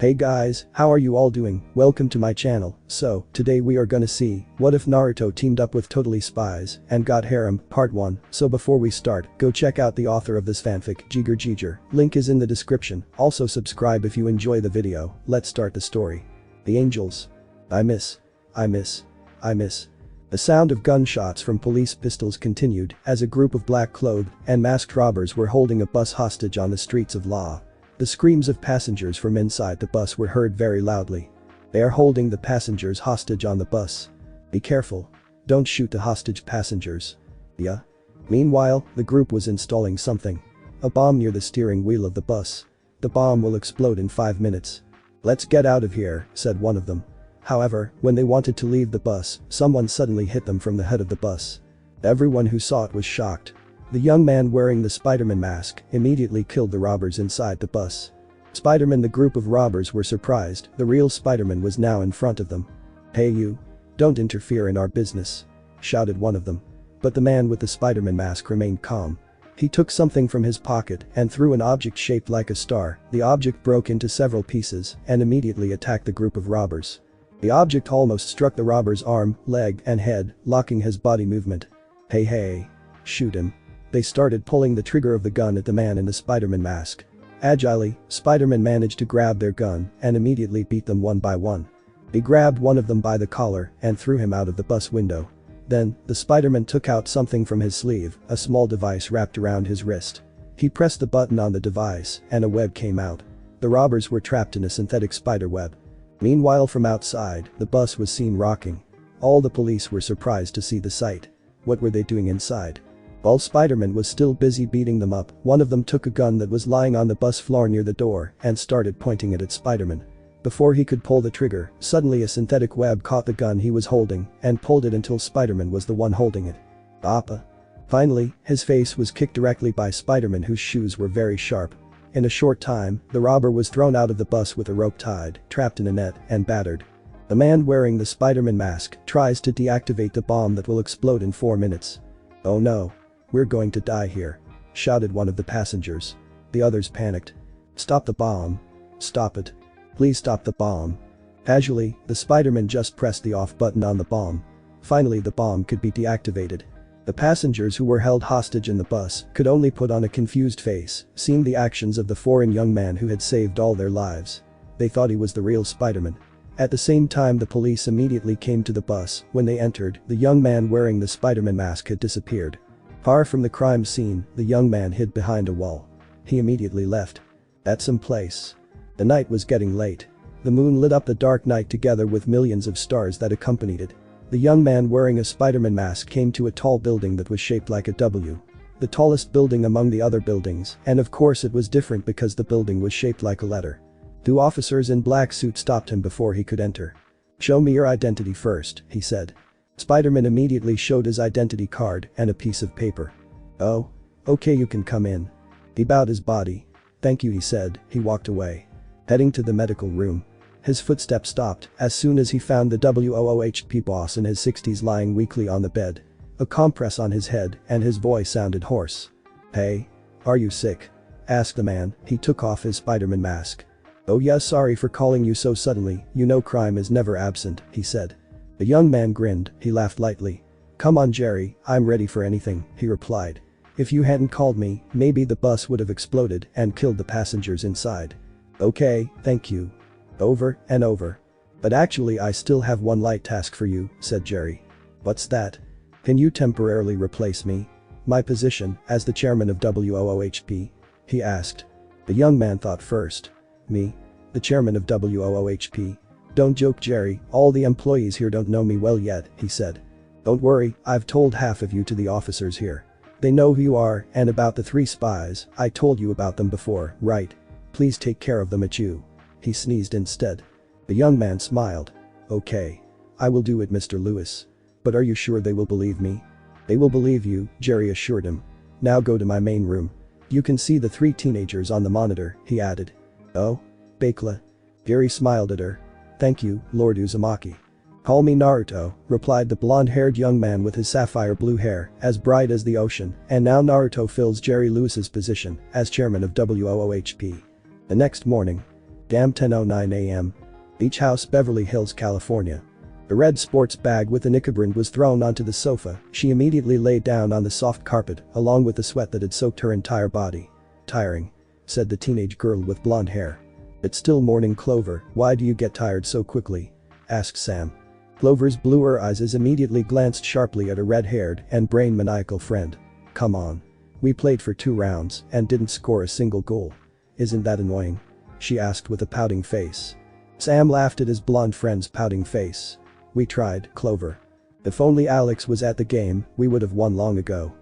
Hey guys, how are you all doing? Welcome to my channel. So, today we are gonna see, what if Naruto teamed up with Totally Spies and got Harem, part 1. So before we start, go check out the author of this fanfic, JegarJeger. Link is in the description. Also subscribe if you enjoy the video. Let's start the story. The Angels. I miss. The sound of gunshots from police pistols continued as a group of black-clothed and masked robbers were holding a bus hostage on the streets of Law. The screams of passengers from inside the bus were heard very loudly. They are holding the passengers hostage on the bus. Be careful. Don't shoot the hostage passengers. Yeah. Meanwhile, the group was installing something. A bomb near the steering wheel of the bus. The bomb will explode in 5 minutes. Let's get out of here, said one of them. However, when they wanted to leave the bus, someone suddenly hit them from the head of the bus. Everyone who saw it was shocked. The young man wearing the Spider-Man mask immediately killed the robbers inside the bus. Spider-Man, the group of robbers were surprised. The real Spider-Man was now in front of them. Hey you. Don't interfere in our business, shouted one of them. But the man with the Spider-Man mask remained calm. He took something from his pocket and threw an object shaped like a star. The object broke into several pieces and immediately attacked the group of robbers. The object almost struck the robber's arm, leg, and head, locking his body movement. Hey, shoot him. They started pulling the trigger of the gun at the man in the Spider-Man mask. Agilely, Spider-Man managed to grab their gun and immediately beat them one by one. He grabbed one of them by the collar and threw him out of the bus window. Then, the Spider-Man took out something from his sleeve, a small device wrapped around his wrist. He pressed the button on the device and a web came out. The robbers were trapped in a synthetic spider web. Meanwhile, from outside, the bus was seen rocking. All the police were surprised to see the sight. What were they doing inside? While Spider-Man was still busy beating them up, one of them took a gun that was lying on the bus floor near the door and started pointing it at Spider-Man. Before he could pull the trigger, suddenly a synthetic web caught the gun he was holding and pulled it until Spider-Man was the one holding it. Appa. Finally, his face was kicked directly by Spider-Man, whose shoes were very sharp. In a short time, the robber was thrown out of the bus with a rope tied, trapped in a net, and battered. The man wearing the Spider-Man mask tries to deactivate the bomb that will explode in 4 minutes. Oh no. We're going to die here, shouted one of the passengers. The others panicked. Stop the bomb. Stop it. Please stop the bomb. Casually, the Spider-Man just pressed the off button on the bomb. Finally, the bomb could be deactivated. The passengers who were held hostage in the bus could only put on a confused face, seeing the actions of the foreign young man who had saved all their lives. They thought he was the real Spider-Man. At the same time, the police immediately came to the bus. When they entered, the young man wearing the Spider-Man mask had disappeared. Far from the crime scene, the young man hid behind a wall. He immediately left. At some place. The night was getting late. The moon lit up the dark night together with millions of stars that accompanied it. The young man wearing a Spider-Man mask came to a tall building that was shaped like a W. The tallest building among the other buildings, and of course it was different because the building was shaped like a letter. 2 officers in black suits stopped him before he could enter. Show me your identity first, he said. Spider-Man immediately showed his identity card and a piece of paper. Oh. Okay, you can come in. He bowed his body. Thank you, he said. He walked away. Heading to the medical room. His footsteps stopped as soon as he found the WOOHP boss in his 60s lying weakly on the bed. A compress on his head and his voice sounded hoarse. Hey. Are you sick? Asked the man. He took off his Spider-Man mask. Oh yes, sorry for calling you so suddenly, you know crime is never absent, he said. The young man grinned. He laughed lightly. Come on Jerry, I'm ready for anything, he replied. If you hadn't called me, maybe the bus would have exploded and killed the passengers inside. Okay, thank you. Over and over. But actually I still have one light task for you, said Jerry. What's that? Can you temporarily replace me? My position as the chairman of WOOHP? He asked. The young man thought first. Me? The chairman of WOOHP? Don't joke Jerry, all the employees here don't know me well yet, he said. Don't worry, I've told half of you to the officers here. They know who you are and about the 3 spies, I told you about them before, right? Please take care of them at you. He sneezed instead. The young man smiled. Okay. I will do it, Mr. Lewis. But are you sure they will believe me? They will believe you, Jerry assured him. Now go to my main room. You can see the 3 teenagers on the monitor, he added. Oh? Bakla. Jerry smiled at her. Thank you, Lord Uzumaki. Call me Naruto, replied the blonde-haired young man with his sapphire blue hair, as bright as the ocean, and now Naruto fills Jerry Lewis's position as chairman of WOOHP. The next morning. Damn 10:09 a.m. Beach House, Beverly Hills, California. The red sports bag with the knickerbrand was thrown onto the sofa. She immediately lay down on the soft carpet, along with the sweat that had soaked her entire body. Tiring, said the teenage girl with blonde hair. It's still morning, Clover, why do you get tired so quickly? Asked Sam. Clover's bluer eyes immediately glanced sharply at her red-haired and brain-maniacal friend. Come on. We played for 2 rounds and didn't score a single goal. Isn't that annoying? She asked with a pouting face. Sam laughed at his blonde friend's pouting face. We tried, Clover. If only Alex was at the game, we would have won long ago.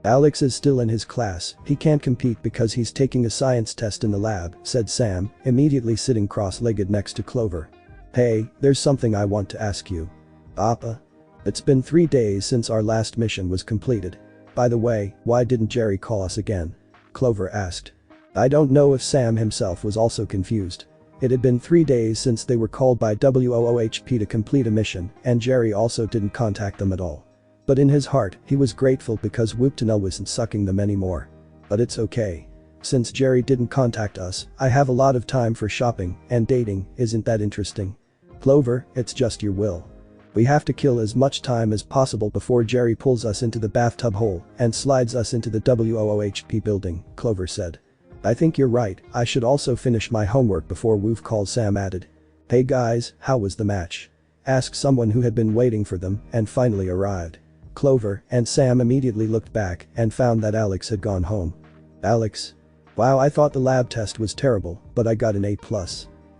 Alex is still in his class, he can't compete because he's taking a science test in the lab, said Sam, immediately sitting cross-legged next to Clover. Hey, there's something I want to ask you. Appa? It's been 3 days since our last mission was completed. By the way, why didn't Jerry call us again? Clover asked. I don't know if Sam himself was also confused. It had been 3 days since they were called by WOOHP to complete a mission, and Jerry also didn't contact them at all. But in his heart, he was grateful because Whooptonell wasn't sucking them anymore. But it's okay. Since Jerry didn't contact us, I have a lot of time for shopping and dating, isn't that interesting? Clover, it's just your will. We have to kill as much time as possible before Jerry pulls us into the bathtub hole and slides us into the WOOHP building, Clover said. I think you're right, I should also finish my homework before Woof calls, Sam added. Hey guys, how was the match? Asked someone who had been waiting for them and finally arrived. Clover and Sam immediately looked back and found that Alex had gone home. Alex? Wow, I thought the lab test was terrible, but I got an A+,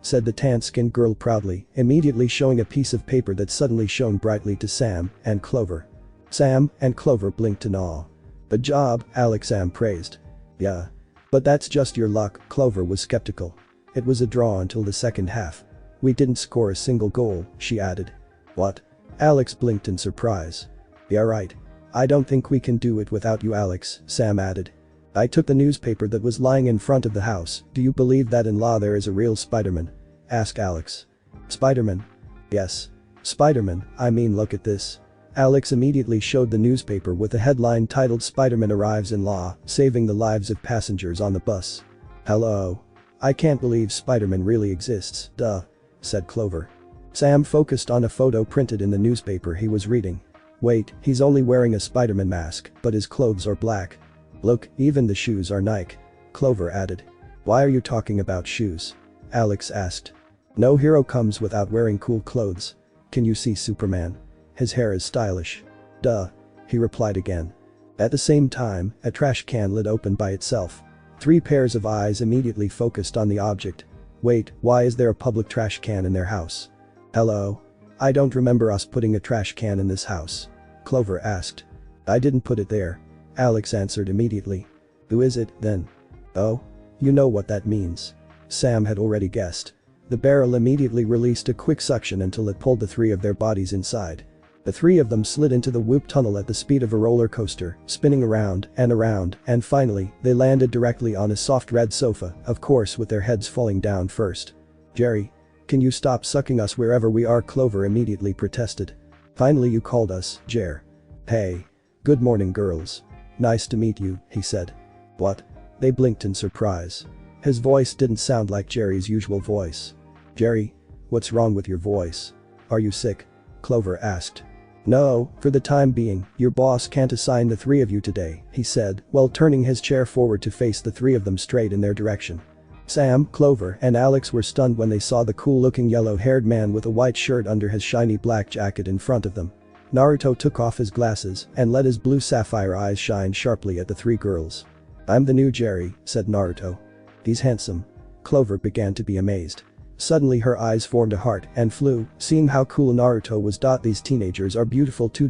said the tan-skinned girl proudly, immediately showing a piece of paper that suddenly shone brightly to Sam and Clover. Sam and Clover blinked in awe. Good job, Alex, Sam praised. Yeah. But that's just your luck, Clover was skeptical. It was a draw until the second half. We didn't score a single goal, she added. What? Alex blinked in surprise. Yeah, right. I don't think we can do it without you, Alex, Sam added. I took the newspaper that was lying in front of the house. Do you believe that in law there is a real Spider-Man? Asked Alex. Spider-Man? Yes. Spider-Man, I mean, look at this. Alex immediately showed the newspaper with a headline titled Spider-Man arrives in law, saving the lives of passengers on the bus. Hello. I can't believe Spider-Man really exists, duh, said Clover. Sam focused on a photo printed in the newspaper he was reading. Wait, he's only wearing a Spider-Man mask, but his clothes are black. Look, even the shoes are Nike. Clover added. Why are you talking about shoes? Alex asked. No hero comes without wearing cool clothes. Can you see Superman? His hair is stylish. Duh. He replied again. At the same time, a trash can lid opened by itself. 3 pairs of eyes immediately focused on the object. Wait, why is there a public trash can in their house? Hello? I don't remember us putting a trash can in this house. Clover asked. I didn't put it there. Alex answered immediately. Who is it, then? Oh? You know what that means. Sam had already guessed. The barrel immediately released a quick suction until it pulled the 3 of their bodies inside. The 3 of them slid into the Whoop tunnel at the speed of a roller coaster, spinning around, and finally, they landed directly on a soft red sofa, of course with their heads falling down first. Jerry. Can you stop sucking us wherever we are? Clover immediately protested. Finally you called us, Jer. Hey. Good morning, girls. Nice to meet you, he said. What? They blinked in surprise. His voice didn't sound like Jerry's usual voice. Jerry? What's wrong with your voice? Are you sick? Clover asked. No, for the time being, your boss can't assign the 3 of you today, he said, while turning his chair forward to face the 3 of them straight in their direction. Sam, Clover, and Alex were stunned when they saw the cool-looking yellow-haired man with a white shirt under his shiny black jacket in front of them. Naruto took off his glasses and let his blue sapphire eyes shine sharply at the 3 girls. I'm the new Jerry, said Naruto. He's handsome. Clover began to be amazed. Suddenly her eyes formed a heart and flew, seeing how cool Naruto was. These teenagers are beautiful too.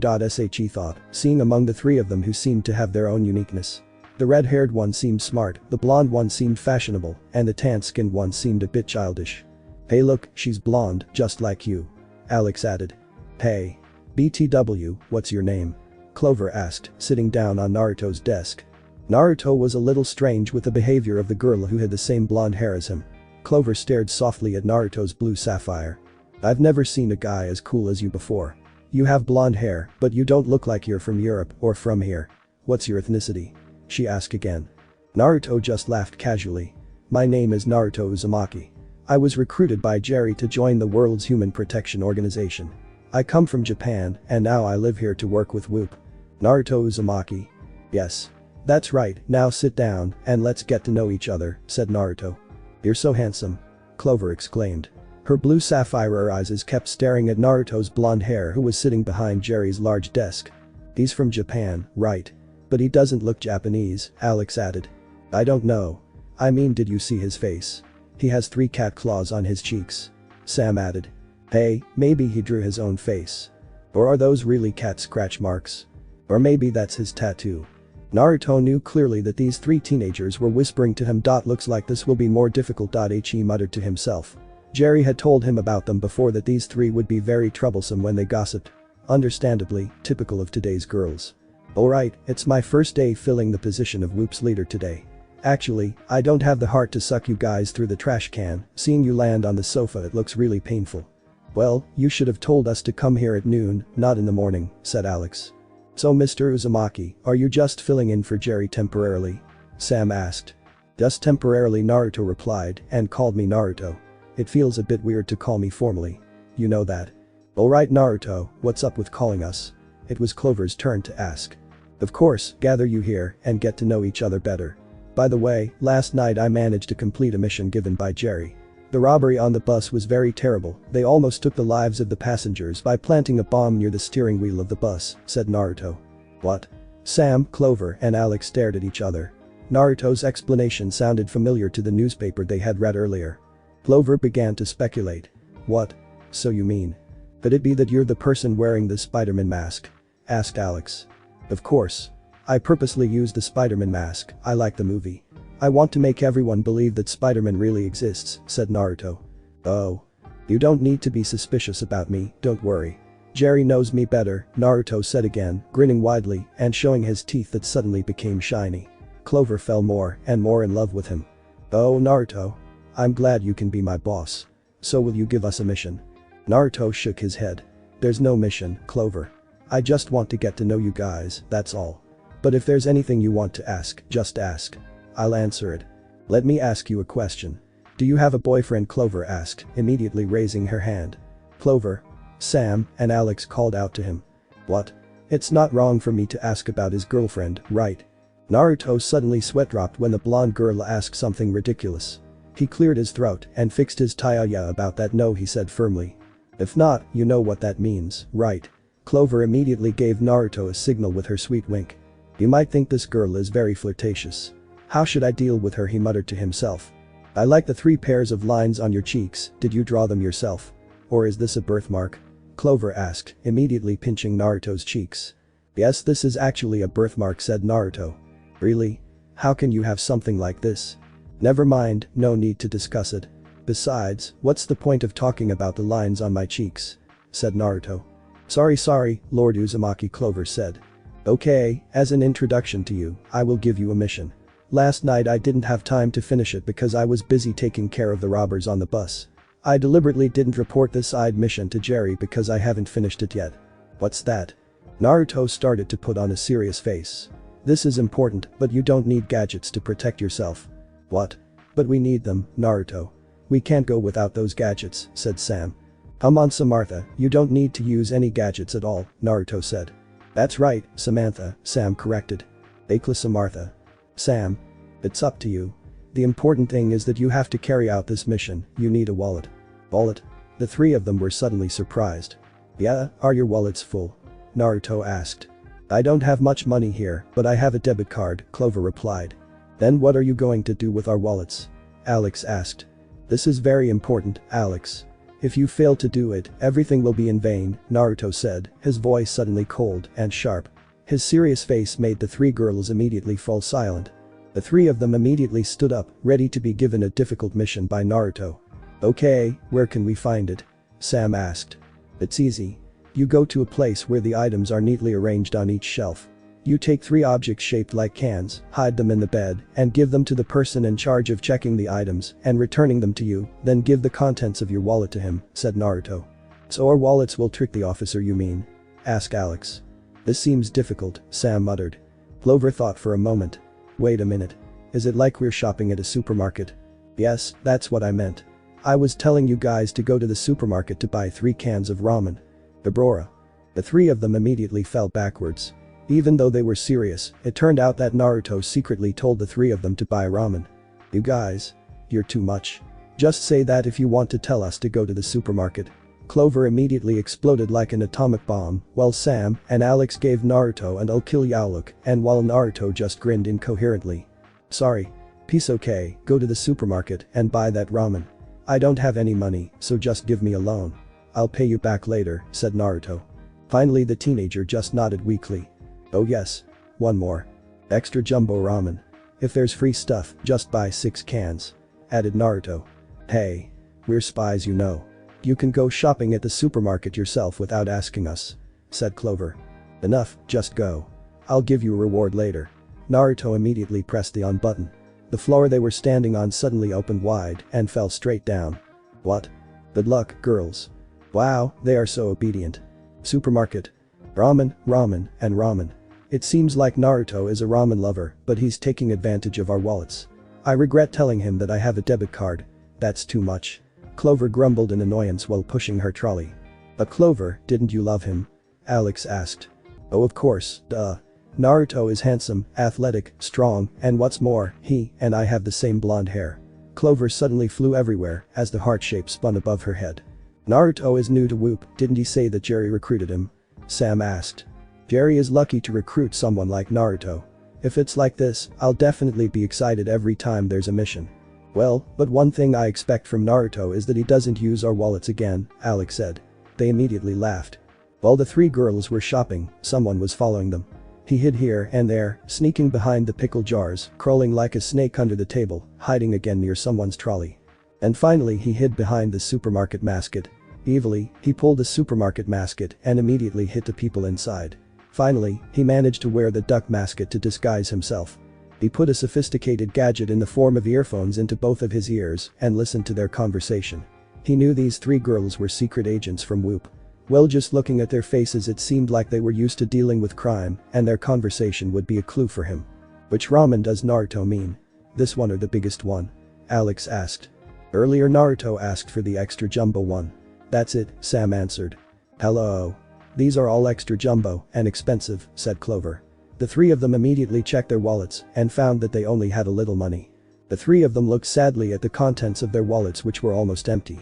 She thought, seeing among the 3 of them who seemed to have their own uniqueness. The red-haired one seemed smart, the blonde one seemed fashionable, and the tan-skinned one seemed a bit childish. Hey look, she's blonde, just like you. Alex added. Hey. BTW, what's your name? Clover asked, sitting down on Naruto's desk. Naruto was a little strange with the behavior of the girl who had the same blonde hair as him. Clover stared softly at Naruto's blue sapphire. I've never seen a guy as cool as you before. You have blonde hair, but you don't look like you're from Europe or from here. What's your ethnicity? She asked again. Naruto just laughed casually. My name is Naruto Uzumaki. I was recruited by Jerry to join the world's human protection organization. I come from Japan, and now I live here to work with Whoop. Naruto Uzumaki. Yes. That's right, now sit down, and let's get to know each other, said Naruto. You're so handsome. Clover exclaimed. Her blue sapphire eyes kept staring at Naruto's blonde hair, who was sitting behind Jerry's large desk. He's from Japan, right? But he doesn't look Japanese, Alex added. I don't know. I mean, did you see his face? He has 3 cat claws on his cheeks. Sam added. Hey, maybe he drew his own face. Or are those really cat scratch marks? Or maybe that's his tattoo. Naruto knew clearly that these 3 teenagers were whispering to him. Looks like this will be more difficult. He muttered to himself. Jerry had told him about them before, that these 3 would be very troublesome when they gossiped. Understandably, typical of today's girls. Alright, it's my first day filling the position of Whoop's leader today. Actually, I don't have the heart to suck you guys through the trash can. Seeing you land on the sofa, it looks really painful. Well, you should have told us to come here at noon, not in the morning, said Alex. So Mr. Uzumaki, are you just filling in for Jerry temporarily? Sam asked. Just temporarily, Naruto replied, and called me Naruto. It feels a bit weird to call me formally. You know that. Alright Naruto, what's up with calling us? It was Clover's turn to ask. Of course, gather you here and get to know each other better. By the way, last night I managed to complete a mission given by Jerry. The robbery on the bus was very terrible. They almost took the lives of the passengers by planting a bomb near the steering wheel of the bus, said Naruto. What? Sam, Clover, and Alex stared at each other. Naruto's explanation sounded familiar to the newspaper they had read earlier. Clover began to speculate. What? So you mean? Could it be that you're the person wearing the Spider-Man mask? Asked Alex. Of course. I purposely used the Spider-Man mask. I like the movie. I want to make everyone believe that Spider-Man really exists, said Naruto. Oh. You don't need to be suspicious about me, don't worry. Jerry knows me better, Naruto said again, grinning widely and showing his teeth that suddenly became shiny. Clover fell more and more in love with him. Oh Naruto. I'm glad you can be my boss. So will you give us a mission? Naruto shook his head. There's no mission, Clover. I just want to get to know you guys, that's all. But if there's anything you want to ask, just ask. I'll answer it. Let me ask you a question. Do you have a boyfriend? Clover asked, immediately raising her hand. Clover. Sam and Alex called out to him. What? It's not wrong for me to ask about his girlfriend, right? Naruto suddenly sweat dropped when the blonde girl asked something ridiculous. He cleared his throat and fixed his tie. Yeah, about that, no, he said firmly. If not, you know what that means, right? Clover immediately gave Naruto a signal with her sweet wink. You might think this girl is very flirtatious. How should I deal with her? He muttered to himself. I like the 3 pairs of lines on your cheeks. Did you draw them yourself? Or is this a birthmark? Clover asked, immediately pinching Naruto's cheeks. Yes, this is actually a birthmark, said Naruto. Really? How can you have something like this? Never mind, no need to discuss it. Besides, what's the point of talking about the lines on my cheeks? Said Naruto. Sorry, Lord Uzumaki, Clover said. Okay, as an introduction to you, I will give you a mission. Last night I didn't have time to finish it because I was busy taking care of the robbers on the bus. I deliberately didn't report this side mission to Jerry because I haven't finished it yet. What's that? Naruto started to put on a serious face. This is important, but you don't need gadgets to protect yourself. What? But we need them, Naruto. We can't go without those gadgets, said Sam. Come on Samantha, you don't need to use any gadgets at all, Naruto said. That's right, Samantha, Sam corrected. Akla Samantha. Sam. It's up to you. The important thing is that you have to carry out this mission. You need a wallet. Wallet? The 3 of them were suddenly surprised. Yeah, are your wallets full? Naruto asked. I don't have much money here, but I have a debit card, Clover replied. Then what are you going to do with our wallets? Alex asked. This is very important, Alex. If you fail to do it, everything will be in vain, Naruto said, his voice suddenly cold and sharp. His serious face made the 3 girls immediately fall silent. The 3 of them immediately stood up, ready to be given a difficult mission by Naruto. Okay, where can we find it? Sam asked. It's easy. You go to a place where the items are neatly arranged on each shelf. You take 3 objects shaped like cans, hide them in the bed, and give them to the person in charge of checking the items and returning them to you, then give the contents of your wallet to him, said Naruto. So our wallets will trick the officer, you mean? Asked Alex. This seems difficult, Sam muttered. Clover thought for a moment. Wait a minute. Is it like we're shopping at a supermarket? Yes, that's what I meant. I was telling you guys to go to the supermarket to buy 3 cans of ramen. Deborah. The 3 of them immediately fell backwards. Even though they were serious, it turned out that Naruto secretly told the 3 of them to buy ramen. You guys. You're too much. Just say that if you want to tell us to go to the supermarket. Clover immediately exploded like an atomic bomb, while Sam and Alex gave Naruto an "I'll kill ya" look, and while Naruto just grinned incoherently. Sorry. Peace. Okay, go to the supermarket and buy that ramen. I don't have any money, so just give me a loan. I'll pay you back later, said Naruto. Finally the teenager just nodded weakly. Oh yes. One more. Extra jumbo ramen. If there's free stuff, just buy 6 cans. Added Naruto. Hey. We're spies, you know. You can go shopping at the supermarket yourself without asking us. Said Clover. Enough, just go. I'll give you a reward later. Naruto immediately pressed the on button. The floor they were standing on suddenly opened wide and fell straight down. What? Good luck, girls. Wow, they are so obedient. Supermarket. Ramen, ramen, and ramen. It seems like Naruto is a ramen lover, but he's taking advantage of our wallets. I regret telling him that I have a debit card. That's too much. Clover grumbled in annoyance while pushing her trolley. But Clover, didn't you love him? Alex asked. Oh of course, duh. Naruto is handsome, athletic, strong, and what's more, he and I have the same blonde hair. Clover suddenly flew everywhere as the heart shape spun above her head. Naruto is new to Whoop, didn't he say that Jerry recruited him? Sam asked. Jerry is lucky to recruit someone like Naruto. If it's like this, I'll definitely be excited every time there's a mission. Well, but one thing I expect from Naruto is that he doesn't use our wallets again, Alex said. They immediately laughed. While the 3 girls were shopping, someone was following them. He hid here and there, sneaking behind the pickle jars, crawling like a snake under the table, hiding again near someone's trolley. And finally he hid behind the supermarket mascot. Evilly, he pulled the supermarket mascot and immediately hit the people inside. Finally, he managed to wear the duck mascot to disguise himself. He put a sophisticated gadget in the form of earphones into both of his ears and listened to their conversation. He knew these 3 girls were secret agents from Whoop. Well, just looking at their faces it seemed like they were used to dealing with crime and their conversation would be a clue for him. Which ramen does Naruto mean? This one or the biggest one? Alex asked. Earlier Naruto asked for the extra jumbo one. That's it, Sam answered. Hello. These are all extra jumbo and expensive, said Clover. The 3 of them immediately checked their wallets and found that they only had a little money. The 3 of them looked sadly at the contents of their wallets which were almost empty.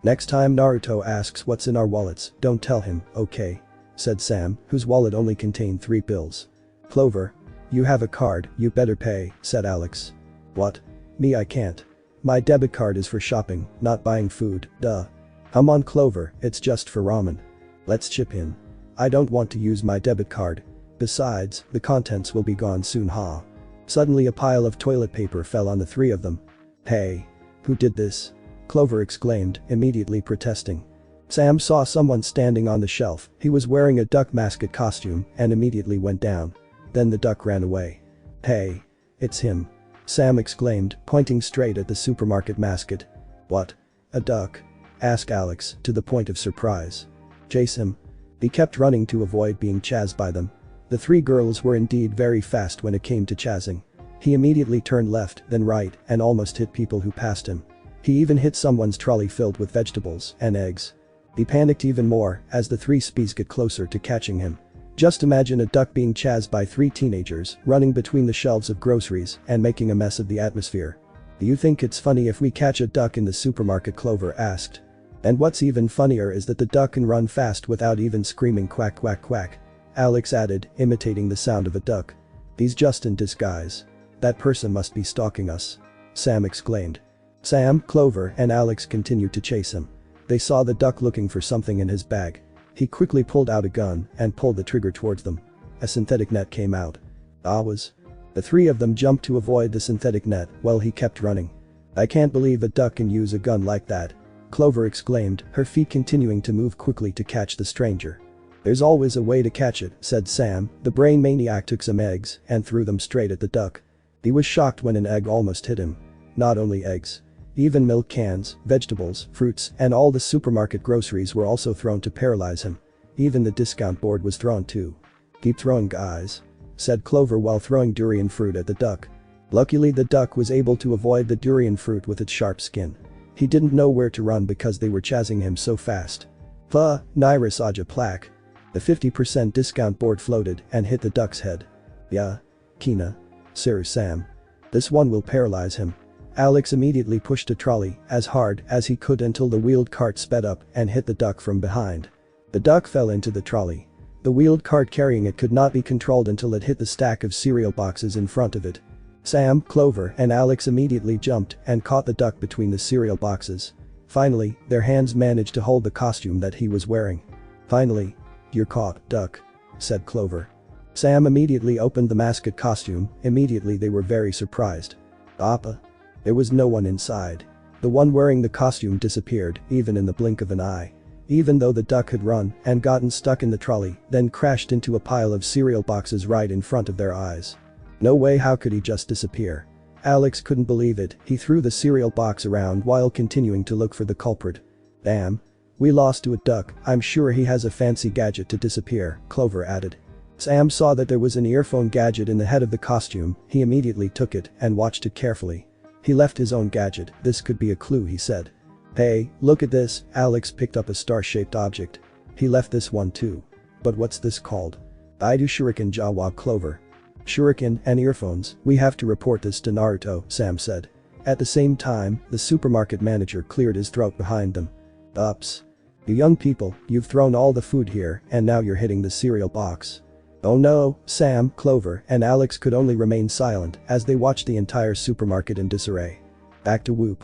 Next time Naruto asks what's in our wallets, don't tell him, okay? Said Sam, whose wallet only contained 3 bills. Clover. You have a card, you better pay, said Alex. What? Me, I can't. My debit card is for shopping, not buying food, duh. Come on Clover, it's just for ramen. Let's chip in. I don't want to use my debit card. Besides, the contents will be gone soon, huh? Suddenly a pile of toilet paper fell on the 3 of them. Hey. Who did this? Clover exclaimed, immediately protesting. Sam saw someone standing on the shelf. He was wearing a duck mascot costume and immediately went down. Then the duck ran away. Hey. It's him. Sam exclaimed, pointing straight at the supermarket mascot. What? A duck? Asked Alex, to the point of surprise. Chase him. He kept running to avoid being chased by them. The 3 girls were indeed very fast when it came to chasing. He immediately turned left, then right, and almost hit people who passed him. He even hit someone's trolley filled with vegetables and eggs. He panicked even more as the 3 Spies got closer to catching him. Just imagine a duck being chased by 3 teenagers running between the shelves of groceries and making a mess of the atmosphere. Do you think it's funny if we catch a duck in the supermarket? Clover asked. And what's even funnier is that the duck can run fast without even screaming quack quack quack. Alex added, imitating the sound of a duck. He's just in disguise. That person must be stalking us. Sam exclaimed. Sam, Clover, and Alex continued to chase him. They saw the duck looking for something in his bag. He quickly pulled out a gun and pulled the trigger towards them. A synthetic net came out. The 3 of them jumped to avoid the synthetic net while he kept running. I can't believe a duck can use a gun like that. Clover exclaimed, her feet continuing to move quickly to catch the stranger. There's always a way to catch it, said Sam. The brain maniac took some eggs and threw them straight at the duck. He was shocked when an egg almost hit him. Not only eggs. Even milk cans, vegetables, fruits, and all the supermarket groceries were also thrown to paralyze him. Even the discount board was thrown too. Keep throwing, guys, said Clover while throwing durian fruit at the duck. Luckily the duck was able to avoid the durian fruit with its sharp skin. He didn't know where to run because they were chasing him so fast. Naira Saja plaque. The 50% discount board floated and hit the duck's head. Yeah. Kina. Sir Sam. This one will paralyze him. Alex immediately pushed a trolley as hard as he could until the wheeled cart sped up and hit the duck from behind. The duck fell into the trolley. The wheeled cart carrying it could not be controlled until it hit the stack of cereal boxes in front of it. Sam, Clover, and Alex immediately jumped and caught the duck between the cereal boxes. Finally, their hands managed to hold the costume that he was wearing. Finally. You're caught, duck, said Clover. Sam immediately opened the mascot costume. Immediately they were very surprised. Appa. There was no one inside. The one wearing the costume disappeared, even in the blink of an eye. Even though the duck had run and gotten stuck in the trolley, then crashed into a pile of cereal boxes right in front of their eyes. No way, how could he just disappear? Alex couldn't believe it. He threw the cereal box around while continuing to look for the culprit. Damn. We lost to a duck. I'm sure he has a fancy gadget to disappear, Clover added. Sam saw that there was an earphone gadget in the head of the costume. He immediately took it and watched it carefully. He left his own gadget. This could be a clue, he said. Hey, look at this. Alex picked up a star-shaped object. He left this one too. But what's this called? I do shuriken, Jawa Clover. Shuriken and earphones, we have to report this to Naruto, Sam said. At the same time, the supermarket manager cleared his throat behind them. Ups. You young people, you've thrown all the food here and now you're hitting the cereal box. Oh no, Sam, Clover, and Alex could only remain silent as they watched the entire supermarket in disarray. Back to Whoop.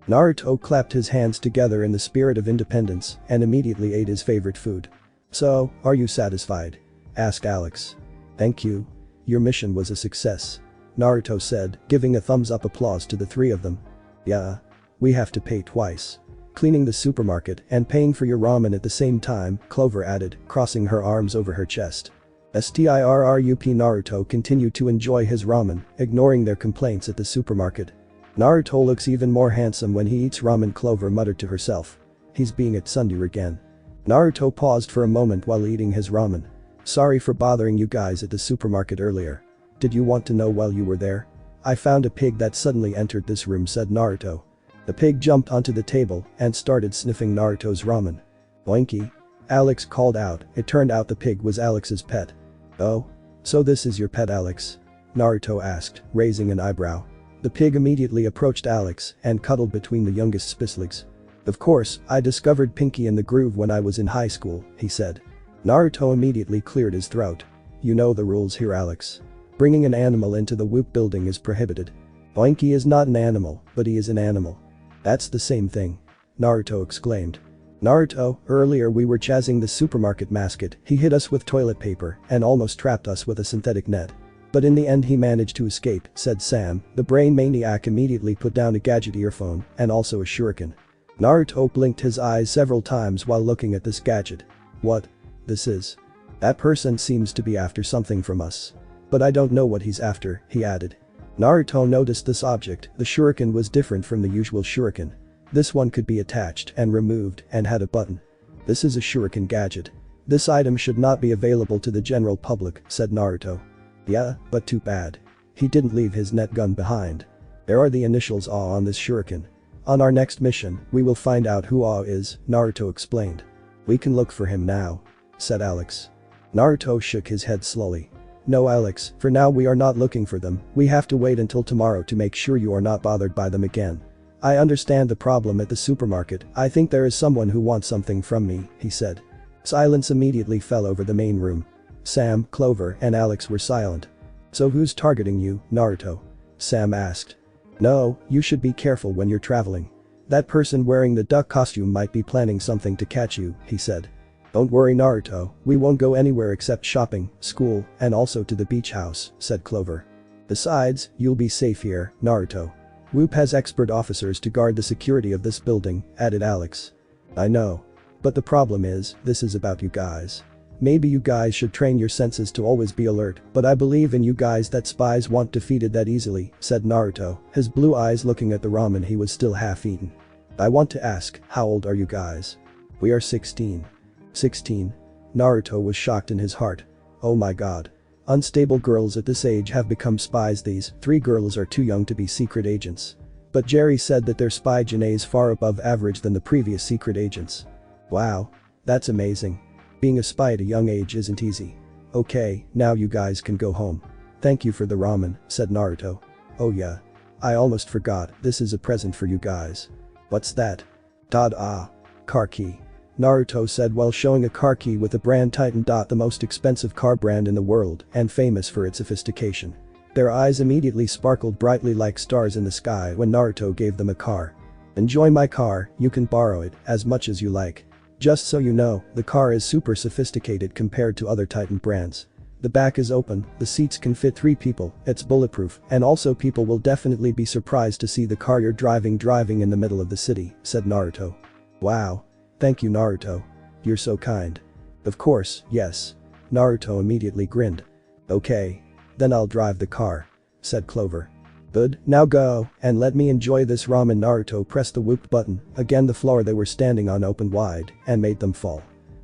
Naruto clapped his hands together in the spirit of independence and immediately ate his favorite food. So, are you satisfied? Asked Alex. Thank you. Your mission was a success. Naruto said, giving a thumbs up applause to the three of them. Yeah. We have to pay twice. Cleaning the supermarket and paying for your ramen at the same time, Clover added, crossing her arms over her chest. STIRRUP. Naruto continued to enjoy his ramen, ignoring their complaints at the supermarket. Naruto looks even more handsome when he eats ramen, Clover muttered to herself. He's being at tsundere again. Naruto paused for a moment while eating his ramen. Sorry for bothering you guys at the supermarket earlier. Did you want to know while you were there? I found a pig that suddenly entered this room, said Naruto. The pig jumped onto the table and started sniffing Naruto's ramen. Oinky. Alex called out. It turned out the pig was Alex's pet. Oh? So this is your pet, Alex? Naruto asked, raising an eyebrow. The pig immediately approached Alex and cuddled between the youngest Spisslegs. Of course, I discovered Pinky in the Groove when I was in high school, he said. Naruto immediately cleared his throat. You know the rules here, Alex. Bringing an animal into the Whoop building is prohibited. Oinky is not an animal, but he is an animal. That's the same thing. Naruto exclaimed. Naruto, earlier we were chasing the supermarket mascot. He hit us with toilet paper and almost trapped us with a synthetic net. But in the end he managed to escape, said Sam. The brain maniac immediately put down a gadget earphone and also a shuriken. Naruto blinked his eyes several times while looking at this gadget. What? This is. That person seems to be after something from us. But I don't know what he's after, he added. Naruto noticed this object. The shuriken was different from the usual shuriken. This one could be attached and removed and had a button. This is a shuriken gadget. This item should not be available to the general public, said Naruto. Yeah, but too bad. He didn't leave his net gun behind. There are the initials A on this shuriken. On our next mission, we will find out who A is, Naruto explained. We can look for him now, said Alex. Naruto shook his head slowly. No, Alex, for now we are not looking for them. We have to wait until tomorrow to make sure you are not bothered by them again. I understand the problem at the supermarket. I think there is someone who wants something from me, he said. Silence immediately fell over the main room. Sam, Clover, and Alex were silent. So who's targeting you, Naruto? Sam asked. No, you should be careful when you're traveling. That person wearing the duck costume might be planning something to catch you, he said. Don't worry, Naruto, we won't go anywhere except shopping, school, and also to the beach house, said Clover. Besides, you'll be safe here, Naruto. Whoop has expert officers to guard the security of this building, added Alex. I know. But the problem is, this is about you guys. Maybe you guys should train your senses to always be alert, but I believe in you guys that spies won't defeated that easily, said Naruto, his blue eyes looking at the ramen he was still half eaten. I want to ask, how old are you guys? We are 16. 16. Naruto was shocked in his heart. Oh my god. Unstable girls at this age have become spies. These 3 girls are too young to be secret agents. But Jerry said that their spy DNA is far above average than the previous secret agents. Wow. That's amazing. Being a spy at a young age isn't easy. Okay, now you guys can go home. Thank you for the ramen, said Naruto. Oh yeah. I almost forgot, this is a present for you guys. What's that? Car key. Naruto said while showing a car key with the brand Titan. The most expensive car brand in the world and famous for its sophistication. Their eyes immediately sparkled brightly like stars in the sky when Naruto gave them a car. Enjoy my car, you can borrow it as much as you like. Just so you know, the car is super sophisticated compared to other Titan brands. The back is open, the seats can fit 3 people, it's bulletproof, and also people will definitely be surprised to see the car you're driving in the middle of the city, said Naruto. Wow. Thank you Naruto. You're so kind. Of course, yes. Naruto immediately grinned. Okay. Then I'll drive the car, said Clover. Good, now go, and let me enjoy this ramen. Naruto pressed the whoop button, again the floor they were standing on opened wide, and made them fall.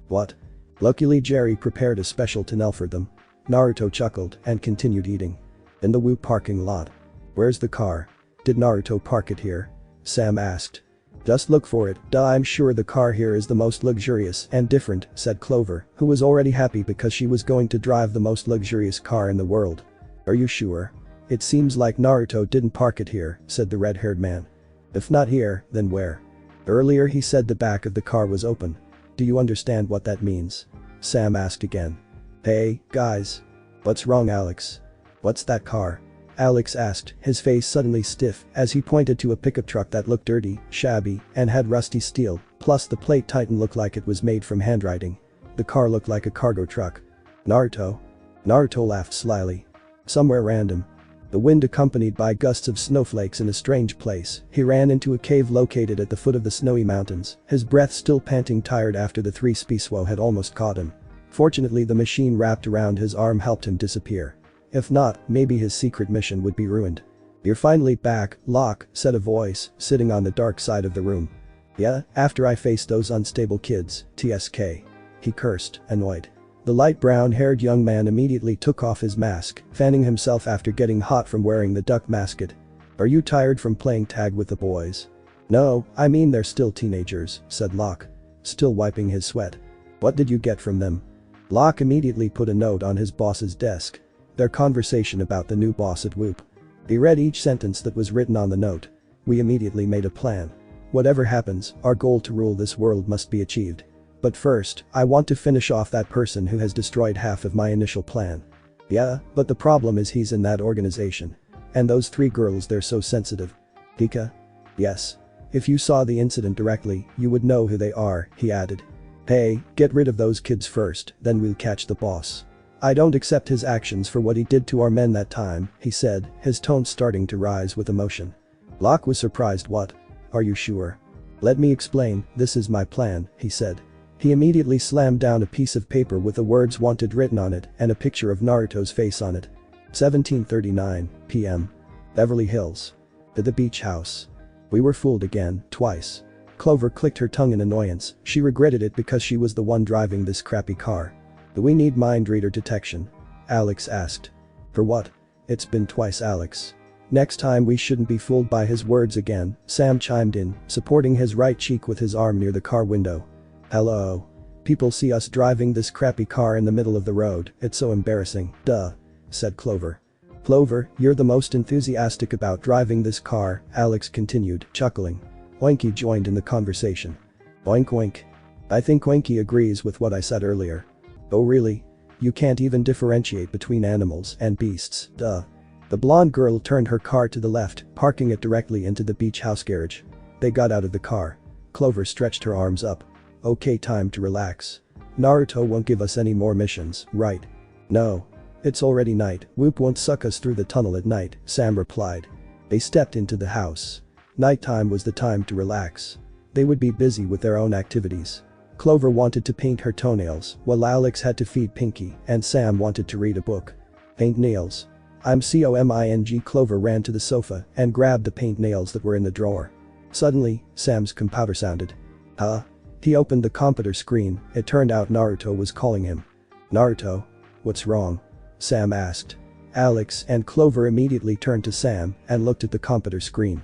What? Luckily Jerry prepared a special tunnel for them. Naruto chuckled and continued eating. In the whoop parking lot. Where's the car? Did Naruto park it here? Sam asked. Just look for it, I'm sure the car here is the most luxurious and different, said Clover, who was already happy because she was going to drive the most luxurious car in the world. Are you sure? It seems like Naruto didn't park it here, said the red-haired man. If not here, then where? Earlier he said the back of the car was open. Do you understand what that means? Sam asked again. Hey, guys. What's wrong Alex? What's that car? Alex asked, his face suddenly stiff as he pointed to a pickup truck that looked dirty, shabby, and had rusty steel, plus the plate Titan looked like it was made from handwriting. The car looked like a cargo truck. Naruto? Naruto laughed slyly. Somewhere random. The wind accompanied by gusts of snowflakes in a strange place, he ran into a cave located at the foot of the snowy mountains, his breath still panting tired after the 3 Spies had almost caught him. Fortunately the machine wrapped around his arm helped him disappear. If not, maybe his secret mission would be ruined. You're finally back, Locke, said a voice, sitting on the dark side of the room. Yeah, after I faced those unstable kids, TSK. He cursed, annoyed. The light brown-haired young man immediately took off his mask, fanning himself after getting hot from wearing the duck mascot. Are you tired from playing tag with the boys? No, I mean they're still teenagers, said Locke. Still wiping his sweat. What did you get from them? Locke immediately put a note on his boss's desk. Their conversation about the new boss at Whoop. He read each sentence that was written on the note. We immediately made a plan. Whatever happens, our goal to rule this world must be achieved. But first, I want to finish off that person who has destroyed half of my initial plan. Yeah, but the problem is he's in that organization. And those 3 girls, they're so sensitive. Hika? Yes. If you saw the incident directly, you would know who they are, he added. Hey, get rid of those kids first, then we'll catch the boss. I don't accept his actions for what he did to our men that time, he said, his tone starting to rise with emotion. Locke was surprised. What? Are you sure? Let me explain, this is my plan, he said. He immediately slammed down a piece of paper with the words wanted written on it and a picture of Naruto's face on it. 17:39 p.m. Beverly Hills. At the beach house. We were fooled again, twice. Clover clicked her tongue in annoyance, she regretted it because she was the one driving this crappy car. Do we need mind reader detection? Alex asked. For what? It's been twice Alex. Next time we shouldn't be fooled by his words again, Sam chimed in, supporting his right cheek with his arm near the car window. Hello. People see us driving this crappy car in the middle of the road, it's so embarrassing, duh, said Clover. Clover, you're the most enthusiastic about driving this car, Alex continued, chuckling. Oinky joined in the conversation. Oink oink. I think Oinky agrees with what I said earlier. Oh really? You can't even differentiate between animals and beasts, duh. The blonde girl turned her car to the left, parking it directly into the beach house garage. They got out of the car. Clover stretched her arms up. Okay, time to relax. Naruto won't give us any more missions, right? No. It's already night, Whoop won't suck us through the tunnel at night, Sam replied. They stepped into the house. Nighttime was the time to relax. They would be busy with their own activities. Clover wanted to paint her toenails, while Alex had to feed Pinky, and Sam wanted to read a book. Paint nails. I'm coming. Clover ran to the sofa and grabbed the paint nails that were in the drawer. Suddenly, Sam's computer sounded. Huh? He opened the computer screen, it turned out Naruto was calling him. Naruto? What's wrong? Sam asked. Alex and Clover immediately turned to Sam and looked at the computer screen.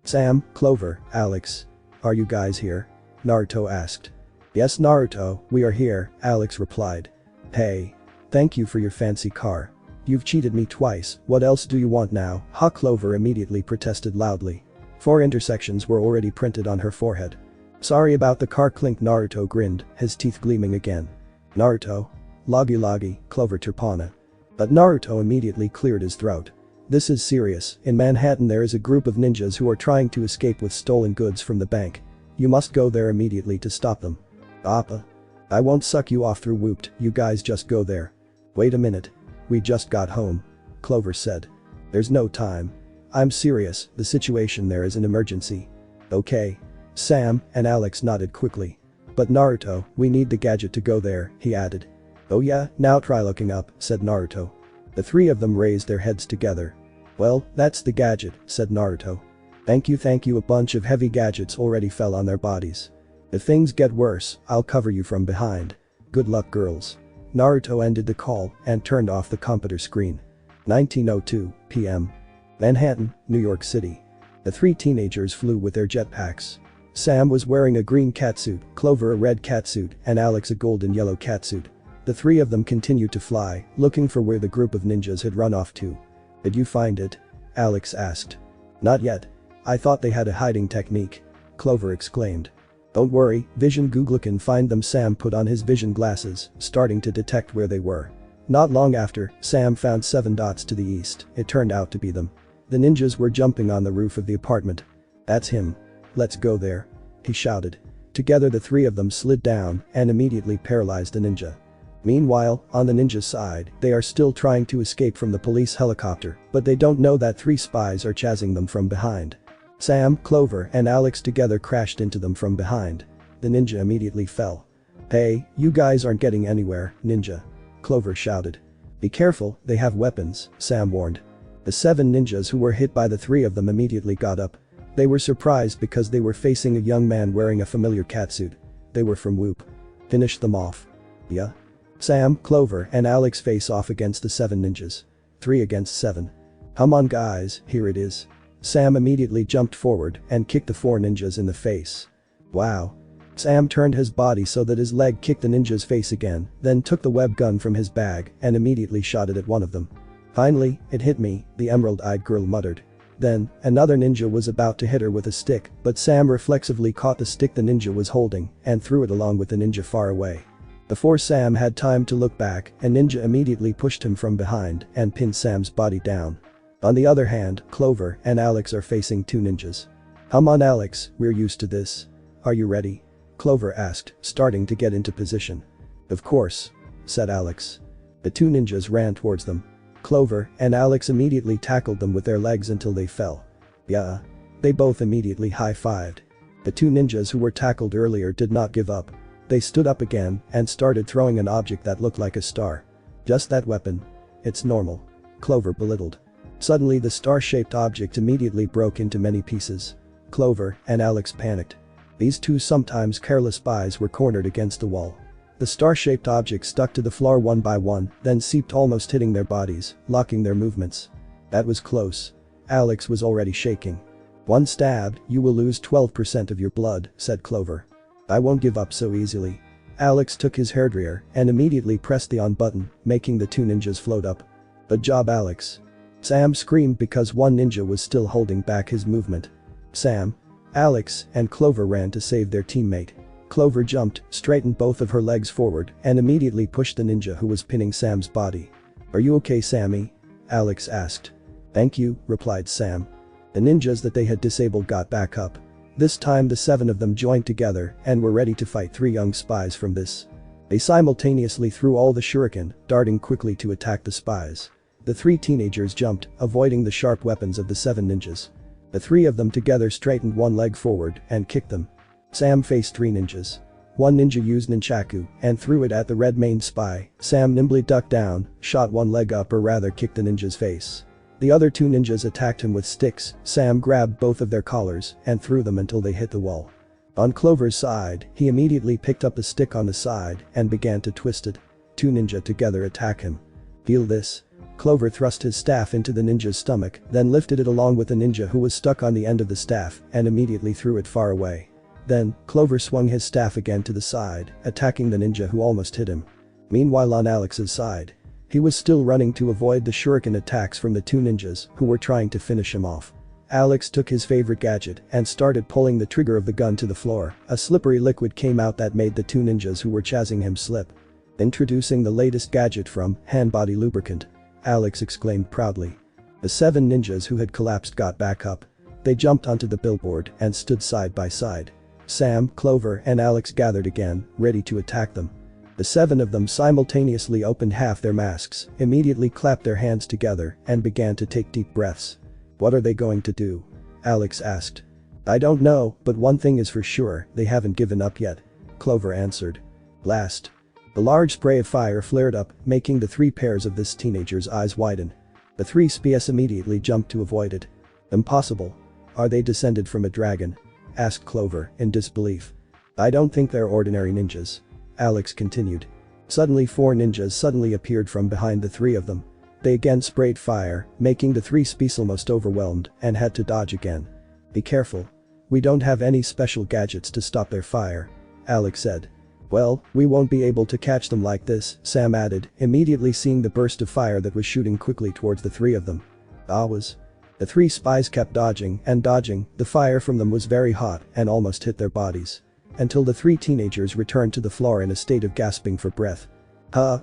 Sam, Clover, Alex. Are you guys here? Naruto asked. Yes Naruto, we are here, Alex replied. Hey. Thank you for your fancy car. You've cheated me twice, what else do you want now? Ha, Clover immediately protested loudly. 4 intersections were already printed on her forehead. Sorry about the car, Clink. Naruto grinned, his teeth gleaming again. Naruto. Logi, Clover Turpana. But Naruto immediately cleared his throat. This is serious, in Manhattan there is a group of ninjas who are trying to escape with stolen goods from the bank. You must go there immediately to stop them. Appa. I won't suck you off through whooped, you guys just go there. Wait a minute. We just got home. Clover said. There's no time. I'm serious, the situation there is an emergency. Okay. Sam and Alex nodded quickly. But Naruto, we need the gadget to go there, he added. Oh yeah, now try looking up, said Naruto. The 3 of them raised their heads together. Well, that's the gadget, said Naruto. Thank you. A bunch of heavy gadgets already fell on their bodies. If things get worse, I'll cover you from behind. Good luck girls. Naruto ended the call and turned off the computer screen. 19:02 p.m. Manhattan, New York City. The 3 teenagers flew with their jetpacks. Sam was wearing a green catsuit, Clover a red catsuit, and Alex a golden yellow catsuit. The 3 of them continued to fly, looking for where the group of ninjas had run off to. Did you find it? Alex asked. Not yet. I thought they had a hiding technique. Clover exclaimed. Don't worry, Vision Google can find them. Sam put on his vision glasses, starting to detect where they were. Not long after, Sam found 7 dots to the east. It turned out to be them. The ninjas were jumping on the roof of the apartment. That's him. Let's go there. He shouted. Together the 3 of them slid down and immediately paralyzed the ninja. Meanwhile, on the ninja side, they are still trying to escape from the police helicopter, but they don't know that 3 spies are chasing them from behind. Sam, Clover, and Alex together crashed into them from behind. The ninja immediately fell. Hey, you guys aren't getting anywhere, ninja. Clover shouted. Be careful, they have weapons, Sam warned. The 7 ninjas who were hit by the 3 of them immediately got up. They were surprised because they were facing a young man wearing a familiar catsuit. They were from Whoop. Finish them off. Yeah. Sam, Clover, and Alex face off against the 7 ninjas. 3 against 7. Come on guys, here it is. Sam immediately jumped forward and kicked the 4 ninjas in the face. Wow. Sam turned his body so that his leg kicked the ninja's face again, then took the web gun from his bag and immediately shot it at one of them. Finally, it hit me, the emerald-eyed girl muttered. Then, another ninja was about to hit her with a stick, but Sam reflexively caught the stick the ninja was holding and threw it along with the ninja far away. Before Sam had time to look back, a ninja immediately pushed him from behind and pinned Sam's body down. On the other hand, Clover and Alex are facing 2 ninjas. Come on Alex, we're used to this. Are you ready? Clover asked, starting to get into position. Of course, said Alex. The 2 ninjas ran towards them. Clover and Alex immediately tackled them with their legs until they fell. Yeah. They both immediately high-fived. The 2 ninjas who were tackled earlier did not give up. They stood up again and started throwing an object that looked like a star. Just that weapon. It's normal. Clover belittled. Suddenly the star-shaped object immediately broke into many pieces. Clover and Alex panicked. These 2 sometimes careless spies were cornered against the wall. The star-shaped object stuck to the floor one by one, then seeped, almost hitting their bodies, locking their movements. That was close. Alex was already shaking. One stabbed, you will lose 12% of your blood, said Clover. I won't give up so easily. Alex took his hairdryer and immediately pressed the on button, making the 2 ninjas float up. Good job Alex. Sam screamed because one ninja was still holding back his movement. Sam, Alex, and Clover ran to save their teammate. Clover jumped, straightened both of her legs forward, and immediately pushed the ninja who was pinning Sam's body. Are you okay Sammy? Alex asked. Thank you, replied Sam. The ninjas that they had disabled got back up. This time the 7 of them joined together and were ready to fight 3 young spies from this. They simultaneously threw all the shuriken, darting quickly to attack the spies. The 3 teenagers jumped, avoiding the sharp weapons of the 7 ninjas. The 3 of them together straightened one leg forward and kicked them. Sam faced 3 ninjas. One ninja used nunchaku and threw it at the red-maned spy. Sam nimbly ducked down, shot one leg up, or rather kicked the ninja's face. The other 2 ninjas attacked him with sticks. Sam grabbed both of their collars and threw them until they hit the wall. On Clover's side, he immediately picked up a stick on the side and began to twist it. 2 ninja together attack him. Feel this? Clover thrust his staff into the ninja's stomach, then lifted it along with the ninja who was stuck on the end of the staff and immediately threw it far away. Then, Clover swung his staff again to the side, attacking the ninja who almost hit him. Meanwhile on Alex's side, he was still running to avoid the shuriken attacks from the two ninjas who were trying to finish him off. Alex took his favorite gadget and started pulling the trigger of the gun to the floor. A slippery liquid came out that made the two ninjas who were chasing him slip. Introducing the latest gadget from Handbody Lubricant, Alex exclaimed proudly. The 7 ninjas who had collapsed got back up. They jumped onto the billboard and stood side by side. Sam, Clover, and Alex gathered again, ready to attack them. The 7 of them simultaneously opened half their masks, immediately clapped their hands together, and began to take deep breaths. "What are they going to do?" Alex asked. "I don't know, but one thing is for sure, they haven't given up yet," Clover answered. Blast. The large spray of fire flared up, making the 3 pairs of this teenager's eyes widen. The 3 Spies immediately jumped to avoid it. "Impossible. Are they descended from a dragon?" asked Clover, in disbelief. "I don't think they're ordinary ninjas," Alex continued. Suddenly 4 ninjas suddenly appeared from behind the 3 of them. They again sprayed fire, making the 3 Spies almost overwhelmed and had to dodge again. "Be careful. We don't have any special gadgets to stop their fire," Alex said. "Well, we won't be able to catch them like this," Sam added, immediately seeing the burst of fire that was shooting quickly towards the 3 of them. The 3 Spies kept dodging and dodging, the fire from them was very hot and almost hit their bodies. Until the 3 teenagers returned to the floor in a state of gasping for breath.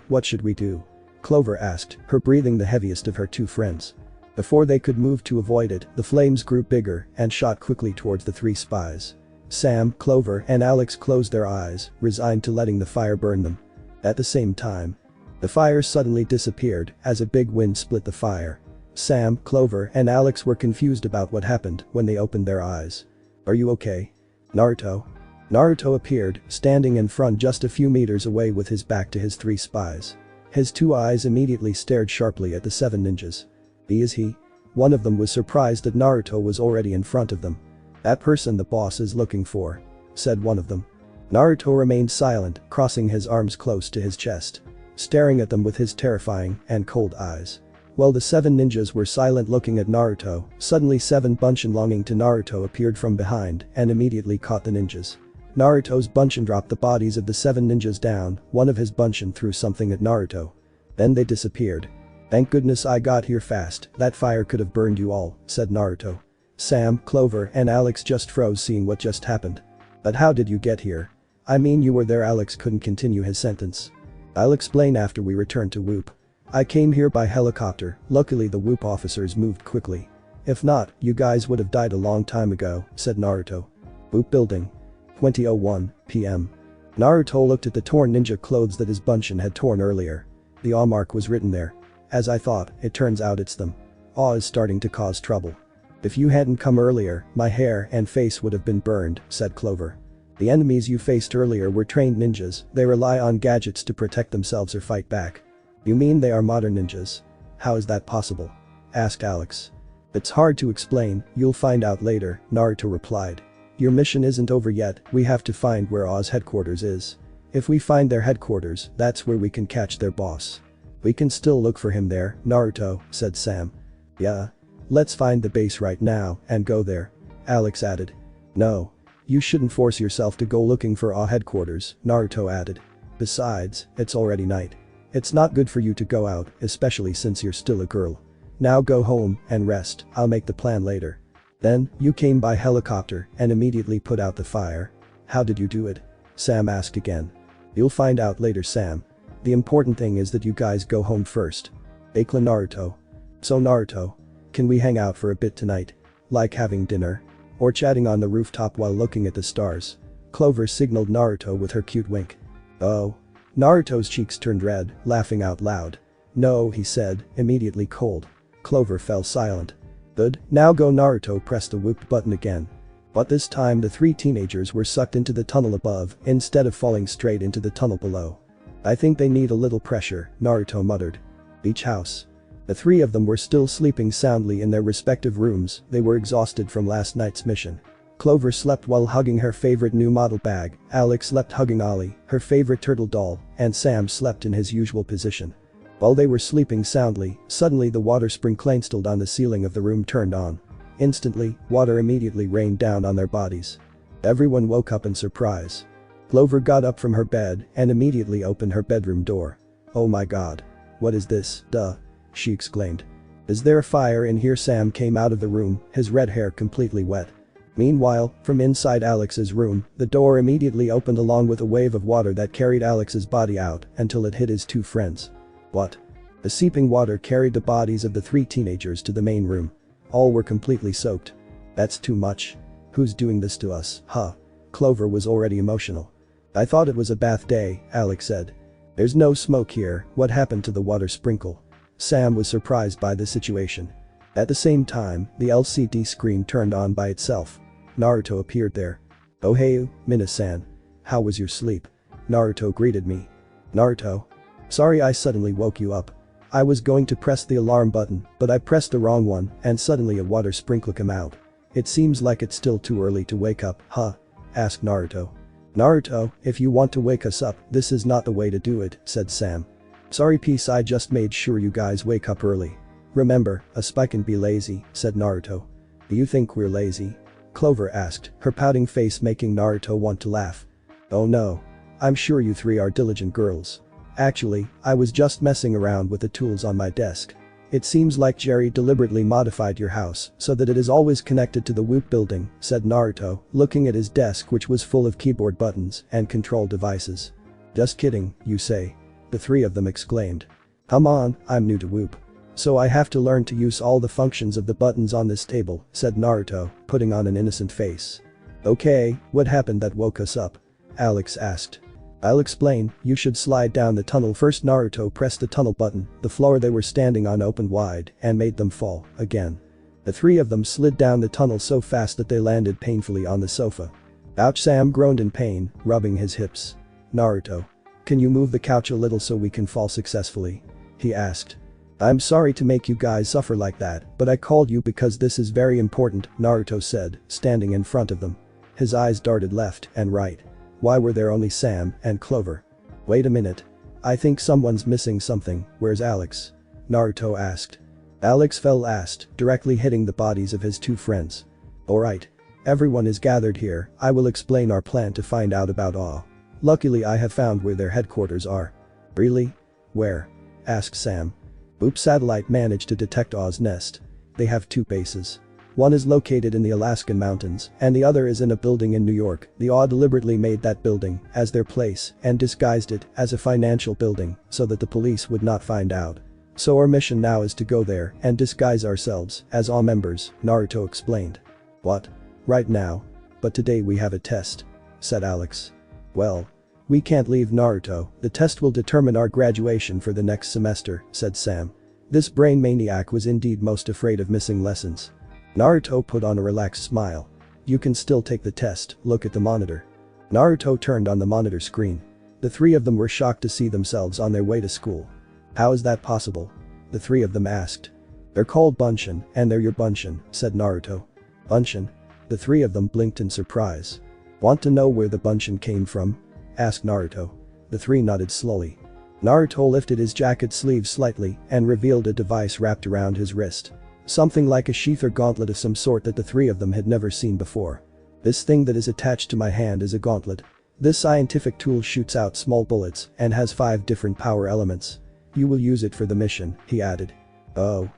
What should we do?" Clover asked, her breathing the heaviest of her 2 friends. Before they could move to avoid it, the flames grew bigger and shot quickly towards the 3 Spies. Sam, Clover, and Alex closed their eyes, resigned to letting the fire burn them. At the same time, the fire suddenly disappeared as a big wind split the fire. Sam, Clover, and Alex were confused about what happened when they opened their eyes. "Are you okay, Naruto?" Naruto appeared, standing in front just a few meters away with his back to his 3 Spies. His 2 eyes immediately stared sharply at the 7 ninjas. Is he? One of them was surprised that Naruto was already in front of them. "That person the boss is looking for," said one of them. Naruto remained silent, crossing his arms close to his chest, staring at them with his terrifying and cold eyes. While the 7 ninjas were silent looking at Naruto, suddenly 7 Bunshin belonging to Naruto appeared from behind and immediately caught the ninjas. Naruto's Bunshin dropped the bodies of the 7 ninjas down, one of his Bunshin threw something at Naruto. Then they disappeared. "Thank goodness I got here fast, that fire could have burned you all," said Naruto. Sam, Clover, and Alex just froze seeing what just happened. "But how did you get here?" "I mean you were there." Alex couldn't continue his sentence. "I'll explain after we return to Whoop. I came here by helicopter, luckily the Whoop officers moved quickly. If not, you guys would have died a long time ago," said Naruto. Whoop building. 20:01 p.m. Naruto looked at the torn ninja clothes that his Bunshin had torn earlier. The awe mark was written there. "As I thought, it turns out it's them. Awe is starting to cause trouble. If you hadn't come earlier, my hair and face would have been burned," said Clover. "The enemies you faced earlier were trained ninjas, they rely on gadgets to protect themselves or fight back." "You mean they are modern ninjas? How is that possible?" asked Alex. "It's hard to explain, you'll find out later," Naruto replied. "Your mission isn't over yet, we have to find where Aw's headquarters is. If we find their headquarters, that's where we can catch their boss." "We can still look for him there, Naruto," said Sam. "Yeah. Let's find the base right now and go there," Alex added. "No. You shouldn't force yourself to go looking for Aw headquarters," Naruto added. "Besides, it's already night. It's not good for you to go out, especially since you're still a girl. Now go home and rest, I'll make the plan later." "Then, you came by helicopter and immediately put out the fire. How did you do it?" Sam asked again. "You'll find out later, Sam. The important thing is that you guys go home first." Declan Naruto. "So Naruto, can we hang out for a bit tonight? Like having dinner? Or chatting on the rooftop while looking at the stars?" Clover signaled Naruto with her cute wink. "Oh." Naruto's cheeks turned red, laughing out loud. "No," he said, immediately cold. Clover fell silent. "Good, now go." Naruto pressed the whoop button again. But this time the 3 teenagers were sucked into the tunnel above instead of falling straight into the tunnel below. "I think they need a little pressure," Naruto muttered. Beach house. The 3 of them were still sleeping soundly in their respective rooms, they were exhausted from last night's mission. Clover slept while hugging her favorite new model bag, Alex slept hugging Ollie, her favorite turtle doll, and Sam slept in his usual position. While they were sleeping soundly, suddenly the water sprinkler installed on the ceiling of the room turned on. Instantly, water immediately rained down on their bodies. Everyone woke up in surprise. Clover got up from her bed and immediately opened her bedroom door. "Oh my god. What is this, duh?" she exclaimed. "Is there a fire in here?" Sam came out of the room, his red hair completely wet. Meanwhile, from inside Alex's room, the door immediately opened along with a wave of water that carried Alex's body out until it hit his two friends. What? The seeping water carried the bodies of the three teenagers to the main room. All were completely soaked. "That's too much. Who's doing this to us, huh?" Clover was already emotional. "I thought it was a bath day," Alex said. "There's no smoke here, what happened to the water sprinkle?" Sam was surprised by the situation. At the same time, the LCD screen turned on by itself. Naruto appeared there. "Oh hey, Mina-san. How was your sleep?" Naruto greeted me. "Naruto? Sorry I suddenly woke you up. I was going to press the alarm button, but I pressed the wrong one and suddenly a water sprinkler came out. It seems like it's still too early to wake up, huh?" asked Naruto. "Naruto, if you want to wake us up, this is not the way to do it," said Sam. "Sorry peace, I just made sure you guys wake up early. Remember, a spy can be lazy," said Naruto. "Do you think we're lazy?" Clover asked, her pouting face making Naruto want to laugh. "Oh no. I'm sure you three are diligent girls. Actually, I was just messing around with the tools on my desk. It seems like Jerry deliberately modified your house so that it is always connected to the Whoop building," said Naruto, looking at his desk which was full of keyboard buttons and control devices. "Just kidding, you say?" the three of them exclaimed. "Come on, I'm new to Whoop. So I have to learn to use all the functions of the buttons on this table," said Naruto, putting on an innocent face. "Okay, what happened that woke us up?" Alex asked. "I'll explain, you should slide down the tunnel first." Naruto pressed the tunnel button, the floor they were standing on opened wide and made them fall, again. The three of them slid down the tunnel so fast that they landed painfully on the sofa. "Ouch," Sam groaned in pain, rubbing his hips. "Naruto. Can you move the couch a little so we can fall successfully?" he asked. "I'm sorry to make you guys suffer like that, but I called you because this is very important," Naruto said, standing in front of them. His eyes darted left and right. Why were there only Sam and Clover? "Wait a minute. I think someone's missing something, where's Alex?" Naruto asked. Alex fell last, directly hitting the bodies of his two friends. "Alright. Everyone is gathered here, I will explain our plan to find out about Aw. Luckily I have found where their headquarters are." "Really? Where?" asked Sam. Boop satellite managed to detect Aw's nest. They have two bases. One is located in the Alaskan mountains and the other is in a building in New York. The Aw deliberately made that building as their place and disguised it as a financial building so that the police would not find out. So our mission now is to go there and disguise ourselves as Aw members, Naruto explained. "What? Right now? But today we have a test," said Alex. "Well, we can't leave Naruto, the test will determine our graduation for the next semester," said Sam. This brain maniac was indeed most afraid of missing lessons. Naruto put on a relaxed smile. "You can still take the test, look at the monitor." Naruto turned on the monitor screen. The three of them were shocked to see themselves on their way to school. "How is that possible?" the three of them asked. "They're called Bunshin and they're your Bunshin," said Naruto. "Bunshin?" The three of them blinked in surprise. "Want to know where the Bunshin came from?" asked Naruto. The three nodded slowly. Naruto lifted his jacket sleeve slightly and revealed a device wrapped around his wrist. Something like a sheath or gauntlet of some sort that the three of them had never seen before. "This thing that is attached to my hand is a gauntlet. This scientific tool shoots out small bullets and has 5 different power elements. You will use it for the mission," he added. "Oh.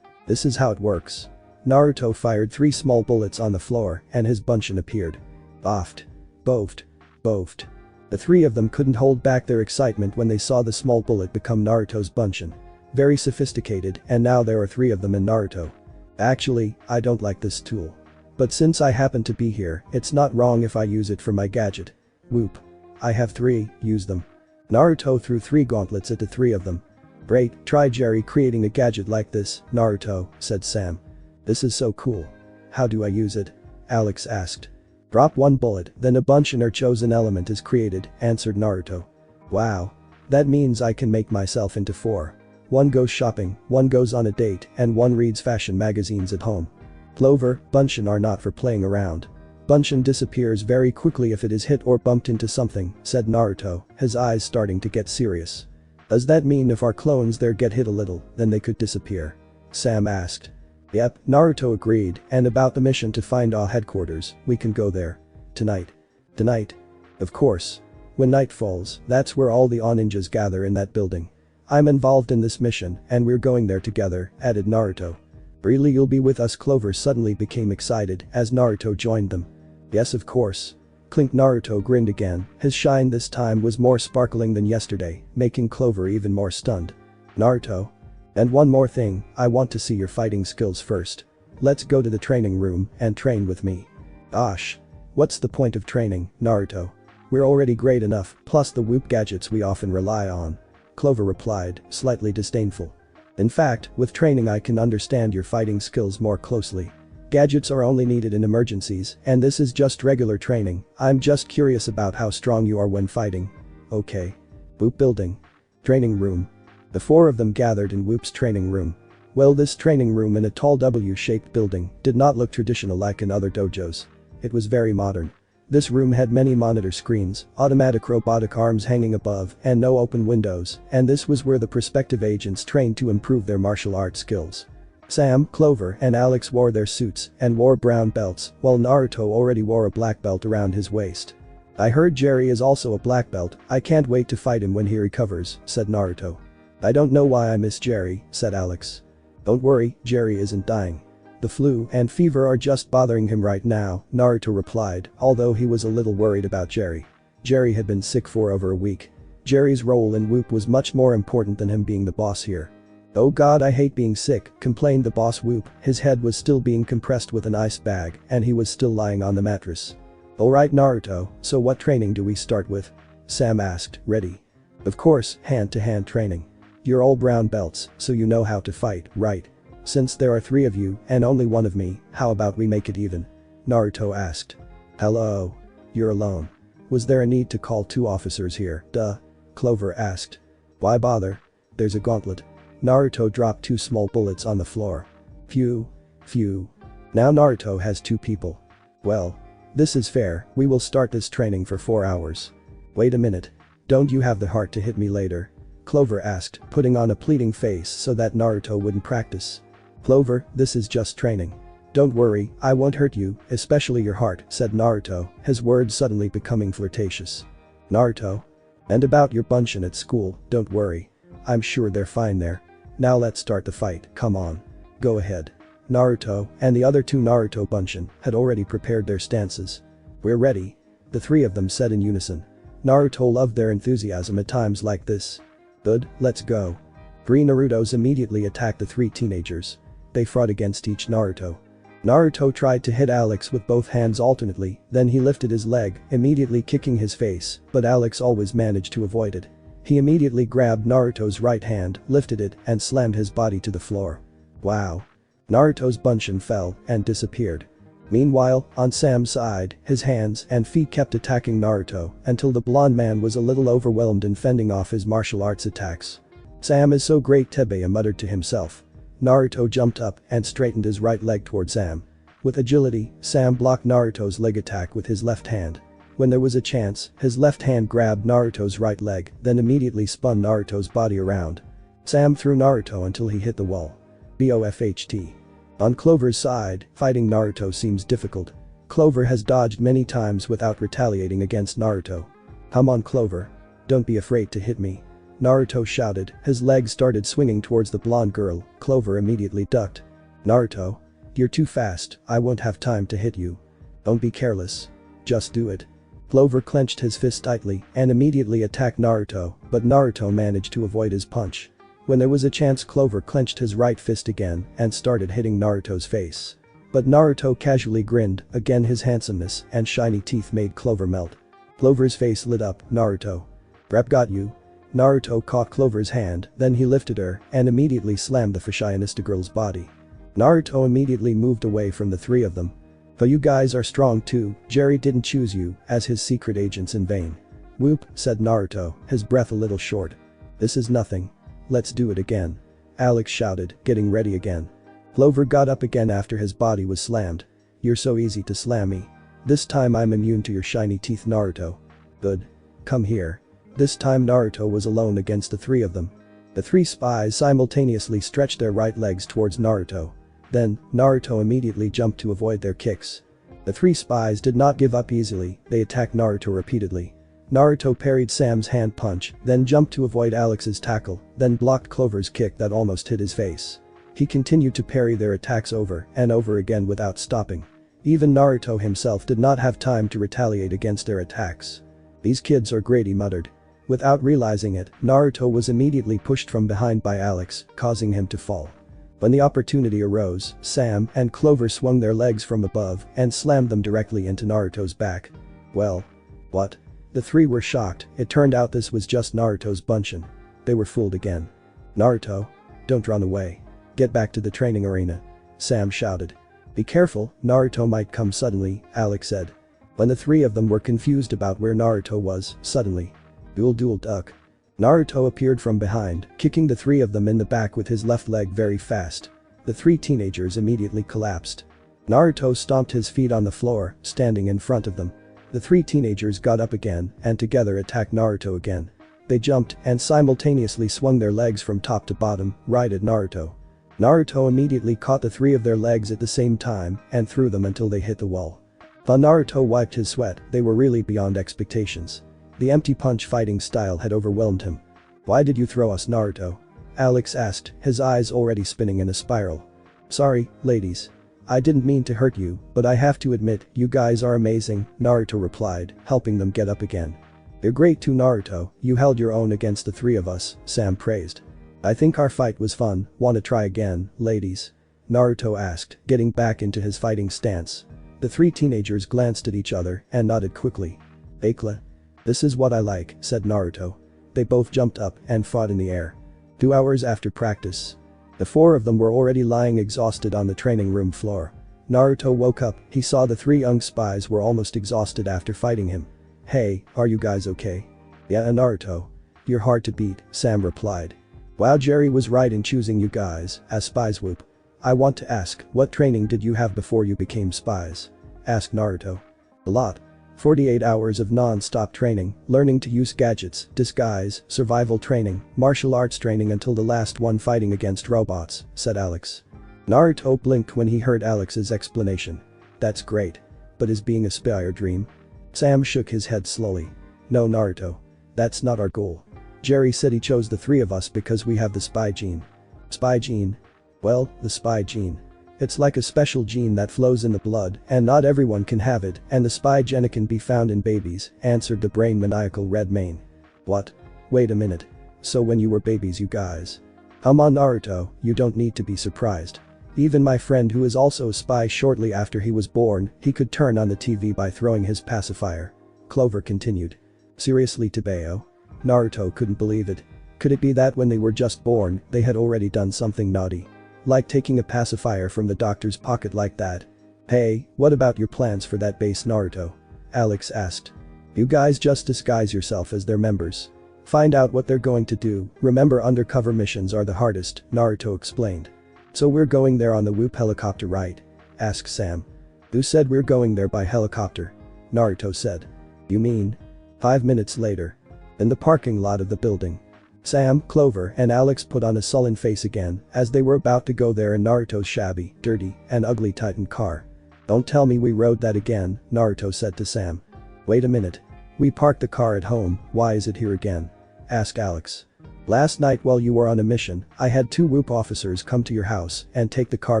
This is how it works." Naruto fired 3 small bullets on the floor and his Bunshin appeared. Boffed. Boofed. Boofed. The three of them couldn't hold back their excitement when they saw the small bullet become Naruto's Bunshin. Very sophisticated, and now there are 3 of them in Naruto. "Actually, I don't like this tool. But since I happen to be here, it's not wrong if I use it for my gadget. Whoop. I have 3, use them." Naruto threw 3 gauntlets at the 3 of them. "Great, try Jerry creating a gadget like this, Naruto," said Sam. "This is so cool. How do I use it?" Alex asked. "Drop 1 bullet, then a Bunshin or chosen element is created," answered Naruto. "Wow. That means I can make myself into 4. 1 goes shopping, 1 goes on a date, and 1 reads fashion magazines at home." Clover, Bunshin are not for playing around. Bunshin disappears very quickly if it is hit or bumped into something, said Naruto, his eyes starting to get serious. Does that mean if our clones there get hit a little, then they could disappear? Sam asked. Yep, Naruto agreed, and about the mission to find our headquarters, we can go there. Tonight. Tonight? Of course. When night falls, that's where all the ninjas gather in that building. I'm involved in this mission, and we're going there together, added Naruto. Really, you'll be with us? Clover suddenly became excited as Naruto joined them. Yes, of course. Clink. Naruto grinned again, his shine this time was more sparkling than yesterday, making Clover even more stunned. Naruto? And one more thing, I want to see your fighting skills first. Let's go to the training room and train with me. Gosh. What's the point of training, Naruto? We're already great enough, plus the whoop gadgets we often rely on. Clover replied, slightly disdainful. In fact, with training I can understand your fighting skills more closely. Gadgets are only needed in emergencies, and this is just regular training. I'm just curious about how strong you are when fighting. Okay. Whoop building. Training room. The four of them gathered in Whoop's training room. Well, this training room in a tall W-shaped building did not look traditional like in other dojos. It was very modern. This room had many monitor screens, automatic robotic arms hanging above, and no open windows, and this was where the prospective agents trained to improve their martial arts skills. Sam, Clover, and Alex wore their suits and wore brown belts, while Naruto already wore a black belt around his waist. I heard Jerry is also a black belt, I can't wait to fight him when he recovers, said Naruto. I don't know why I miss Jerry, said Alex. Don't worry, Jerry isn't dying. The flu and fever are just bothering him right now, Naruto replied, although he was a little worried about Jerry. Jerry had been sick for over a week. Jerry's role in Whoop was much more important than him being the boss here. Oh god, I hate being sick, complained the boss Whoop, his head was still being compressed with an ice bag and he was still lying on the mattress. Alright Naruto, so what training do we start with? Sam asked, ready. Of course, hand-to-hand training. You're all brown belts, so you know how to fight, right? Since there are 3 of you and only 1 of me, how about we make it even? Naruto asked. Hello. You're alone. Was there a need to call 2 officers here? Duh. Clover asked. Why bother? There's a gauntlet. Naruto dropped 2 small bullets on the floor. Phew. Phew. Now Naruto has 2 people. Well. This is fair, we will start this training for 4 hours. Wait a minute. Don't you have the heart to hit me later? Clover asked, putting on a pleading face so that Naruto wouldn't practice. Clover, this is just training. Don't worry, I won't hurt you, especially your heart, said Naruto, his words suddenly becoming flirtatious. Naruto? And about your bunshin at school, don't worry. I'm sure they're fine there. Now let's start the fight, come on. Go ahead. Naruto and the other 2 Naruto bunshin had already prepared their stances. We're ready. The 3 of them said in unison. Naruto loved their enthusiasm at times like this. Good, let's go. 3 Narutos immediately attacked the 3 teenagers. They fought against each Naruto. Naruto tried to hit Alex with both hands alternately, then he lifted his leg, immediately kicking his face, but Alex always managed to avoid it. He immediately grabbed Naruto's right hand, lifted it, and slammed his body to the floor. Wow. Naruto's bunshin fell and disappeared. Meanwhile, on Sam's side, his hands and feet kept attacking Naruto until the blonde man was a little overwhelmed in fending off his martial arts attacks. Sam is so great, Tebeya muttered to himself. Naruto jumped up and straightened his right leg toward Sam. With agility, Sam blocked Naruto's leg attack with his left hand. When there was a chance, his left hand grabbed Naruto's right leg, then immediately spun Naruto's body around. Sam threw Naruto until he hit the wall. BOFHT. On Clover's side, fighting Naruto seems difficult. Clover has dodged many times without retaliating against Naruto. Come on Clover. Don't be afraid to hit me. Naruto shouted, his legs started swinging towards the blonde girl, Clover immediately ducked. Naruto. You're too fast, I won't have time to hit you. Don't be careless. Just do it. Clover clenched his fist tightly and immediately attacked Naruto, but Naruto managed to avoid his punch. When there was a chance, Clover clenched his right fist again and started hitting Naruto's face. But Naruto casually grinned, again his handsomeness and shiny teeth made Clover melt. Clover's face lit up, Naruto. Rep got you. Naruto caught Clover's hand, then he lifted her and immediately slammed the fashionista girl's body. Naruto immediately moved away from the 3 of them. But you guys are strong too, Jerry didn't choose you as his secret agents in vain. Whoop, said Naruto, his breath a little short. This is nothing. Let's do it again. Alex shouted, getting ready again. Clover got up again after his body was slammed. You're so easy to slam me. This time I'm immune to your shiny teeth, Naruto. Good. Come here. This time Naruto was alone against the three of them. The three spies simultaneously stretched their right legs towards Naruto. Then, Naruto immediately jumped to avoid their kicks. The three spies did not give up easily, they attacked Naruto repeatedly. Naruto parried Sam's hand punch, then jumped to avoid Alex's tackle, then blocked Clover's kick that almost hit his face. He continued to parry their attacks over and over again without stopping. Even Naruto himself did not have time to retaliate against their attacks. "These kids are great," he muttered. Without realizing it, Naruto was immediately pushed from behind by Alex, causing him to fall. When the opportunity arose, Sam and Clover swung their legs from above and slammed them directly into Naruto's back. Well. What? The three were shocked. It turned out this was just Naruto's bunchin. They were fooled again. "Naruto. Don't run away. Get back to the training arena," Sam shouted. "Be careful, Naruto might come suddenly," Alex said. When the three of them were confused about where Naruto was, suddenly. Duel duck. Naruto appeared from behind, kicking the three of them in the back with his left leg very fast. The three teenagers immediately collapsed. Naruto stomped his feet on the floor, standing in front of them. The three teenagers got up again and together attacked Naruto again. They jumped and simultaneously swung their legs from top to bottom, right at Naruto. Naruto immediately caught the three of their legs at the same time and threw them until they hit the wall. While Naruto wiped his sweat, they were really beyond expectations. The empty punch fighting style had overwhelmed him. "Why did you throw us, Naruto?" Alex asked, his eyes already spinning in a spiral. "Sorry, ladies. I didn't mean to hurt you, but I have to admit, you guys are amazing," Naruto replied, helping them get up again. "You're great too, Naruto, you held your own against the three of us," Sam praised. "I think our fight was fun, wanna try again, ladies?" Naruto asked, getting back into his fighting stance. The three teenagers glanced at each other and nodded quickly. "Akla. This is what I like," said Naruto. They both jumped up and fought in the air. 2 hours after practice. The four of them were already lying exhausted on the training room floor. Naruto woke up, he saw the three young spies were almost exhausted after fighting him. "Hey, are you guys okay?" "Yeah, Naruto. You're hard to beat," Sam replied. "Wow, Jerry was right in choosing you guys as spies. Whoop. I want to ask, what training did you have before you became spies?" asked Naruto. "A lot. 48 hours of non-stop training, learning to use gadgets, disguise, survival training, martial arts training until the last one fighting against robots," said Alex. Naruto blinked when he heard Alex's explanation. "That's great. But is being a spy your dream?" Sam shook his head slowly. "No, Naruto. That's not our goal. Jerry said he chose the three of us because we have the spy gene." "Spy gene?" "Well, the spy gene. It's like a special gene that flows in the blood and not everyone can have it, and the spy gene can be found in babies," answered the brain maniacal red mane. "What? Wait a minute. So when you were babies you guys?" "Come on, Naruto, you don't need to be surprised. Even my friend who is also a spy shortly after he was born, he could turn on the TV by throwing his pacifier," Clover continued. "Seriously, Tebeo?" Naruto couldn't believe it. Could it be that when they were just born, they had already done something naughty? Like taking a pacifier from the doctor's pocket like that? "Hey, what about your plans for that base, Naruto?" Alex asked. "You guys just disguise yourself as their members. Find out what they're going to do, remember undercover missions are the hardest," Naruto explained. "So we're going there on the Whoop helicopter, right?" asked Sam. "Who said we're going there by helicopter?" Naruto said. "You mean?" 5 minutes later. In the parking lot of the building. Sam, Clover and Alex put on a sullen face again as they were about to go there in Naruto's shabby, dirty and ugly Titan car. "Don't tell me we rode that again," Naruto said to Sam. "Wait a minute. We parked the car at home, why is it here again?" asked Alex. "Last night while you were on a mission, I had 2 Whoop officers come to your house and take the car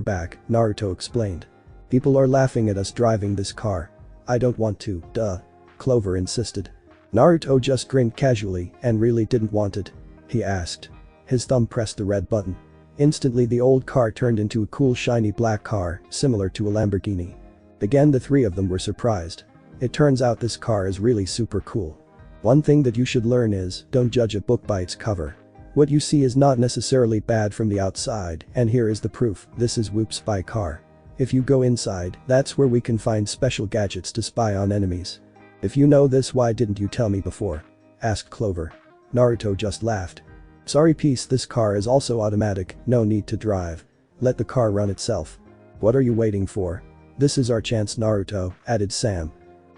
back," Naruto explained. "People are laughing at us driving this car. I don't want to, duh," Clover insisted. Naruto just grinned casually and really didn't want it. He asked. His thumb pressed the red button. Instantly the old car turned into a cool shiny black car, similar to a Lamborghini. Again the three of them were surprised. It turns out this car is really super cool. One thing that you should learn is, don't judge a book by its cover. What you see is not necessarily bad from the outside, and here is the proof, this is Whoop's spy car. If you go inside, that's where we can find special gadgets to spy on enemies. If you know this, why didn't you tell me before?" asked Clover. Naruto just laughed. "Sorry piece, this car is also automatic, no need to drive. Let the car run itself." "What are you waiting for? This is our chance, Naruto," added Sam.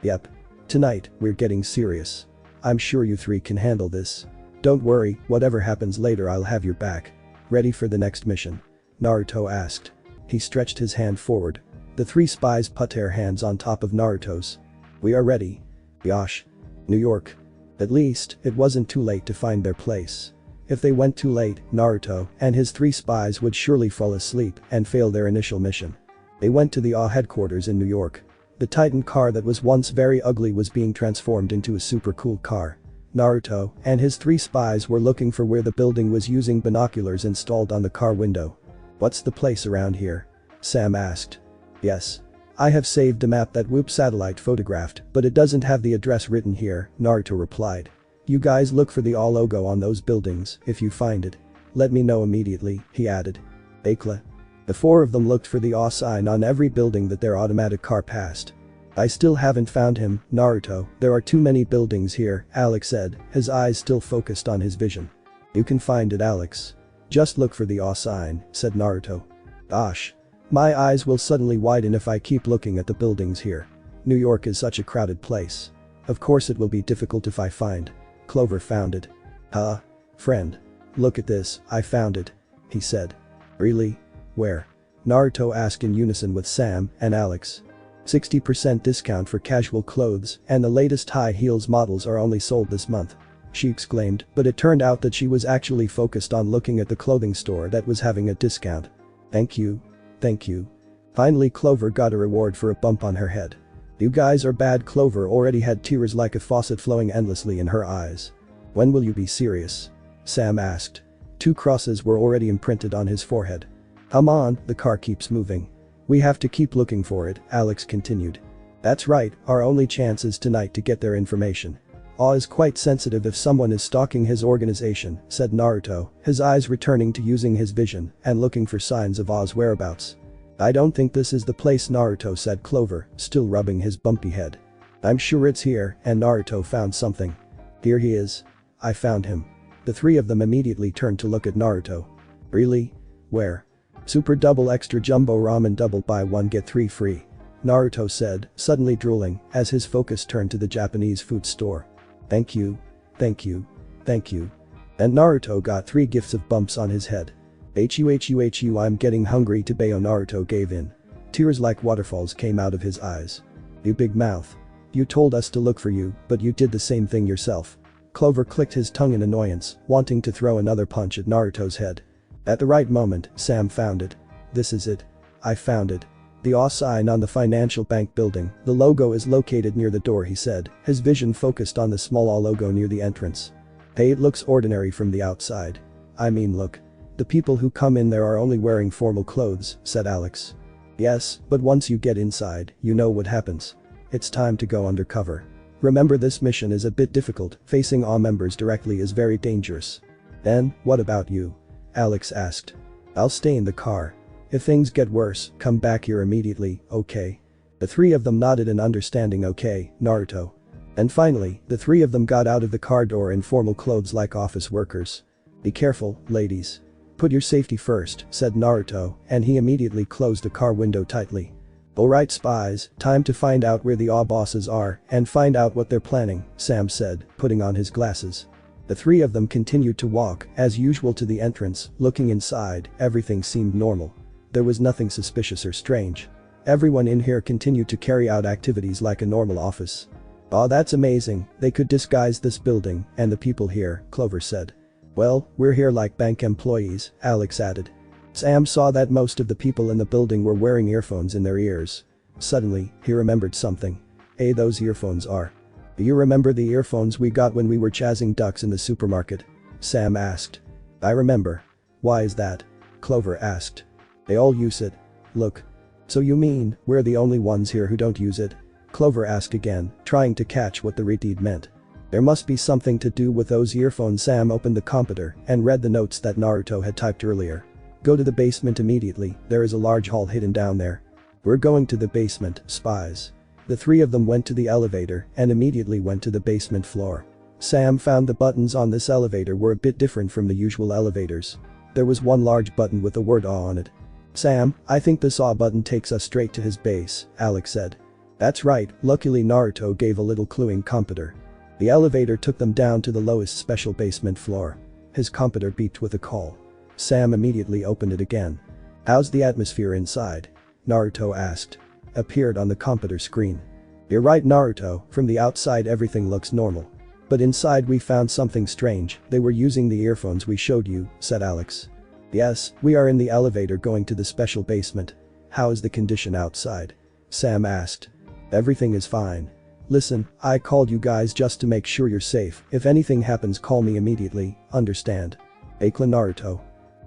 "Yep. Tonight, we're getting serious. I'm sure you three can handle this. Don't worry, whatever happens later I'll have your back. Ready for the next mission? Naruto asked. He stretched his hand forward. The three spies put their hands on top of Naruto's. We are ready. Yosh. New York. At least, it wasn't too late to find their place. If they went too late, Naruto and his three spies would surely fall asleep and fail their initial mission. They went to the headquarters in New York. The Titan car that was once very ugly was being transformed into a super cool car. Naruto and his three spies were looking for where the building was using binoculars installed on the car window. What's the place around here? Sam asked. Yes. I have saved a map that Whoop satellite photographed, but it doesn't have the address written here, Naruto replied. You guys look for the logo on those buildings, if you find it. Let me know immediately, he added. Akla. The four of them looked for the sign on every building that their automatic car passed. I still haven't found him, Naruto, there are too many buildings here, Alex said, his eyes still focused on his vision. You can find it, Alex. Just look for the sign, said Naruto. Gosh. My eyes will suddenly widen if I keep looking at the buildings here. New York is such a crowded place. Of course it will be difficult if I find. Clover found it. Huh? Friend. Look at this, I found it. He said. Really? Where? Naruto asked in unison with Sam and Alex. 60% discount for casual clothes and the latest high heels models are only sold this month. She exclaimed, but it turned out that she was actually focused on looking at the clothing store that was having a discount. Thank you. Thank you. Finally Clover got a reward for a bump on her head. You guys are bad. Clover already had tears like a faucet flowing endlessly in her eyes. When will you be serious? Sam asked. 2 crosses were already imprinted on his forehead. Come on, the car keeps moving. We have to keep looking for it, Alex continued. That's right, our only chance is tonight to get their information. Is quite sensitive if someone is stalking his organization, said Naruto, his eyes returning to using his vision and looking for signs of Oz whereabouts. I don't think this is the place, Naruto said Clover, still rubbing his bumpy head. I'm sure it's here, and Naruto found something. Here he is. I found him. The three of them immediately turned to look at Naruto. Really? Where? Super double extra jumbo ramen double buy one get 3 free. Naruto said, suddenly drooling, as his focus turned to the Japanese food store. Thank you. Thank you. Thank you. And Naruto got 3 gifts of bumps on his head. HU I'm getting hungry to Bayo. Naruto gave in. Tears like waterfalls came out of his eyes. You big mouth. You told us to look for you, but you did the same thing yourself. Clover clicked his tongue in annoyance, wanting to throw another punch at Naruto's head. At the right moment, Sam found it. This is it. I found it. The sign on the financial bank building, the logo is located near the door, he said, his vision focused on the small logo near the entrance. Hey, it looks ordinary from the outside. I mean look. The people who come in there are only wearing formal clothes, said Alex. Yes, but once you get inside, you know what happens. It's time to go undercover. Remember, this mission is a bit difficult, facing all members directly is very dangerous. Then, what about you? Alex asked. I'll stay in the car. If things get worse, come back here immediately, okay? The three of them nodded in understanding. Okay, Naruto. And finally, the three of them got out of the car door in formal clothes like office workers. Be careful, ladies. Put your safety first, said Naruto, and he immediately closed the car window tightly. Alright spies, time to find out where the bosses are and find out what they're planning, Sam said, putting on his glasses. The three of them continued to walk, as usual, to the entrance. Looking inside, everything seemed normal. There was nothing suspicious or strange. Everyone in here continued to carry out activities like a normal office. Oh, that's amazing, they could disguise this building and the people here, Clover said. Well, we're here like bank employees, Alex added. Sam saw that most of the people in the building were wearing earphones in their ears. Suddenly, he remembered something. Hey, those earphones are. Do you remember the earphones we got when we were chasing ducks in the supermarket? Sam asked. I remember. Why is that? Clover asked. They all use it. Look. So you mean, we're the only ones here who don't use it? Clover asked again, trying to catch what the redeed meant. There must be something to do with those earphones. Sam opened the computer and read the notes that Naruto had typed earlier. Go to the basement immediately, there is a large hall hidden down there. We're going to the basement, spies. The three of them went to the elevator and immediately went to the basement floor. Sam found the buttons on this elevator were a bit different from the usual elevators. There was one large button with the word A on it. Sam, I think this A button takes us straight to his base, Alex said. That's right, luckily Naruto gave a little clue in computer. The elevator took them down to the lowest special basement floor. His computer beeped with a call. Sam immediately opened it again. "How's the atmosphere inside?" Naruto asked. Appeared on the computer screen. "You're right, Naruto, from the outside everything looks normal. But inside we found something strange, they were using the earphones we showed you," said Alex. "Yes, we are in the elevator going to the special basement. How is the condition outside?" Sam asked. "Everything is fine. Listen, I called you guys just to make sure you're safe. If anything happens call me immediately, understand? Akla Naruto."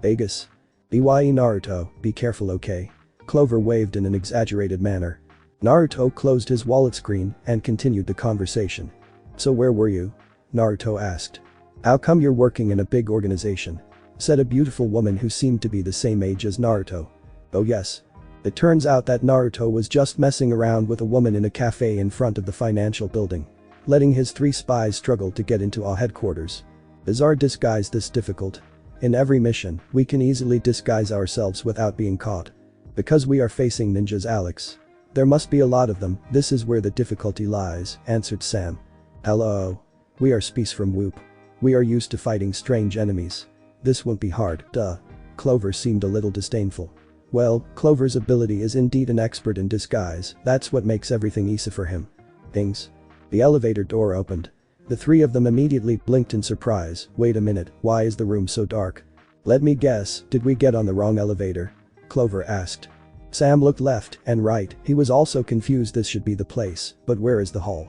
"Aegis. Bye Naruto, be careful okay?" Clover waved in an exaggerated manner. Naruto closed his wallet screen and continued the conversation. "So where were you?" Naruto asked. "How come you're working in a big organization?" said a beautiful woman who seemed to be the same age as Naruto. "Oh yes. It turns out that Naruto was just messing around with a woman in a cafe in front of the financial building. Letting his 3 spies struggle to get into our headquarters. Is our disguise this difficult? In every mission, we can easily disguise ourselves without being caught. Because we are facing ninjas, Alex. There must be a lot of them, this is where the difficulty lies," answered Sam. "Hello. We are Spies from Whoop. We are used to fighting strange enemies. This won't be hard, duh." Clover seemed a little disdainful. Well, Clover's ability is indeed an expert in disguise, that's what makes everything easy for him. Things. The elevator door opened. The 3 of them immediately blinked in surprise. "Wait a minute, why is the room so dark?" "Let me guess, did we get on the wrong elevator?" Clover asked. Sam looked left and right, he was also confused. This should be the place, but where is the hall?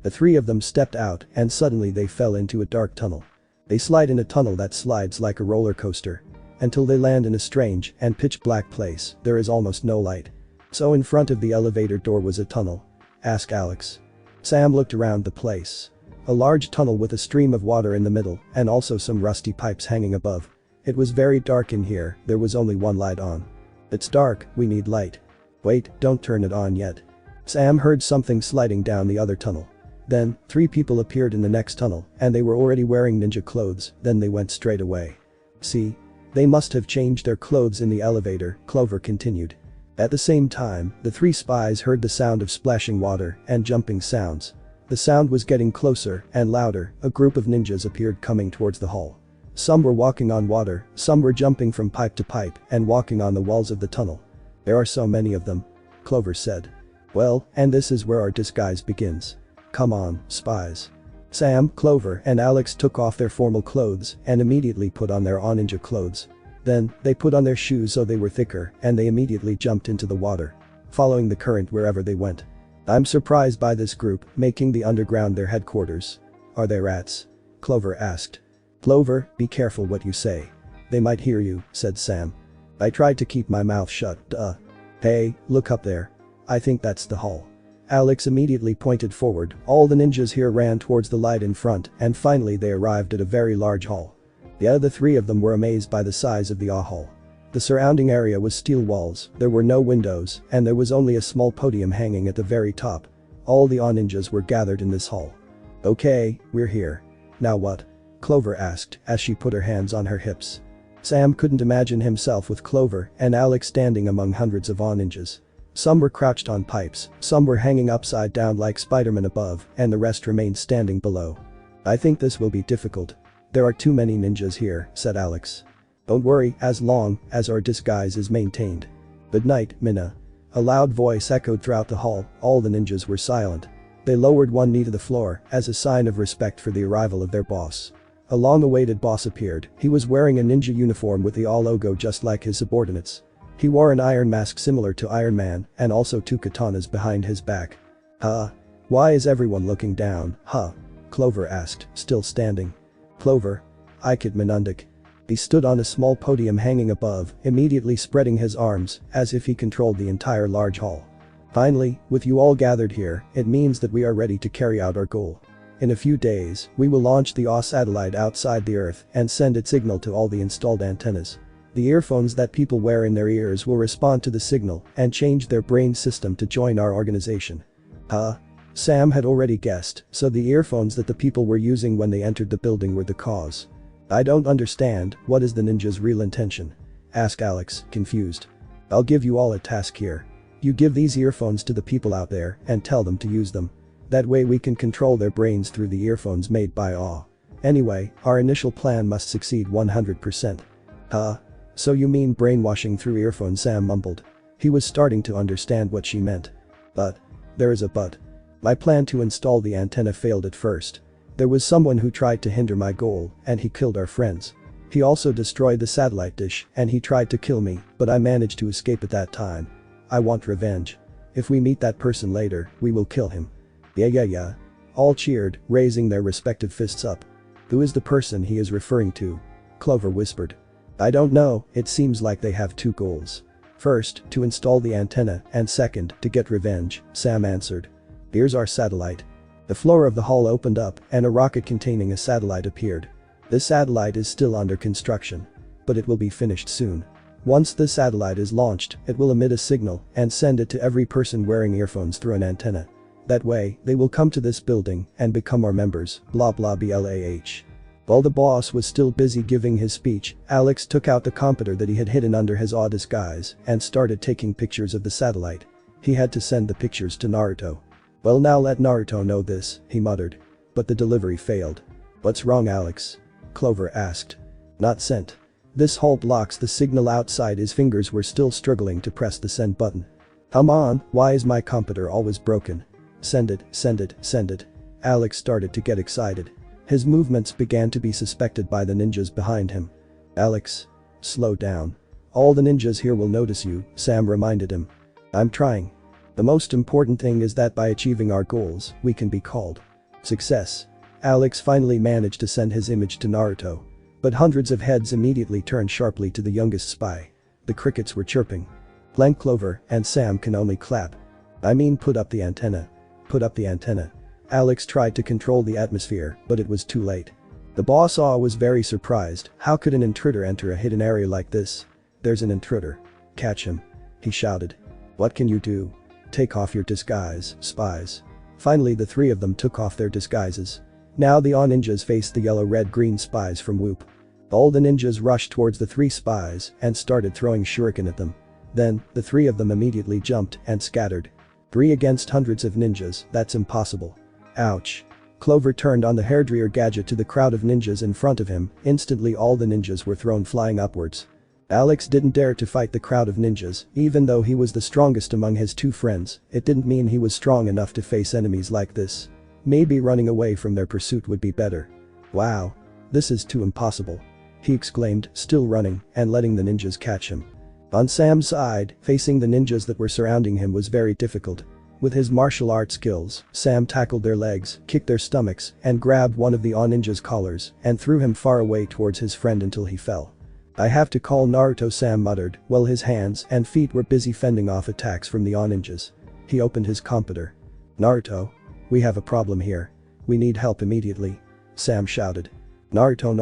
The 3 of them stepped out and suddenly they fell into a dark tunnel. They slide in a tunnel that slides like a roller coaster. Until they land in a strange and pitch black place, there is almost no light. "So in front of the elevator door was a tunnel?" asked Alex. Sam looked around the place. A large tunnel with a stream of water in the middle and also some rusty pipes hanging above. It was very dark in here, there was only one light on. "It's dark, we need light." "Wait, don't turn it on yet." Sam heard something sliding down the other tunnel. Then, 3 people appeared in the next tunnel and they were already wearing ninja clothes, then they went straight away. "See? They must have changed their clothes in the elevator," Clover continued. At the same time, the 3 spies heard the sound of splashing water and jumping sounds. The sound was getting closer and louder, a group of ninjas appeared coming towards the hall. Some were walking on water, some were jumping from pipe to pipe and walking on the walls of the tunnel. "There are so many of them," Clover said. "Well, and this is where our disguise begins. Come on, spies." Sam, Clover and Alex took off their formal clothes and immediately put on their ninja clothes. Then, they put on their shoes so they were thicker and they immediately jumped into the water. Following the current wherever they went. "I'm surprised by this group, making the underground their headquarters. Are they rats?" Clover asked. "Clover, be careful what you say. They might hear you," said Sam. "I tried to keep my mouth shut, duh." "Hey, look up there. I think that's the hall." Alex immediately pointed forward, all the ninjas here ran towards the light in front and finally they arrived at a very large hall. The other 3 of them were amazed by the size of the hall. The surrounding area was steel walls, there were no windows and there was only a small podium hanging at the very top. All the ninjas were gathered in this hall. "Okay, we're here. Now what?" Clover asked as she put her hands on her hips. Sam couldn't imagine himself with Clover and Alex standing among hundreds of ninjas. Some were crouched on pipes, some were hanging upside down like Spider-Man above, and the rest remained standing below. "I think this will be difficult. There are too many ninjas here," said Alex. "Don't worry, as long as our disguise is maintained. Good night, Minna." A loud voice echoed throughout the hall, all the ninjas were silent. They lowered one knee to the floor as a sign of respect for the arrival of their boss. A long-awaited boss appeared, he was wearing a ninja uniform with the all logo just like his subordinates. He wore an iron mask similar to Iron Man and also 2 katanas behind his back. "Huh? Why is everyone looking down, huh?" Clover asked, still standing. "Clover? I could Menundik." He stood on a small podium hanging above, immediately spreading his arms as if he controlled the entire large hall. "Finally, with you all gathered here, it means that we are ready to carry out our goal. In a few days, we will launch the satellite outside the Earth and send its signal to all the installed antennas. The earphones that people wear in their ears will respond to the signal and change their brain system to join our organization." Huh? Sam had already guessed, so the earphones that the people were using when they entered the building were the cause. "I don't understand, what is the ninja's real intention?" asked Alex, confused. "I'll give you all a task here. You give these earphones to the people out there and tell them to use them. That way we can control their brains through the earphones made by Aw. Anyway, our initial plan must succeed 100%. Huh? So you mean brainwashing through earphones? Sam mumbled. He was starting to understand what she meant. But. There is a but. My plan to install the antenna failed at first. There was someone who tried to hinder my goal, and he killed our friends. He also destroyed the satellite dish, and he tried to kill me, but I managed to escape at that time. I want revenge. If we meet that person later, we will kill him. Yeah. All cheered, raising their respective fists up. Who is the person he is referring to? Clover whispered. I don't know, it seems like they have two goals. First, to install the antenna, and second, to get revenge, Sam answered. Here's our satellite. The floor of the hall opened up and a rocket containing a satellite appeared. This satellite is still under construction. But it will be finished soon. Once the satellite is launched, it will emit a signal and send it to every person wearing earphones through an antenna. That way, they will come to this building and become our members, blah blah blah. While the boss was still busy giving his speech, Alex took out the computer that he had hidden under his odd disguise and started taking pictures of the satellite. He had to send the pictures to Naruto. Well, now let Naruto know this, he muttered. But the delivery failed. What's wrong, Alex? Clover asked. Not sent. This hall blocks the signal outside. His fingers were still struggling to press the send button. Come on, why is my computer always broken? Send it. Alex started to get excited. His movements began to be suspected by the ninjas behind him. Alex. Slow down. All the ninjas here will notice you, Sam reminded him. I'm trying. The most important thing is that by achieving our goals, we can be called success. Alex finally managed to send his image to Naruto. But hundreds of heads immediately turned sharply to the youngest spy. The crickets were chirping. Blank Clover and Sam can only clap. I mean, put up the antenna. Put up the antenna. Alex tried to control the atmosphere, but it was too late. The boss was very surprised. How could an intruder enter a hidden area like this? There's an intruder. Catch him. He shouted. What can you do? Take off your disguise, spies. Finally, the three of them took off their disguises. Now the ninjas faced the yellow-red-green spies from Whoop. All the ninjas rushed towards the three spies and started throwing shuriken at them. Then, the three of them immediately jumped and scattered. 3 against hundreds of ninjas, that's impossible. Ouch. Clover turned on the hairdryer gadget to the crowd of ninjas in front of him. Instantly all the ninjas were thrown flying upwards. Alex didn't dare to fight the crowd of ninjas. Even though he was the strongest among his two friends, it didn't mean he was strong enough to face enemies like this. Maybe running away from their pursuit would be better. Wow. This is too impossible. He exclaimed, still running and letting the ninjas catch him. On Sam's side, facing the ninjas that were surrounding him was very difficult. With his martial arts skills, Sam tackled their legs, kicked their stomachs, and grabbed one of the ninja's collars and threw him far away towards his friend until he fell. I have to call Naruto, Sam muttered, while his hands and feet were busy fending off attacks from the ninjas. He opened his computer. Naruto. We have a problem here. We need help immediately. Sam shouted. Naruto.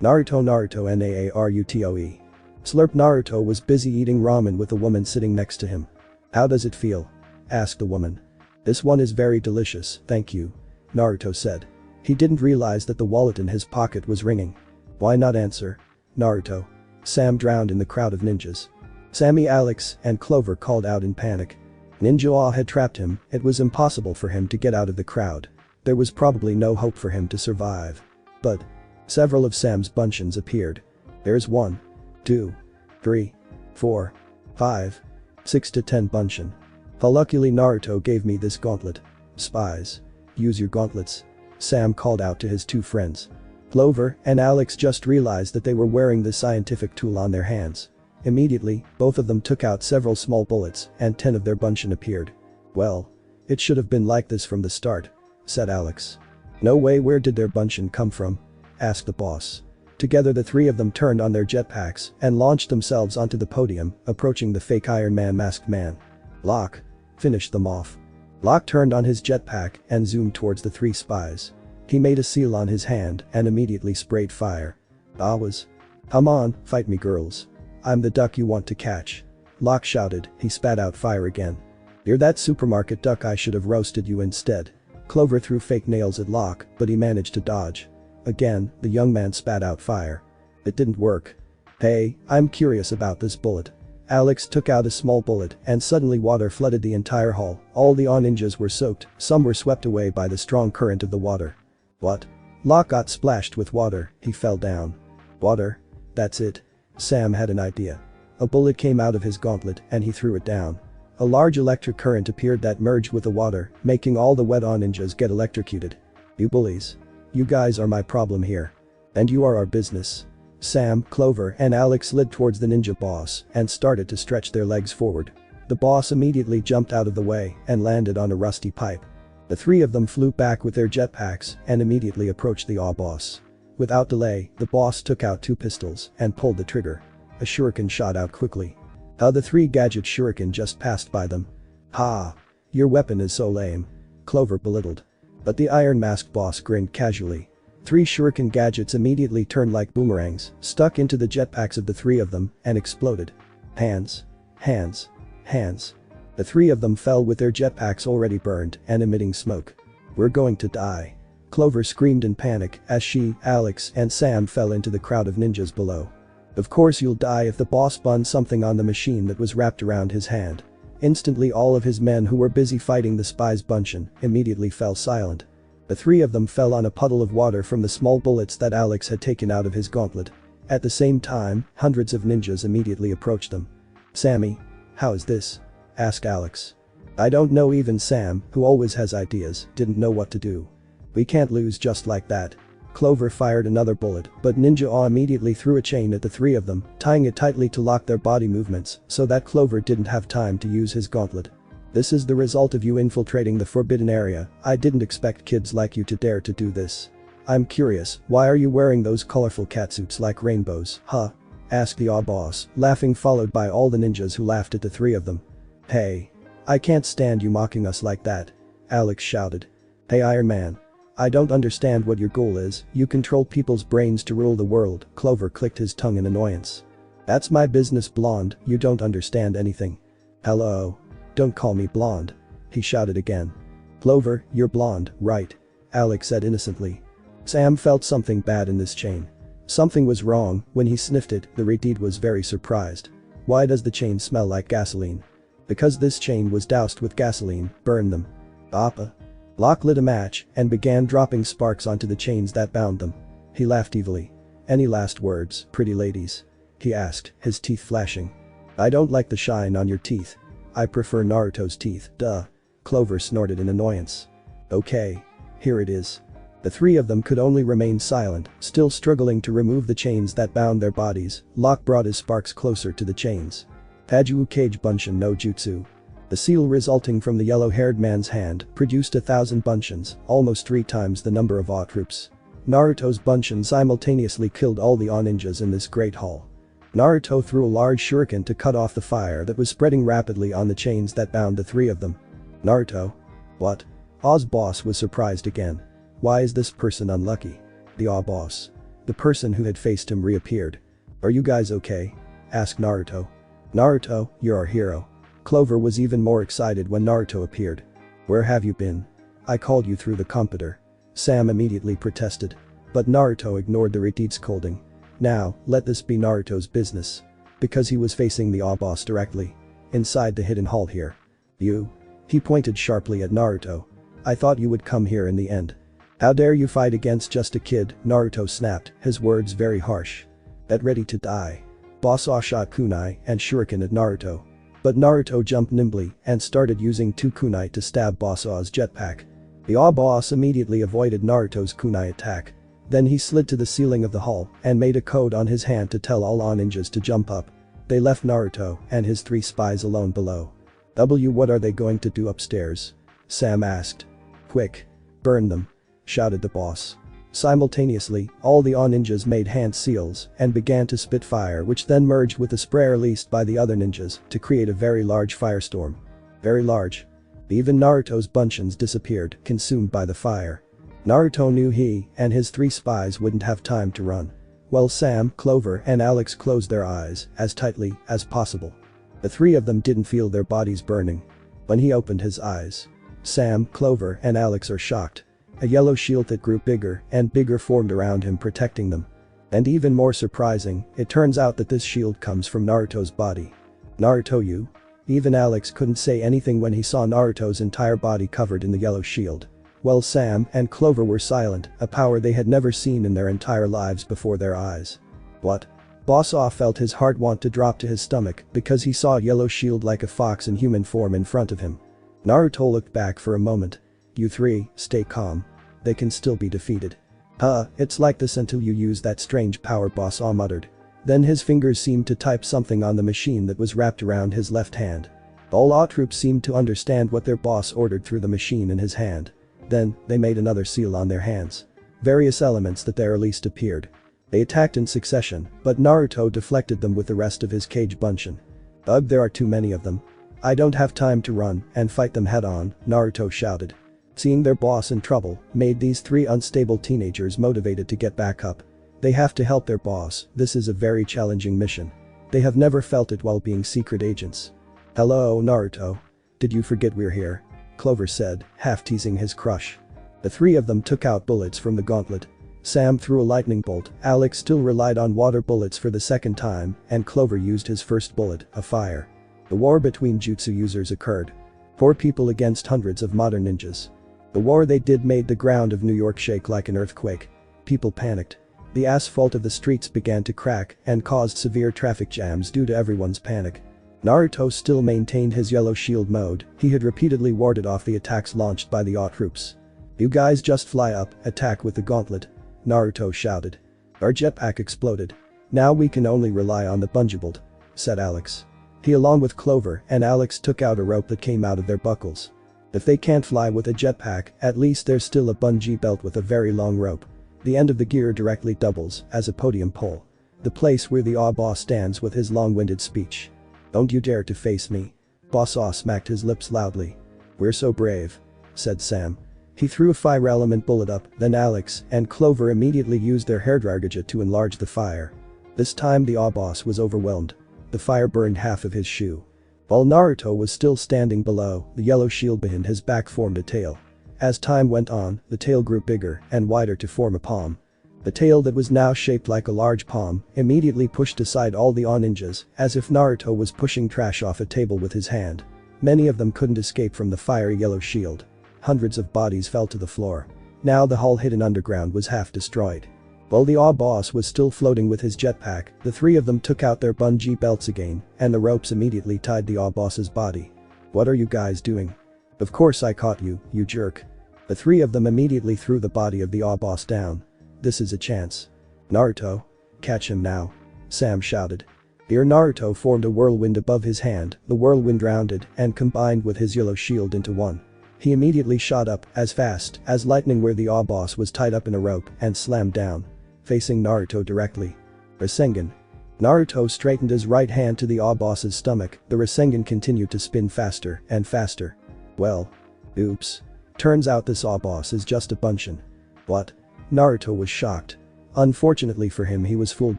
Naruto Narutoe. Slurp. Naruto was busy eating ramen with a woman sitting next to him. How does it feel? Asked the woman. This one is very delicious, thank you. Naruto said. He didn't realize that the wallet in his pocket was ringing. Why not answer? Naruto. Sam drowned in the crowd of ninjas. Sammy, Alex, and Clover called out in panic. Ninja had trapped him. It was impossible for him to get out of the crowd. There was probably no hope for him to survive. But several of Sam's bunchins appeared. There's 1, 2, 3, 4, 5, 6 to 10 bunchin. Luckily Naruto gave me this gauntlet. Spies. Use your gauntlets. Sam called out to his two friends. Clover and Alex just realized that they were wearing the scientific tool on their hands. Immediately, both of them took out several small bullets and 10 of their bunchin appeared. Well. It should have been like this from the start, said Alex. No way, where did their bunchin come from? Asked the boss. Together the three of them turned on their jetpacks and launched themselves onto the podium, approaching the fake Iron Man masked man. Locke. Finished them off. Locke turned on his jetpack and zoomed towards the three spies. He made a seal on his hand and immediately sprayed fire. Come on, fight me, girls. I'm the duck you want to catch. Locke shouted. He spat out fire again. You're that supermarket duck, I should have roasted you instead. Clover threw fake nails at Locke, but he managed to dodge. Again, the young man spat out fire. It didn't work. Hey, I'm curious about this bullet. Alex took out a small bullet and suddenly water flooded the entire hall. All the ninjas were soaked, some were swept away by the strong current of the water. What? Locke got splashed with water, he fell down. Water? That's it. Sam had an idea. A bullet came out of his gauntlet and he threw it down. A large electric current appeared that merged with the water, making all the wet ninjas get electrocuted. You bullies. You guys are my problem here. And you are our business. Sam, Clover, and Alex slid towards the ninja boss and started to stretch their legs forward. The boss immediately jumped out of the way and landed on a rusty pipe. The three of them flew back with their jetpacks and immediately approached the boss. Without delay, the boss took out two pistols and pulled the trigger. A shuriken shot out quickly. The three gadget shuriken just passed by them. Ha! Your weapon is so lame. Clover belittled. But the Iron Mask boss grinned casually. Three shuriken gadgets immediately turned like boomerangs, stuck into the jetpacks of the three of them, and exploded. Hands. Hands. Hands. The three of them fell with their jetpacks already burned and emitting smoke. We're going to die. Clover screamed in panic as she, Alex, and Sam fell into the crowd of ninjas below. Of course you'll die if the boss spun something on the machine that was wrapped around his hand. Instantly all of his men who were busy fighting the Spies bunchen immediately fell silent. The three of them fell on a puddle of water from the small bullets that Alex had taken out of his gauntlet. At the same time, hundreds of ninjas immediately approached them. Sammy? How is this? Asked Alex. I don't know. Even Sam, who always has ideas, didn't know what to do. We can't lose just like that. Clover fired another bullet, but Ninja immediately threw a chain at the three of them, tying it tightly to lock their body movements so that Clover didn't have time to use his gauntlet. This is the result of you infiltrating the forbidden area. I didn't expect kids like you to dare to do this. I'm curious, why are you wearing those colorful catsuits like rainbows, huh? Asked the boss, laughing, followed by all the ninjas who laughed at the three of them. Hey. I can't stand you mocking us like that. Alex shouted. Hey Iron Man. I don't understand what your goal is. You control people's brains to rule the world. Clover clicked his tongue in annoyance. That's my business, blonde. You don't understand anything. Hello. Don't call me blonde. He shouted again. Clover, you're blonde, right? Alex said innocently. Sam felt something bad in this chain. Something was wrong. When he sniffed it, the Redeed was very surprised. Why does the chain smell like gasoline? Because this chain was doused with gasoline. Burn them. Appa. Locke lit a match and began dropping sparks onto the chains that bound them. He laughed evilly. Any last words, pretty ladies? He asked, his teeth flashing. I don't like the shine on your teeth. I prefer Naruto's teeth, duh. Clover snorted in annoyance. Okay. Here it is. The three of them could only remain silent, still struggling to remove the chains that bound their bodies. Locke brought his sparks closer to the chains. Taiju Kage Bunshin no Jutsu. The seal resulting from the yellow-haired man's hand produced 1,000 bunshins, almost 3 times the number of troops. Naruto's bunshin simultaneously killed all the ninjas in this great hall. Naruto threw a large shuriken to cut off the fire that was spreading rapidly on the chains that bound the three of them. Naruto? What? Oz boss was surprised again. Why is this person unlucky? The boss. The person who had faced him reappeared. Are you guys okay? Asked Naruto. Naruto, you're our hero. Clover was even more excited when Naruto appeared. Where have you been? I called you through the computer. Sam immediately protested. But Naruto ignored the Redeed scolding. Now, let this be Naruto's business. Because he was facing the boss directly. Inside the hidden hall here. You? He pointed sharply at Naruto. I thought you would come here in the end. How dare you fight against just a kid? Naruto snapped, his words very harsh. Get ready to die. Boss shot kunai and shuriken at Naruto. But Naruto jumped nimbly and started using 2 kunai to stab Boss jetpack. The boss immediately avoided Naruto's kunai attack. Then he slid to the ceiling of the hall and made a code on his hand to tell all ninjas to jump up. They left Naruto and his 3 spies alone below. What are they going to do upstairs? Sam asked. Quick. Burn them. Shouted the boss. Simultaneously, all the ninjas made hand seals and began to spit fire, which then merged with the spray released by the other ninjas to create a very large firestorm. Very large. Even Naruto's bunshins disappeared, consumed by the fire. Naruto knew he and his 3 spies wouldn't have time to run. While Sam, Clover, and Alex closed their eyes as tightly as possible. The 3 of them didn't feel their bodies burning. When he opened his eyes, Sam, Clover, and Alex are shocked. A yellow shield that grew bigger and bigger formed around him, protecting them. And even more surprising, it turns out that this shield comes from Naruto's body. Naruto you? Even Alex couldn't say anything when he saw Naruto's entire body covered in the yellow shield. Well, Sam and Clover were silent, a power they had never seen in their entire lives before their eyes. What? Boss Aw felt his heart want to drop to his stomach because he saw a yellow shield like a fox in human form in front of him. Naruto looked back for a moment. You three, stay calm. They can still be defeated. It's like this until you use that strange power, Boss Aw muttered. Then his fingers seemed to type something on the machine that was wrapped around his left hand. All Aw troops seemed to understand what their boss ordered through the machine in his hand. Then, they made another seal on their hands. Various elements that there released appeared. They attacked in succession, but Naruto deflected them with the rest of his cage bunshin. Ugh, there are too many of them. I don't have time to run and fight them head on, Naruto shouted. Seeing their boss in trouble made these three unstable teenagers motivated to get back up. They have to help their boss, this is a very challenging mission. They have never felt it while being secret agents. Hello, Naruto. Did you forget we're here? Clover said, half teasing his crush. The three of them took out bullets from the gauntlet. Sam threw a lightning bolt, Alex still relied on water bullets for the second time, and Clover used his first bullet, a fire. The war between jutsu users occurred. 4 people against hundreds of modern ninjas. The war they did made the ground of New York shake like an earthquake. People panicked. The asphalt of the streets began to crack and caused severe traffic jams due to everyone's panic. Naruto still maintained his yellow shield mode, he had repeatedly warded off the attacks launched by the Aw troops. You guys just fly up, attack with the gauntlet. Naruto shouted. Our jetpack exploded. Now we can only rely on the bungee bolt, said Alex. He along with Clover and Alex took out a rope that came out of their buckles. If they can't fly with a jetpack, at least there's still a bungee belt with a very long rope. The end of the gear directly doubles as a podium pole. The place where the Aw boss stands with his long-winded speech. Don't you dare to face me. Boss Aw smacked his lips loudly. We're so brave, said Sam. He threw a fire element bullet up, then Alex and Clover immediately used their hairdryer gadget to enlarge the fire. This time the Aw boss was overwhelmed. The fire burned half of his shoe. While Naruto was still standing below, the yellow shield behind his back formed a tail. As time went on, the tail grew bigger and wider to form a palm. The tail that was now shaped like a large palm immediately pushed aside all the Aw ninjas, as if Naruto was pushing trash off a table with his hand. Many of them couldn't escape from the fiery yellow shield. Hundreds of bodies fell to the floor. Now the hall hidden underground was half destroyed. While the Aw boss was still floating with his jetpack, the three of them took out their bungee belts again, and the ropes immediately tied the Aw boss's body. What are you guys doing? Of course I caught you, you jerk. The three of them immediately threw the body of the Aw boss down. This is a chance. Naruto. Catch him now. Sam shouted. Here Naruto formed a whirlwind above his hand, the whirlwind rounded and combined with his yellow shield into one. He immediately shot up as fast as lightning where the Aw boss was tied up in a rope and slammed down. Facing Naruto directly. Rasengan. Naruto straightened his right hand to the Aw boss's stomach, the Rasengan continued to spin faster and faster. Well. Oops. Turns out this Aw boss is just a bunshin. What? Naruto was shocked. Unfortunately for him he was fooled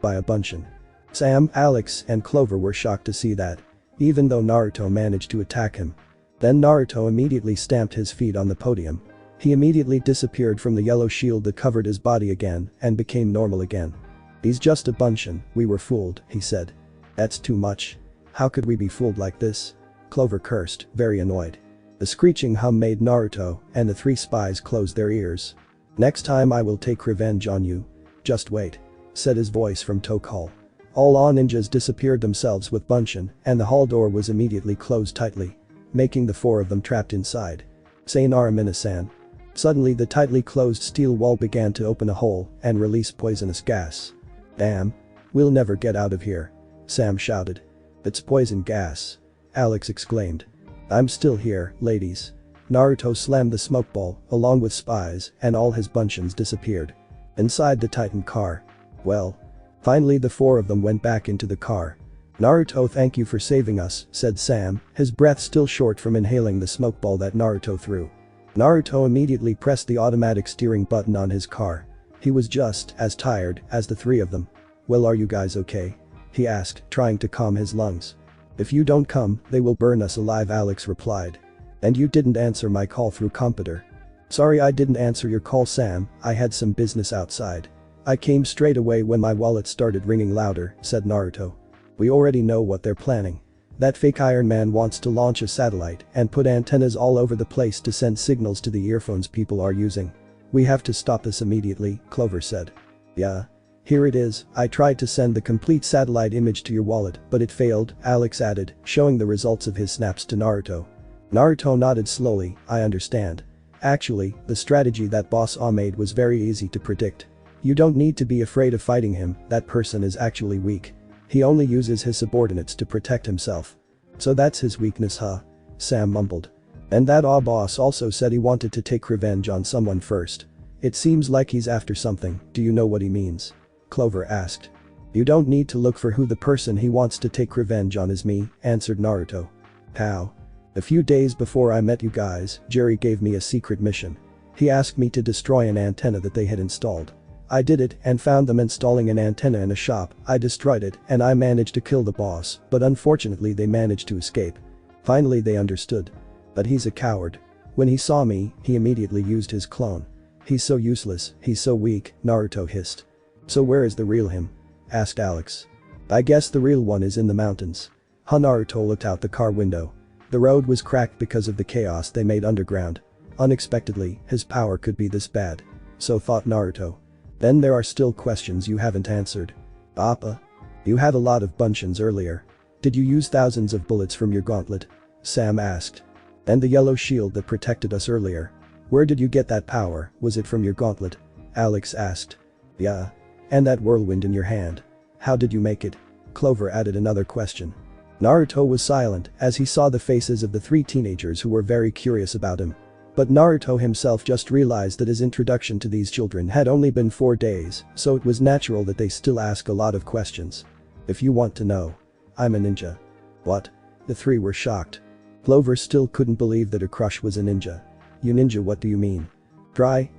by a bunshin. Sam, Alex and Clover were shocked to see that. Even though Naruto managed to attack him. Then Naruto immediately stamped his feet on the podium. He immediately disappeared from the yellow shield that covered his body again and became normal again. He's just a bunshin, we were fooled, he said. That's too much. How could we be fooled like this? Clover cursed, very annoyed. The screeching hum made Naruto and the 3 spies close their ears. Next time I will take revenge on you. Just wait, said his voice from Toke Hall. All Aw ninjas disappeared themselves with bunshin and the hall door was immediately closed tightly, making the 4 of them trapped inside. Sayonara Minasan. Suddenly the tightly closed steel wall began to open a hole and release poisonous gas. Damn. We'll never get out of here. Sam shouted. It's poison gas. Alex exclaimed. I'm still here, ladies. Naruto slammed the smoke ball along with Spies and all his bunshins disappeared. Inside the Titan car. Well. Finally the 4 of them went back into the car. Naruto, thank you for saving us, said Sam, his breath still short from inhaling the smoke ball that Naruto threw. Naruto immediately pressed the automatic steering button on his car. He was just as tired as the 3 of them. Well, are you guys okay? He asked, trying to calm his lungs. If you don't come, they will burn us alive, Alex replied. And you didn't answer my call through computer. Sorry I didn't answer your call, Sam, I had some business outside. I came straight away when my wallet started ringing louder, said Naruto. We already know what they're planning. That fake Iron Man wants to launch a satellite and put antennas all over the place to send signals to the earphones people are using. We have to stop this immediately, Clover said. Yeah. Here it is, I tried to send the complete satellite image to your wallet, but it failed, Alex added, showing the results of his snaps to Naruto. Naruto nodded slowly, I understand. Actually, the strategy that Boss A made was very easy to predict. You don't need to be afraid of fighting him, that person is actually weak. He only uses his subordinates to protect himself. So that's his weakness, huh? Sam mumbled. And that boss also said he wanted to take revenge on someone first. It seems like he's after something, do you know what he means? Clover asked. You don't need to look for who the person he wants to take revenge on is me, answered Naruto. How? A few days before I met you guys, Jerry gave me a secret mission. He asked me to destroy an antenna that they had installed. I did it and found them installing an antenna in a shop. I destroyed it and I managed to kill the boss, but unfortunately they managed to escape. Finally they understood. But he's a coward. When he saw me, he immediately used his clone. He's so useless, he's so weak, Naruto hissed. So where is the real him? Asked Alex. I guess the real one is in the mountains. Naruto looked out the car window. The road was cracked because of the chaos they made underground. Unexpectedly, his power could be this bad. So thought Naruto. Then there are still questions you haven't answered. Appa? You had a lot of bunchins earlier. Did you use thousands of bullets from your gauntlet? Sam asked. And the yellow shield that protected us earlier. Where did you get that power, was it from your gauntlet? Alex asked. Yeah. And that whirlwind in your hand. How did you make it? Clover added another question. Naruto was silent as he saw the faces of the three teenagers who were very curious about him. But Naruto himself just realized that his introduction to these children had only been 4 days, so it was natural that they still ask a lot of questions. If you want to know. I'm a ninja. What? The three were shocked. Clover still couldn't believe that her crush was a ninja. You ninja, what do you mean?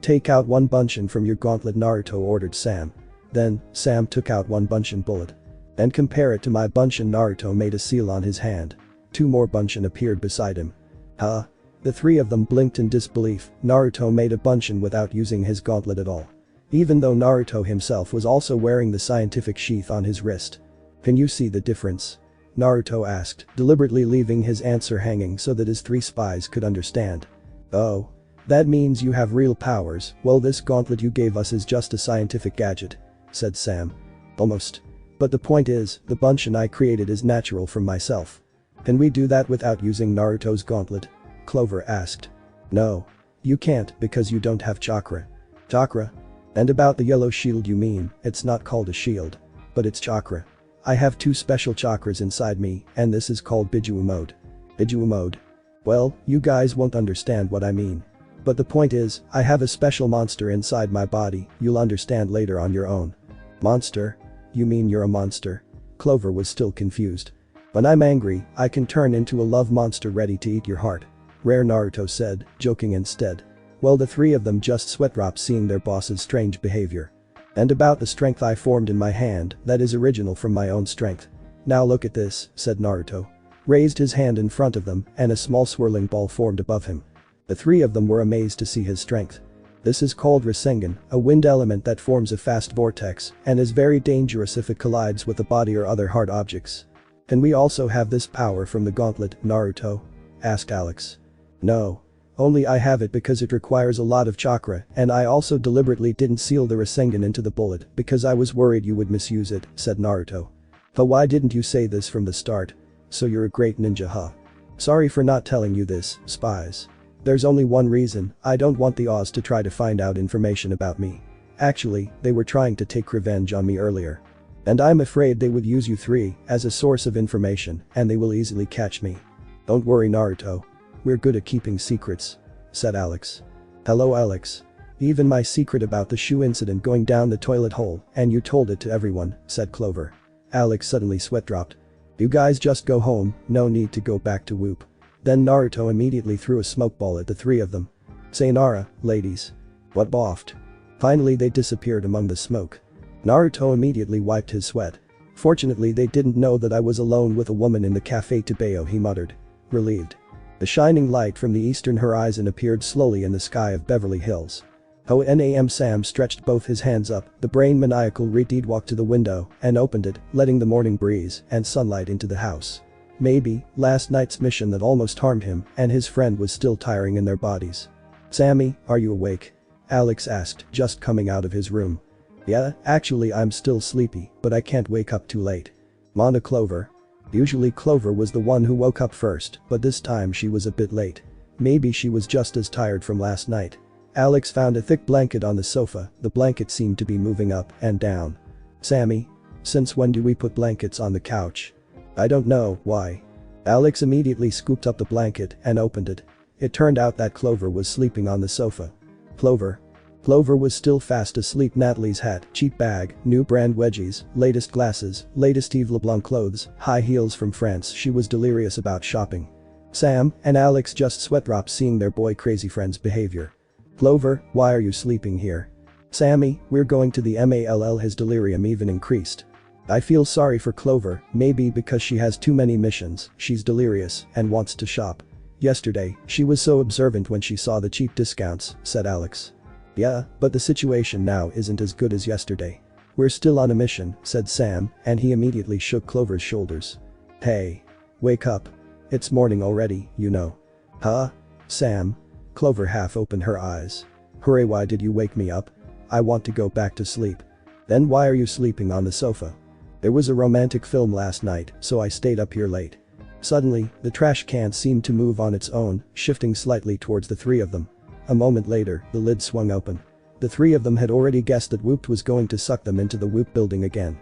Take out one bunchin from your gauntlet, Naruto ordered Sam. Then, Sam took out one bunchin bullet. And compare it to my bunchin. Naruto made a seal on his hand. 2 more bunchin appeared beside him. Huh? The three of them blinked in disbelief. Naruto made a bunchin without using his gauntlet at all. Even though Naruto himself was also wearing the scientific sheath on his wrist. Can you see the difference? Naruto asked, deliberately leaving his answer hanging so that his 3 spies could understand. Oh. That means you have real powers. Well, this gauntlet you gave us is just a scientific gadget, said Sam. Almost. But the point is, the bunchin I created is natural from myself. Can we do that without using Naruto's gauntlet? Clover asked. No. You can't because you don't have chakra. Chakra? And about the yellow shield you mean, it's not called a shield. But it's chakra. I have 2 special chakras inside me and this is called Bijuu mode. Bijuu mode? Well, you guys won't understand what I mean. But the point is, I have a special monster inside my body, you'll understand later on your own. Monster? You mean you're a monster? Clover was still confused. When I'm angry, I can turn into a love monster ready to eat your heart. Rare, Naruto said, joking instead. Well, the 3 of them just sweat drops seeing their boss's strange behavior. And about the strength I formed in my hand, that is original from my own strength. Now look at this, said Naruto. Raised his hand in front of them and a small swirling ball formed above him. The 3 of them were amazed to see his strength. This is called Rasengan, a wind element that forms a fast vortex and is very dangerous if it collides with a body or other hard objects. Can we also have this power from the gauntlet, Naruto? Asked Alex. No. Only I have it because it requires a lot of chakra and I also deliberately didn't seal the Rasengan into the bullet because I was worried you would misuse it, said Naruto. But why didn't you say this from the start? So you're a great ninja, huh? Sorry for not telling you this, Spies. There's only one reason, I don't want the Oz to try to find out information about me. Actually, they were trying to take revenge on me earlier. And I'm afraid they would use you 3 as a source of information and they will easily catch me. Don't worry, Naruto. We're good at keeping secrets, said Alex. Hello, Alex. Even my secret about the shoe incident going down the toilet hole and you told it to everyone, said Clover. Alex suddenly sweat dropped. You guys just go home, no need to go back to Whoop. Then Naruto immediately threw a smoke ball at the 3 of them. Sayonara, ladies. What boffed? Finally they disappeared among the smoke. Naruto immediately wiped his sweat. Fortunately they didn't know that I was alone with a woman in the Café Tobeo, he muttered. Relieved. The shining light from the eastern horizon appeared slowly in the sky of Beverly Hills. Nam Sam stretched both his hands up, the brain maniacal Reed walked to the window and opened it, letting the morning breeze and sunlight into the house. maybe, last night's mission that almost harmed him and his friend was still tiring in their bodies. "Sammy, are you awake?" Alex asked, just coming out of his room. "Yeah, actually I'm still sleepy, but I can't wake up too late." "Mona Clover." Usually Clover was the one who woke up first, but this time she was a bit late. Maybe she was just as tired from last night. Alex found a thick blanket on the sofa, the blanket seemed to be moving up and down. "Sammy? Since when do we put blankets on the couch?" "I don't know, why?" Alex immediately scooped up the blanket and opened it. It turned out that Clover was sleeping on the sofa. Clover? Clover was still fast asleep. Natalie's hat, cheap bag, new brand wedgies, latest glasses, latest Yves Leblanc clothes, high heels from France. She was delirious about shopping. Sam and Alex just sweat dropped seeing their boy crazy friend's behavior. "Clover, why are you sleeping here?" "Sammy, we're going to the mall." His delirium even increased. "I feel sorry for Clover, maybe because she has too many missions, she's delirious and wants to shop. Yesterday, she was so observant when she saw the cheap discounts," said Alex. "Yeah, but the situation now isn't as good as yesterday. We're still on a mission," said Sam, and he immediately shook Clover's shoulders. "Hey. Wake up. It's morning already, you know." "Huh? Sam?" Clover half opened her eyes. "Hooray, why did you wake me up? I want to go back to sleep." "Then why are you sleeping on the sofa?" "There was a romantic film last night, so I stayed up here late." Suddenly, the trash can seemed to move on its own, shifting slightly towards the three of them. A moment later, the lid swung open. The three of them had already guessed that Whoop was going to suck them into the Whoop building again.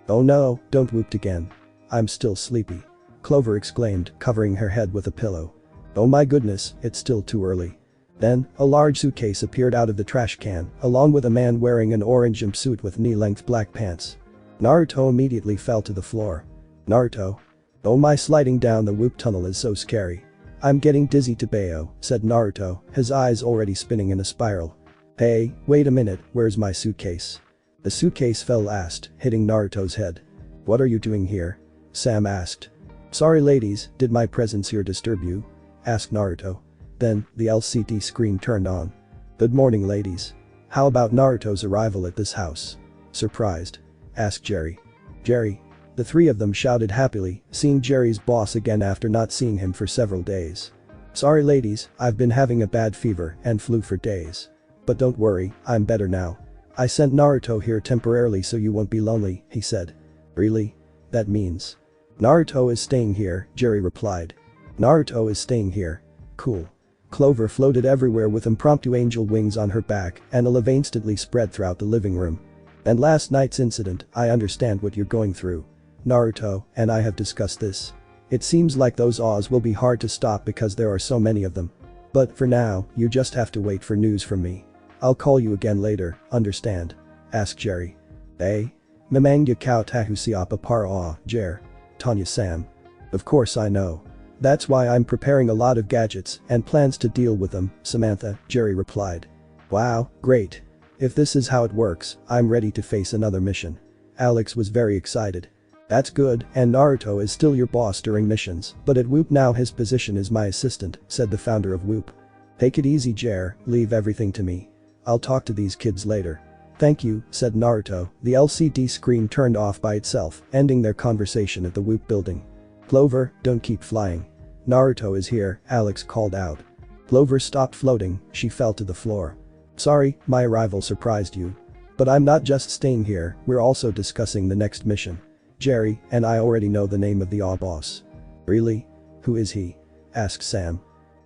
"Oh no, don't Whoop again. I'm still sleepy," Clover exclaimed, covering her head with a pillow. "Oh my goodness, it's still too early." Then, a large suitcase appeared out of the trash can, along with a man wearing an orange jumpsuit with knee-length black pants. Naruto immediately fell to the floor. "Naruto? Oh my, sliding down the Whoop tunnel is so scary. I'm getting dizzy to Bayo," said Naruto, his eyes already spinning in a spiral. "Hey, wait a minute, where's my suitcase?" The suitcase fell last, hitting Naruto's head. "What are you doing here?" Sam asked. "Sorry ladies, did my presence here disturb you?" asked Naruto. Then, the LCD screen turned on. "Good morning ladies. How about Naruto's arrival at this house?" "Surprised?" asked Jerry. "Jerry?" The three of them shouted happily, seeing Jerry's boss again after not seeing him for several days. "Sorry ladies, I've been having a bad fever and flu for days. But don't worry, I'm better now. I sent Naruto here temporarily so you won't be lonely," he said. "Really? That means?" "Naruto is staying here," Jerry replied. "Naruto is staying here. Cool." Clover floated everywhere with impromptu angel wings on her back and a love instantly spread throughout the living room. "And last night's incident, I understand what you're going through. Naruto and I have discussed this. It seems like those Oz will be hard to stop because there are so many of them. But for now, you just have to wait for news from me. I'll call you again later, understand?" asked Jerry. "Eh? Memang kau tahu siapa para Jer? Tanya Sam. "Of course I know. That's why I'm preparing a lot of gadgets and plans to deal with them, Samantha," Jerry replied. "Wow, great. If this is how it works, I'm ready to face another mission." Alex was very excited. "That's good, and Naruto is still your boss during missions, but at Whoop now his position is my assistant," said the founder of Whoop. "Take it easy Jer, leave everything to me. I'll talk to these kids later." "Thank you," said Naruto. The LCD screen turned off by itself, ending their conversation at the Whoop building. "Clover, don't keep flying. Naruto is here," Alex called out. Clover stopped floating, she fell to the floor. "Sorry, my arrival surprised you. But I'm not just staying here, we're also discussing the next mission. Jerry and I already know the name of the AW boss." "Really? Who is he?" asked Sam.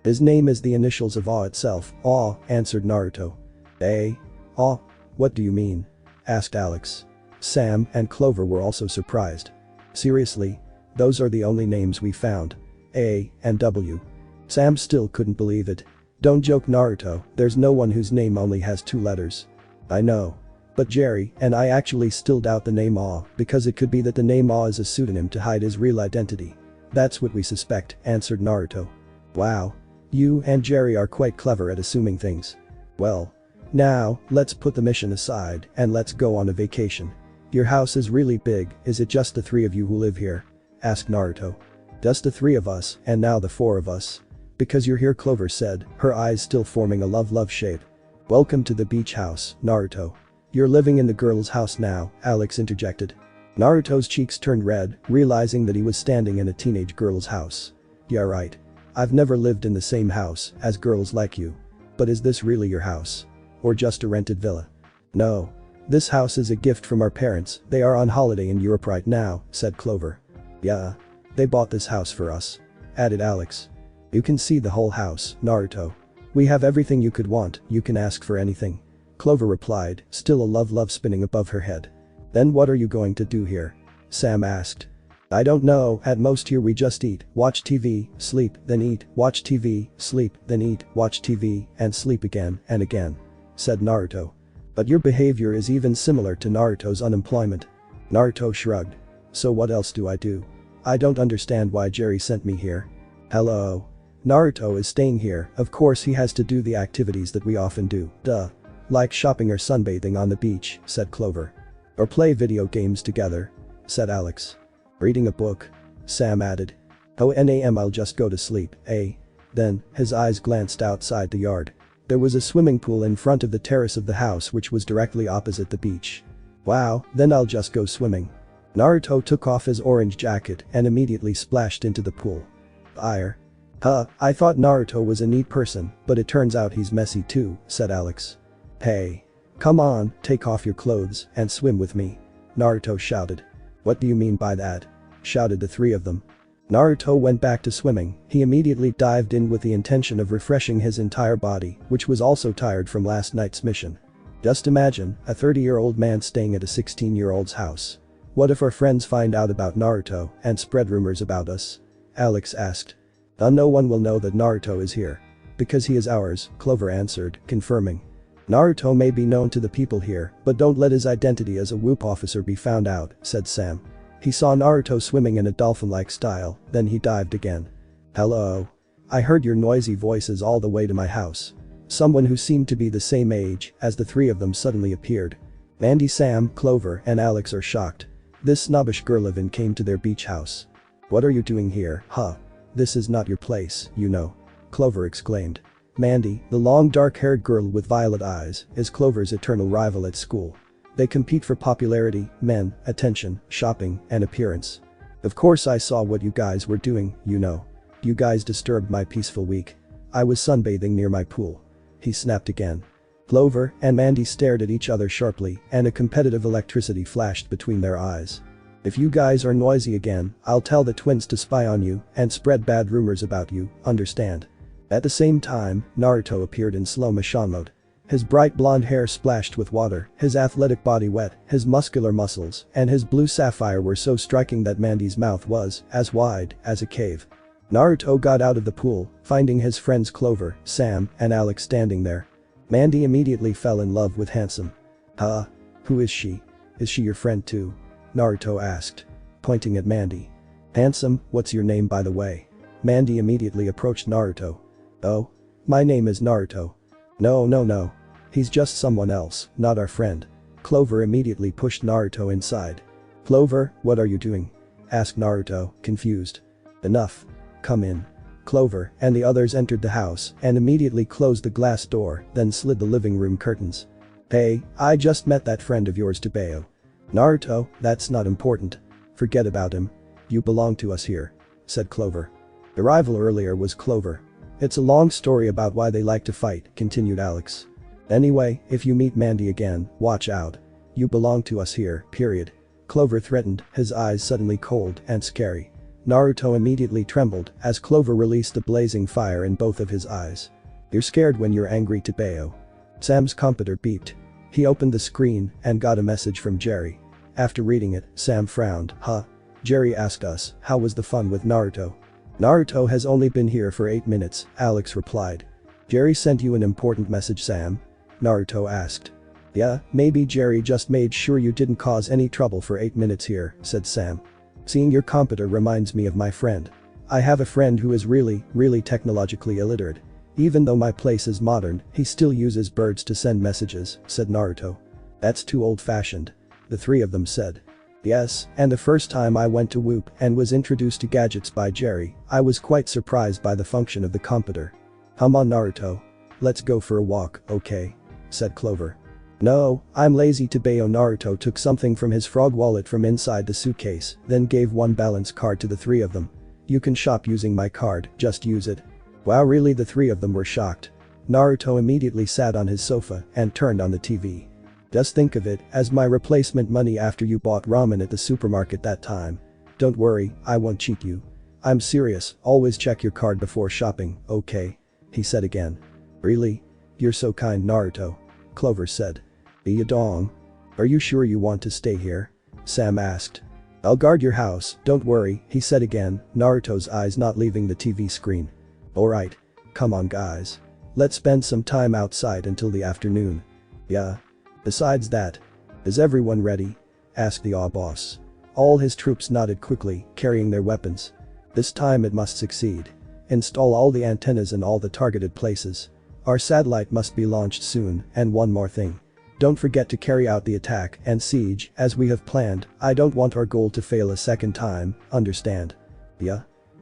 "His name is the initials of AW itself, AW," answered Naruto. "Eh? AW? What do you mean?" asked Alex. Sam and Clover were also surprised. "Seriously? Those are the only names we found. A and W." Sam still couldn't believe it. "Don't joke Naruto, there's no one whose name only has 2 letters. "I know. But Jerry and I actually still doubt the name AW because it could be that the name AW is a pseudonym to hide his real identity. That's what we suspect," answered Naruto. "Wow. You and Jerry are quite clever at assuming things. Well. Now, let's put the mission aside and let's go on a vacation. Your house is really big, is it just the 3 of you who live here?" asked Naruto. "Just the 3 of us and now the 4 of us. Because you're here," Clover said, her eyes still forming a love shape. "Welcome to the beach house, Naruto. You're living in the girl's house now," Alex interjected. Naruto's cheeks turned red, realizing that he was standing in a teenage girl's house. Yeah, right. I've never lived in the same house as girls like you. But is this really your house? Or just a rented villa? No. This house is a gift from our parents, they are on holiday in Europe right now, said Clover. Yeah. They bought this house for us. Added Alex. You can see the whole house, Naruto. We have everything you could want, you can ask for anything. Clover replied, still a love spinning above her head. Then what are you going to do here? Sam asked. I don't know, at most here we just eat, watch TV, sleep, then eat, watch TV, sleep, then eat, watch TV, and sleep again and again. Said Naruto. But your behavior is even similar to Naruto's unemployment. Naruto shrugged. So what else do I do? I don't understand why Jerry sent me here. Hello. Naruto is staying here, of course he has to do the activities that we often do, duh. Like shopping or sunbathing on the beach, said Clover. Or play video games together, said Alex. Reading a book, Sam added. Oh NAM I'll just go to sleep, eh? Then, his eyes glanced outside the yard. There was a swimming pool in front of the terrace of the house which was directly opposite the beach. Wow, then I'll just go swimming. Naruto took off his orange jacket and immediately splashed into the pool. Ire. I thought Naruto was a neat person, but it turns out he's messy too, said Alex. Hey. Come on, take off your clothes and swim with me. Naruto shouted. What do you mean by that? Shouted the three of them. Naruto went back to swimming, he immediately dived in with the intention of refreshing his entire body, which was also tired from last night's mission. Just imagine, a 30-year-old man staying at a 16-year-old's house. What if our friends find out about Naruto and spread rumors about us? Alex asked. No one will know that Naruto is here. Because he is ours, Clover answered, confirming. Naruto may be known to the people here, but don't let his identity as a Whoop officer be found out, said Sam. He saw Naruto swimming in a dolphin-like style, then he dived again. Hello. I heard your noisy voices all the way to my house. Someone who seemed to be the same age as the three of them suddenly appeared. Mandy, Sam, Clover, and Alex are shocked. This snobbish girl-livin came to their beach house. What are you doing here, huh? This is not your place, you know. Clover exclaimed. Mandy, the long dark-haired girl with violet eyes, is Clover's eternal rival at school. They compete for popularity, men, attention, shopping, and appearance. Of course I saw what you guys were doing, you know. You guys disturbed my peaceful week. I was sunbathing near my pool. He snapped again. Clover and Mandy stared at each other sharply and a competitive electricity flashed between their eyes. If you guys are noisy again, I'll tell the twins to spy on you and spread bad rumors about you, understand? At the same time, Naruto appeared in slow motion mode. His bright blonde hair splashed with water, his athletic body wet, his muscular muscles, and his blue sapphire were so striking that Mandy's mouth was as wide as a cave. Naruto got out of the pool, finding his friends Clover, Sam, and Alex standing there. Mandy immediately fell in love with Handsome. Who is she? Is she your friend too? Naruto asked, pointing at Mandy. Handsome, what's your name by the way? Mandy immediately approached Naruto. Oh? My name is Naruto. No. He's just someone else, not our friend. Clover immediately pushed Naruto inside. Clover, what are you doing? Asked Naruto, confused. Enough. Come in. Clover and the others entered the house and immediately closed the glass door, then slid the living room curtains. Hey, I just met that friend of yours Tobeo. Naruto, that's not important. Forget about him. You belong to us here, said Clover. The rival earlier was Clover. It's a long story about why they like to fight, continued Alex. Anyway, if you meet Mandy again, watch out. You belong to us here, period. Clover threatened, his eyes suddenly cold and scary. Naruto immediately trembled as Clover released a blazing fire in both of his eyes. You're scared when you're angry, Tobeo. Sam's computer beeped. He opened the screen and got a message from Jerry. After reading it, Sam frowned. Jerry asked us, how was the fun with Naruto? Naruto has only been here for 8 minutes, Alex replied. Jerry sent you an important message, Sam? Naruto asked. Yeah, maybe Jerry just made sure you didn't cause any trouble for 8 minutes here, said Sam. Seeing your computer reminds me of my friend. I have a friend who is really technologically illiterate. Even though my place is modern, he still uses birds to send messages, said Naruto. That's too old-fashioned. The three of them said. Yes, and the first time I went to Whoop and was introduced to gadgets by Jerry, I was quite surprised by the function of the computer. Come on Naruto. Let's go for a walk, okay? Said Clover. No, I'm lazy. Tobeo. Naruto took something from his frog wallet from inside the suitcase, then gave one balance card to the three of them. You can shop using my card, just use it. Wow, really? The three of them were shocked. Naruto immediately sat on his sofa and turned on the TV. Just think of it as my replacement money after you bought ramen at the supermarket that time. Don't worry, I won't cheat you. I'm serious, always check your card before shopping, okay? He said again. Really? You're so kind, Naruto. Clover said. Be a dong. Are you sure you want to stay here? Sam asked. I'll guard your house, don't worry, he said again, Naruto's eyes not leaving the TV screen. Alright. Come on guys. Let's spend some time outside until the afternoon. Yeah. Besides that. Is everyone ready? Asked the boss. All his troops nodded quickly, carrying their weapons. This time it must succeed. Install all the antennas in all the targeted places. Our satellite must be launched soon, and one more thing. Don't forget to carry out the attack and siege as we have planned. I don't want our goal to fail a second time, understand? Yeah?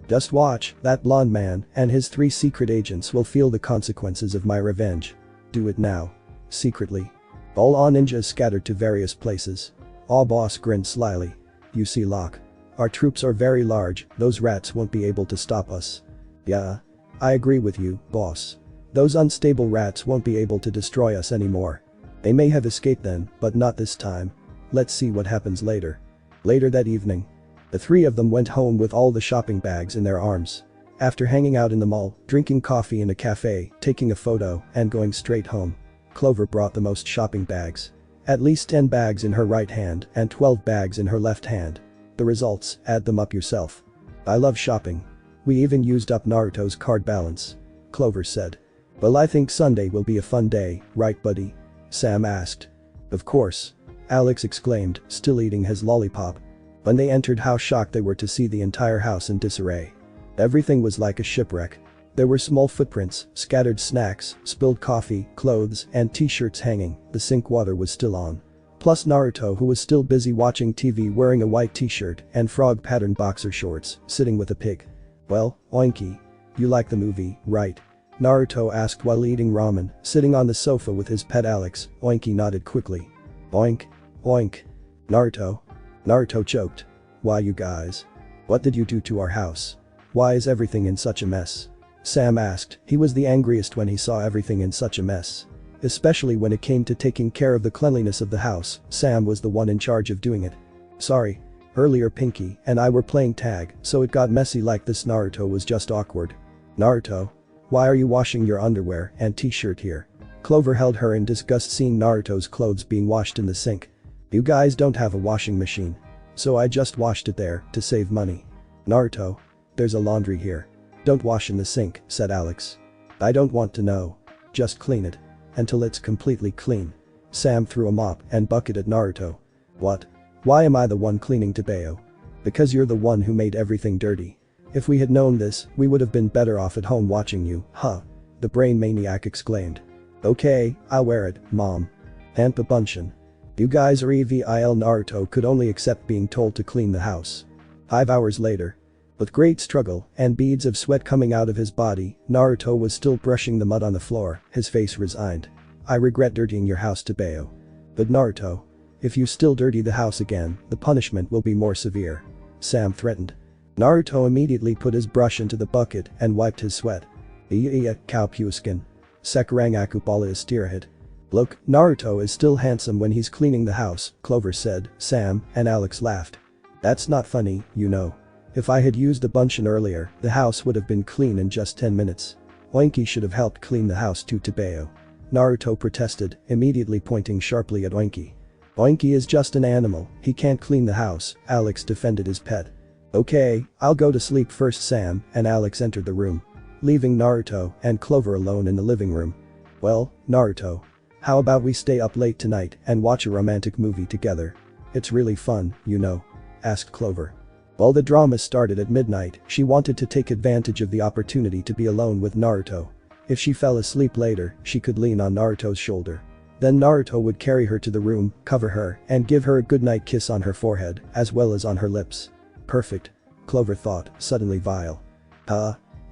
Just watch, that blonde man and his 3 secret agents will feel the consequences of my revenge. Do it now. Secretly. All ninjas scattered to various places. Boss grinned slyly. You see, Locke. Our troops are very large, those rats won't be able to stop us. Yeah. I agree with you, boss. Those unstable rats won't be able to destroy us anymore. They may have escaped then, but not this time. Let's see what happens later. Later that evening. The three of them went home with all the shopping bags in their arms. After hanging out in the mall, drinking coffee in a cafe, taking a photo, and going straight home. Clover brought the most shopping bags. At least 10 bags in her right hand and 12 bags in her left hand. The results, add them up yourself. I love shopping. We even used up Naruto's card balance. Clover said. Well, I think Sunday will be a fun day, right buddy? Sam asked. Of course. Alex exclaimed, still eating his lollipop. When they entered, how shocked they were to see the entire house in disarray. Everything was like a shipwreck. There were small footprints, scattered snacks, spilled coffee, clothes, and t-shirts hanging. The sink water was still on. Plus Naruto, who was still busy watching TV wearing a white t-shirt and frog-patterned boxer shorts, sitting with a pig. Well, Oinky. You like the movie, right? Naruto asked while eating ramen, sitting on the sofa with his pet Alex. Oinky nodded quickly. Oink. Oink. Naruto. Naruto choked. Why you guys? What did you do to our house? Why is everything in such a mess? Sam asked. He was the angriest when he saw everything in such a mess. Especially when it came to taking care of the cleanliness of the house, Sam was the one in charge of doing it. Sorry. Earlier Pinky and I were playing tag, so it got messy like this. Naruto was just awkward. Naruto. Why are you washing your underwear and t-shirt here? Clover held her in disgust seeing Naruto's clothes being washed in the sink. You guys don't have a washing machine. So I just washed it there to save money. Naruto. There's a laundry here. Don't wash in the sink, said Alex. I don't want to know. Just clean it. Until it's completely clean. Sam threw a mop and bucket at Naruto. What? Why am I the one cleaning, Tobeo? Because you're the one who made everything dirty. If we had known this, we would have been better off at home watching you, huh? The brain maniac exclaimed. Okay, I'll wear it, mom. And Pabunchin. You guys are evil. Naruto could only accept being told to clean the house. 5 hours later. With great struggle and beads of sweat coming out of his body, Naruto was still brushing the mud on the floor, his face resigned. I regret dirtying your house, Tobeo. But Naruto. If you still dirty the house again, the punishment will be more severe. Sam threatened. Naruto immediately put his brush into the bucket and wiped his sweat. Iya Kaupuskin. Sekurangaku bala istirahit. Look, Naruto is still handsome when he's cleaning the house, Clover said. Sam and Alex laughed. That's not funny, you know. If I had used the bunchin earlier, the house would have been clean in just 10 minutes. Oinky should have helped clean the house too, Tobeo. Naruto protested, immediately pointing sharply at Oinky. Oinky is just an animal, he can't clean the house, Alex defended his pet. Okay, I'll go to sleep first. Sam and Alex entered the room, leaving Naruto and Clover alone in the living room. Well, Naruto. How about we stay up late tonight and watch a romantic movie together? It's really fun, you know? Asked Clover. While the drama started at midnight, she wanted to take advantage of the opportunity to be alone with Naruto. If she fell asleep later, she could lean on Naruto's shoulder. Then Naruto would carry her to the room, cover her, and give her a goodnight kiss on her forehead, as well as on her lips. Perfect. Clover thought, suddenly vile.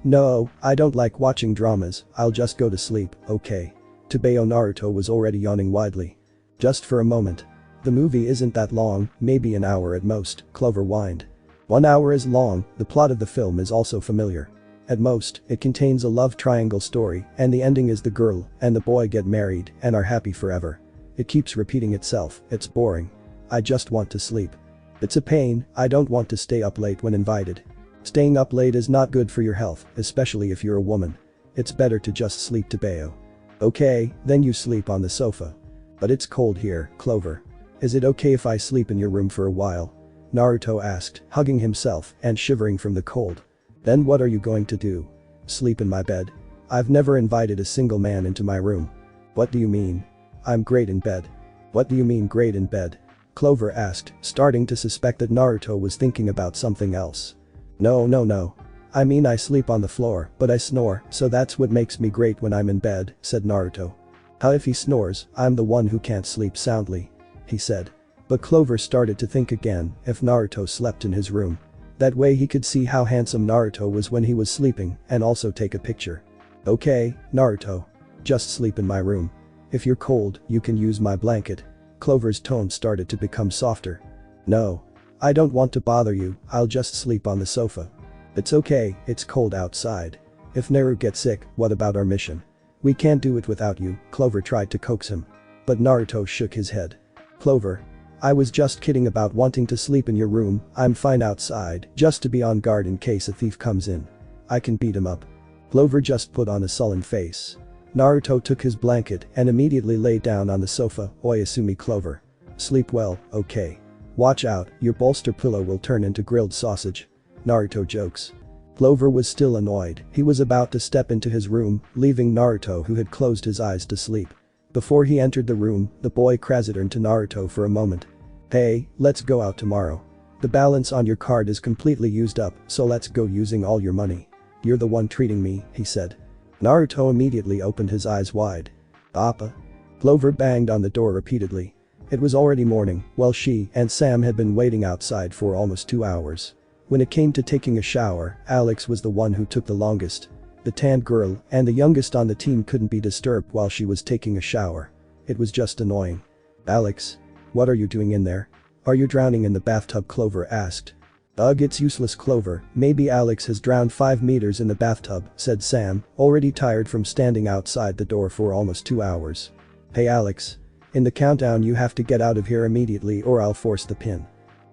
No, I don't like watching dramas, I'll just go to sleep, okay? Tobeo. Naruto was already yawning widely. Just for a moment. The movie isn't that long, maybe an hour at most, Clover whined. 1 hour is long, the plot of the film is also familiar. At most, it contains a love triangle story, and the ending is the girl and the boy get married and are happy forever. It keeps repeating itself, it's boring. I just want to sleep. It's a pain, I don't want to stay up late when invited. Staying up late is not good for your health, especially if you're a woman. It's better to just sleep to bayo. Okay, then you sleep on the sofa. But it's cold here, Clover. Is it okay if I sleep in your room for a while? Naruto asked, hugging himself and shivering from the cold. Then what are you going to do? Sleep in my bed? I've never invited a single man into my room. What do you mean? I'm great in bed. What do you mean great in bed? Clover asked, starting to suspect that Naruto was thinking about something else. No. I mean I sleep on the floor, but I snore, so that's what makes me great when I'm in bed, said Naruto. How if he snores, I'm the one who can't sleep soundly, he said. But Clover started to think again if Naruto slept in his room. That way he could see how handsome Naruto was when he was sleeping and also take a picture. Okay, Naruto. Just sleep in my room. If you're cold, you can use my blanket. Clover's tone started to become softer. No. I don't want to bother you, I'll just sleep on the sofa. It's okay, it's cold outside. If Naru gets sick, what about our mission? We can't do it without you, Clover tried to coax him. But Naruto shook his head. Clover. I was just kidding about wanting to sleep in your room, I'm fine outside, just to be on guard in case a thief comes in. I can beat him up. Clover just put on a sullen face. Naruto took his blanket and immediately lay down on the sofa, Oyasumi Clover. Sleep well, okay. Watch out, your bolster pillow will turn into grilled sausage. Naruto jokes. Clover was still annoyed, he was about to step into his room, leaving Naruto who had closed his eyes to sleep. Before he entered the room, the boy turned to Naruto for a moment. Hey, let's go out tomorrow. The balance on your card is completely used up, so let's go using all your money. You're the one treating me, he said. Naruto immediately opened his eyes wide. Appa. Clover banged on the door repeatedly. It was already morning, while she and Sam had been waiting outside for almost 2 hours. When it came to taking a shower, Alex was the one who took the longest. The tanned girl and the youngest on the team couldn't be disturbed while she was taking a shower. It was just annoying. Alex. What are you doing in there? Are you drowning in the bathtub? Clover asked. Ugh, it's useless, Clover, maybe Alex has drowned 5 meters in the bathtub, said Sam, already tired from standing outside the door for almost 2 hours. Hey Alex. In the countdown you have to get out of here immediately or I'll force the pin.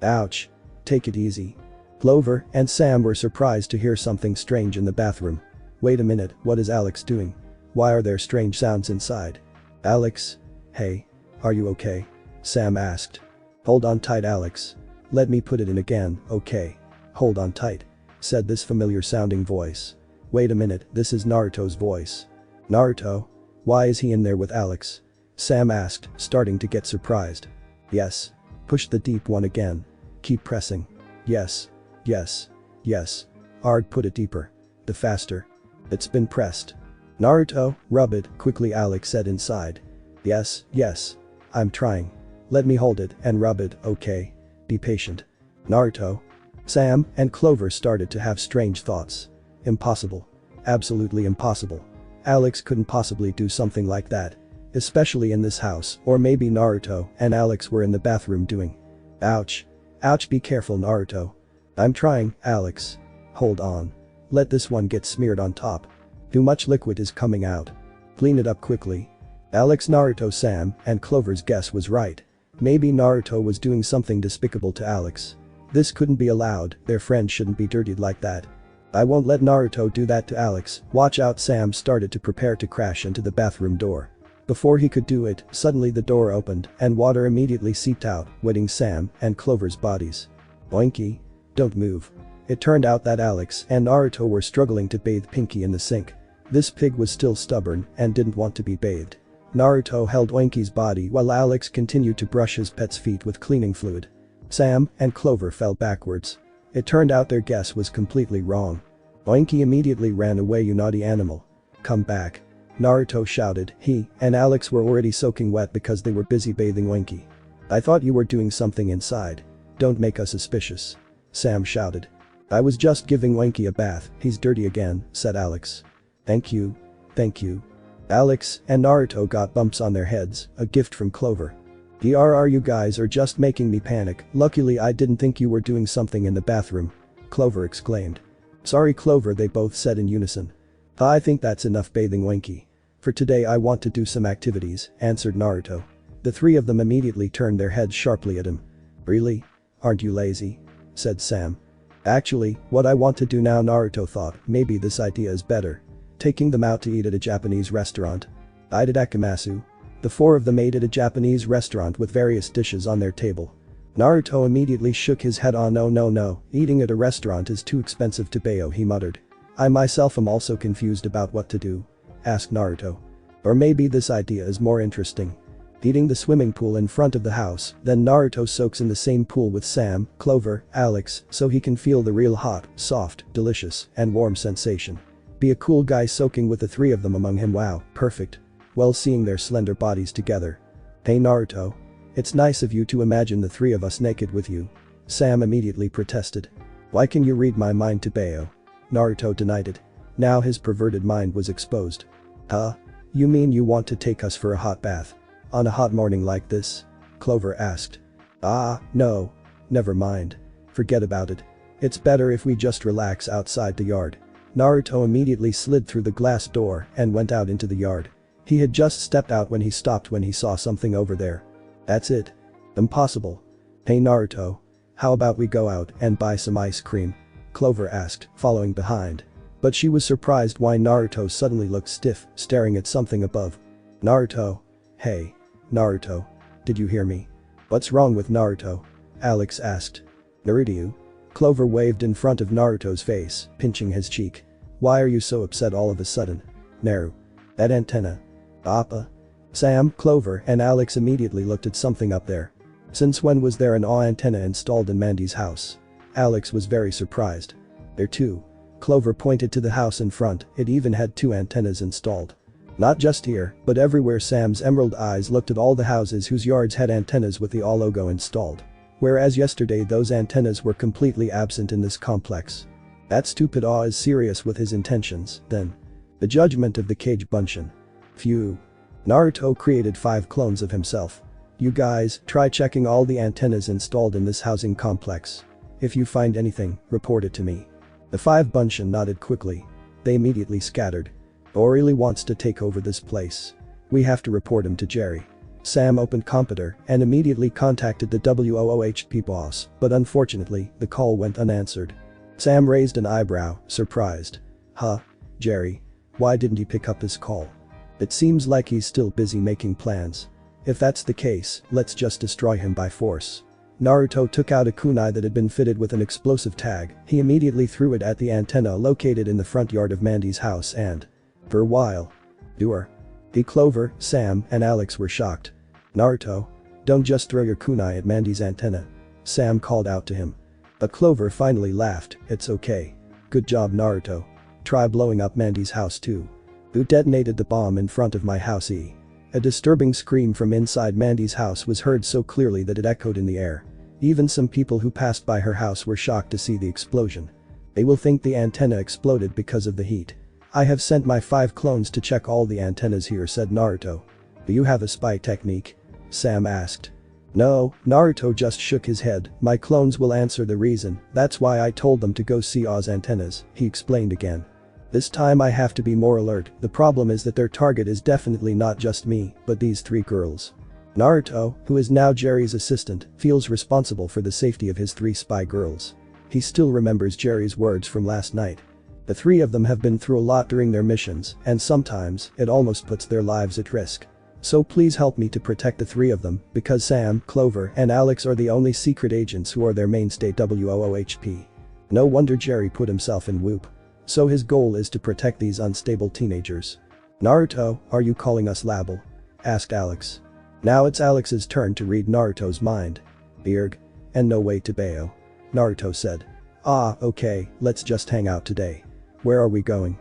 Ouch. Take it easy. Clover and Sam were surprised to hear something strange in the bathroom. Wait a minute, what is Alex doing? Why are there strange sounds inside? Alex? Hey. Are you okay? Sam asked. Hold on tight, Alex. Let me put it in again, okay. Hold on tight. Said this familiar sounding voice. Wait a minute, this is Naruto's voice. Naruto? Why is he in there with Alex? Sam asked, starting to get surprised. Yes. Push the deep one again. Keep pressing. Yes. Arg, put it deeper. The faster. It's been pressed. Naruto, rub it, quickly, Alex said inside. Yes. I'm trying. Let me hold it and rub it, okay? Be patient. Naruto. Sam and Clover started to have strange thoughts. Impossible. Absolutely impossible. Alex couldn't possibly do something like that. Especially in this house, or maybe Naruto and Alex were in the bathroom doing. Ouch. Ouch, be careful, Naruto. I'm trying, Alex. Hold on. Let this one get smeared on top. Too much liquid is coming out. Clean it up quickly. Alex, Naruto, Sam, and Clover's guess was right. Maybe Naruto was doing something despicable to Alex. This couldn't be allowed, their friend shouldn't be dirtied like that. I won't let Naruto do that to Alex, watch out. Sam started to prepare to crash into the bathroom door. Before he could do it, suddenly the door opened and water immediately seeped out, wetting Sam and Clover's bodies. Oinky. Don't move. It turned out that Alex and Naruto were struggling to bathe Pinky in the sink. This pig was still stubborn and didn't want to be bathed. Naruto held Oinky's body while Alex continued to brush his pet's feet with cleaning fluid. Sam and Clover fell backwards. It turned out their guess was completely wrong. Oinky immediately ran away. You naughty animal. Come back. Naruto shouted. He and Alex were already soaking wet because they were busy bathing Oinky. I thought you were doing something inside. Don't make us suspicious. Sam shouted. I was just giving Oinky a bath, he's dirty again, said Alex. Thank you. Alex and Naruto got bumps on their heads, a gift from Clover. You guys are just making me panic. Luckily I didn't think you were doing something in the bathroom," Clover exclaimed. "Sorry Clover," they both said in unison. "I think that's enough bathing Winky. For today I want to do some activities," answered Naruto. The three of them immediately turned their heads sharply at him. "Really? Aren't you lazy?" said Sam. "Actually, what I want to do now," Naruto thought, "maybe this idea is better. Taking them out to eat at a Japanese restaurant." Itadakimasu. The four of them ate at a Japanese restaurant with various dishes on their table. Naruto immediately shook his head. No, eating at a restaurant is too expensive to Bayo, he muttered. "I myself am also confused about what to do," asked Naruto. "Or maybe this idea is more interesting. Eating the swimming pool in front of the house, then Naruto soaks in the same pool with Sam, Clover, Alex, so he can feel the real hot, soft, delicious, and warm sensation. Be a cool guy soaking with the three of them among him. Wow, perfect. Well, seeing their slender bodies together." "Hey Naruto. It's nice of you to imagine the three of us naked with you," Sam immediately protested. "Why can you read my mind to Bayo?" Naruto denied it. Now his perverted mind was exposed. "Huh? You mean you want to take us for a hot bath? On a hot morning like this?" Clover asked. No. Never mind. Forget about it. It's better if we just relax outside the yard." Naruto immediately slid through the glass door and went out into the yard. He had just stepped out when he stopped when he saw something over there. "That's it. Impossible." "Hey Naruto. How about we go out and buy some ice cream?" Clover asked, following behind. But she was surprised why Naruto suddenly looked stiff, staring at something above. "Naruto. Hey. Naruto. Did you hear me?" "What's wrong with Naruto?" Alex asked. "Naruto?" Clover waved in front of Naruto's face, pinching his cheek. "Why are you so upset all of a sudden?" "Naru. That antenna." "Appa?" Sam, Clover, and Alex immediately looked at something up there. Since when was there an antenna installed in Mandy's house? Alex was very surprised. "There too." Clover pointed to the house in front, it even had 2 antennas installed. "Not just here, but everywhere." Sam's emerald eyes looked at all the houses whose yards had antennas with the A logo installed. Whereas yesterday those antennas were completely absent in this complex. That stupid A is serious with his intentions, then. The judgment of the Cage Bunshin. Phew. Naruto created 5 clones of himself. "You guys, try checking all the antennas installed in this housing complex. If you find anything, report it to me." The 5 Bunshin nodded quickly. They immediately scattered. "O really wants to take over this place. We have to report him to Jerry." Sam opened computer and immediately contacted the WOOHP boss, but unfortunately, the call went unanswered. Sam raised an eyebrow, surprised. "Huh? Jerry? Why didn't he pick up his call? It seems like he's still busy making plans. If that's the case, let's just destroy him by force." Naruto took out a kunai that had been fitted with an explosive tag. He immediately threw it at the antenna located in the front yard of Mandy's house and for a while. "Doer." Clover, Sam, and Alex were shocked. "Naruto. Don't just throw your kunai at Mandy's antenna," Sam called out to him. But Clover finally laughed. "It's okay. Good job Naruto. Try blowing up Mandy's house too." "Who detonated the bomb in front of my house?" A disturbing scream from inside Mandy's house was heard so clearly that it echoed in the air. Even some people who passed by her house were shocked to see the explosion. "They will think the antenna exploded because of the heat. I have sent my 5 clones to check all the antennas here," said Naruto. "Do you have a spy technique?" Sam asked. "No," Naruto just shook his head. "My clones will answer the reason, that's why I told them to go see Oz antennas," he explained again. "This time I have to be more alert. The problem is that their target is definitely not just me, but these 3 girls." Naruto, who is now Jerry's assistant, feels responsible for the safety of his 3 spy girls. He still remembers Jerry's words from last night. The 3 of them have been through a lot during their missions, and sometimes, it almost puts their lives at risk. So please help me to protect the 3 of them, because Sam, Clover, and Alex are the only secret agents who are their mainstay WOOHP. No wonder Jerry put himself in whoop. So his goal is to protect these unstable teenagers. "Naruto, are you calling us Label?" asked Alex. Now it's Alex's turn to read Naruto's mind. "Beerg. And no way to Bayo," Naruto said. Okay, let's just hang out today. Where are we going?"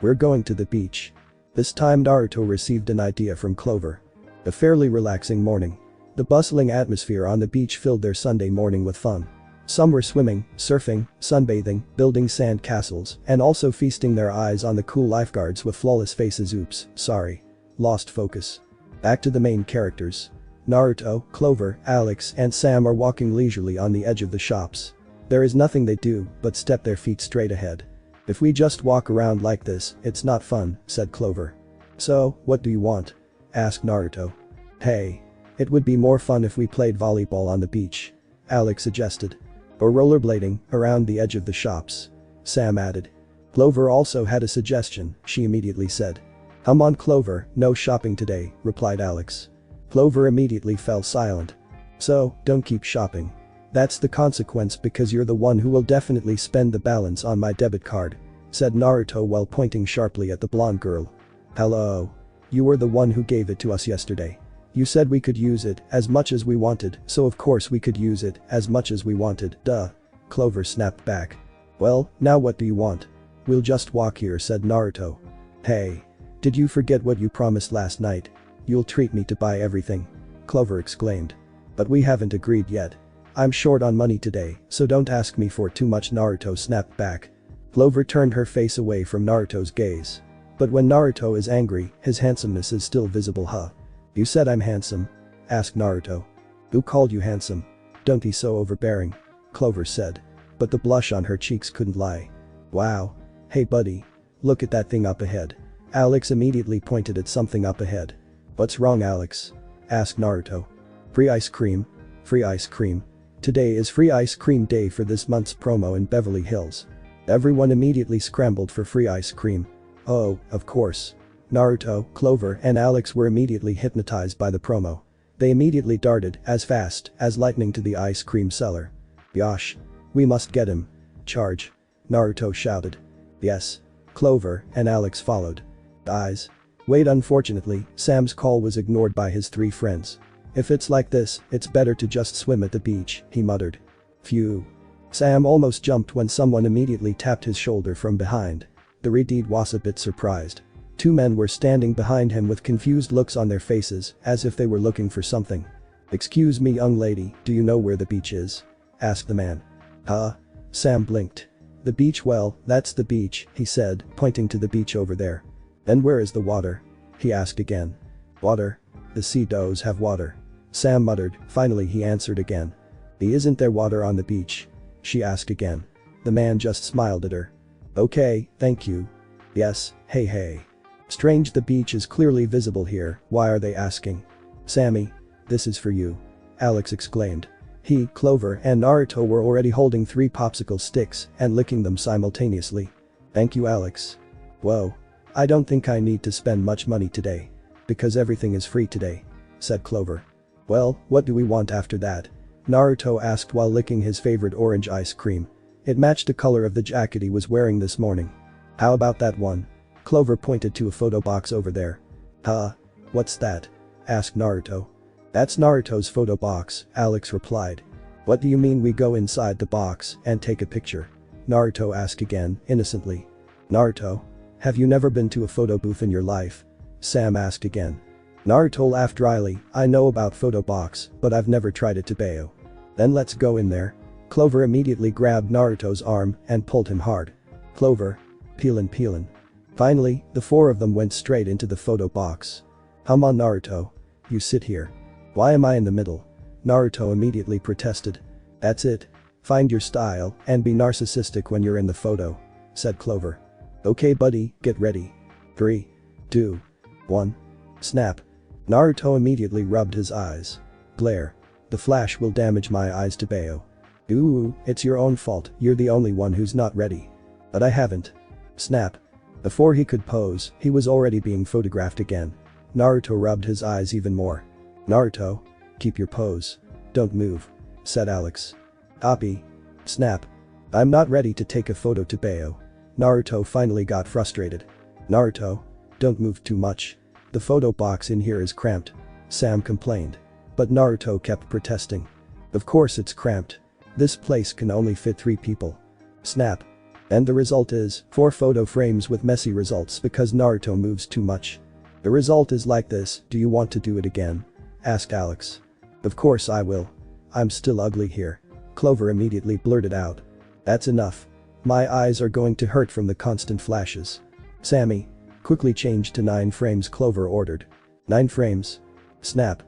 "We're going to the beach." This time Naruto received an idea from Clover. A fairly relaxing morning. The bustling atmosphere on the beach filled their Sunday morning with fun. Some were swimming, surfing, sunbathing, building sand castles, and also feasting their eyes on the cool lifeguards with flawless faces. Oops, sorry. Lost focus. Back to the main characters. Naruto, Clover, Alex, and Sam are walking leisurely on the edge of the shops. There is nothing they do but step their feet straight ahead. If we just walk around like this, it's not fun, said Clover. So, what do you want? Asked Naruto. Hey. It would be more fun if we played volleyball on the beach. Alex suggested. Or rollerblading around the edge of the shops. Sam added. Clover also had a suggestion, she immediately said. Come on Clover, no shopping today, replied Alex. Clover immediately fell silent. So, don't keep shopping. That's the consequence because you're the one who will definitely spend the balance on my debit card, said Naruto while pointing sharply at the blonde girl. Hello. You were the one who gave it to us yesterday. You said we could use it as much as we wanted, so of course we could use it as much as we wanted, duh. Clover snapped back. Well, now what do you want? We'll just walk here, said Naruto. Hey. Did you forget what you promised last night? You'll treat me to buy everything. Clover exclaimed. But we haven't agreed yet. I'm short on money today, so don't ask me for too much, Naruto snapped back. Clover turned her face away from Naruto's gaze. But when Naruto is angry, his handsomeness is still visible, huh? You said I'm handsome? Asked Naruto. Who called you handsome? Don't be so overbearing. Clover said. But the blush on her cheeks couldn't lie. Wow. Hey buddy. Look at that thing up ahead. Alex immediately pointed at something up ahead. What's wrong, Alex? Asked Naruto. Free ice cream. Free ice cream. Today is free ice cream day for this month's promo in Beverly Hills. Everyone immediately scrambled for free ice cream. Oh, of course. Naruto, Clover, and Alex were immediately hypnotized by the promo. They immediately darted as fast as lightning to the ice cream seller. Yosh. We must get him. Charge. Naruto shouted. Yes. Clover and Alex followed. Eyes. Wait, unfortunately, Sam's call was ignored by his three friends. If it's like this, it's better to just swim at the beach, he muttered. Phew. Sam almost jumped when someone immediately tapped his shoulder from behind. The Redeed was a bit surprised. Two men were standing behind him with confused looks on their faces, as if they were looking for something. Excuse me, young lady, do you know where the beach is? Asked the man. Huh? Sam blinked. The beach, well, that's the beach, he said, pointing to the beach over there. Then where is the water? He asked again. Water? The sea does have water. Sam muttered, finally he answered again. Isn't there water on the beach? She asked again. The man just smiled at her. Okay, thank you. Yes, hey. Strange, the beach is clearly visible here, why are they asking? Sammy. This is for you. Alex exclaimed. He, Clover, and Naruto were already holding 3 popsicle sticks and licking them simultaneously. Thank you, Alex. Whoa. I don't think I need to spend much money today. Because everything is free today, said Clover. Well, what do we want after that? Naruto asked while licking his favorite orange ice cream. It matched the color of the jacket he was wearing this morning. How about that one? Clover pointed to a photo box over there. Huh? What's that? Asked Naruto. That's Naruto's photo box, Alex replied. What do you mean we go inside the box and take a picture? Naruto asked again, innocently. Naruto? Have you never been to a photo booth in your life? Sam asked again. Naruto laughed dryly. I know about photo box, but I've never tried it, Tobeo. Then let's go in there. Clover immediately grabbed Naruto's arm and pulled him hard. Clover. Peelin'. Finally, the 4 of them went straight into the photo box. Come on, Naruto. You sit here. Why am I in the middle? Naruto immediately protested. That's it. Find your style and be narcissistic when you're in the photo, said Clover. Okay buddy, get ready. 3, 2, 1. Snap. Naruto immediately rubbed his eyes. Glare. The flash will damage my eyes, Tobeo. Ooh, it's your own fault, you're the only one who's not ready. But I haven't. Snap. Before he could pose, he was already being photographed again. Naruto rubbed his eyes even more. Naruto. Keep your pose. Don't move, said Alex. Copy. Snap. I'm not ready to take a photo, Tobeo. Naruto finally got frustrated. Naruto. Don't move too much. The photo box in here is cramped. Sam complained. But Naruto kept protesting. Of course it's cramped. This place can only fit 3 people. Snap. And the result is 4 photo frames with messy results because Naruto moves too much. The result is like this. Do you want to do it again? Asked Alex. Of course I will. I'm still ugly here. Clover immediately blurted out. That's enough. My eyes are going to hurt from the constant flashes. Sammy. Quickly change to 9 frames, Clover ordered. 9 frames. Snap.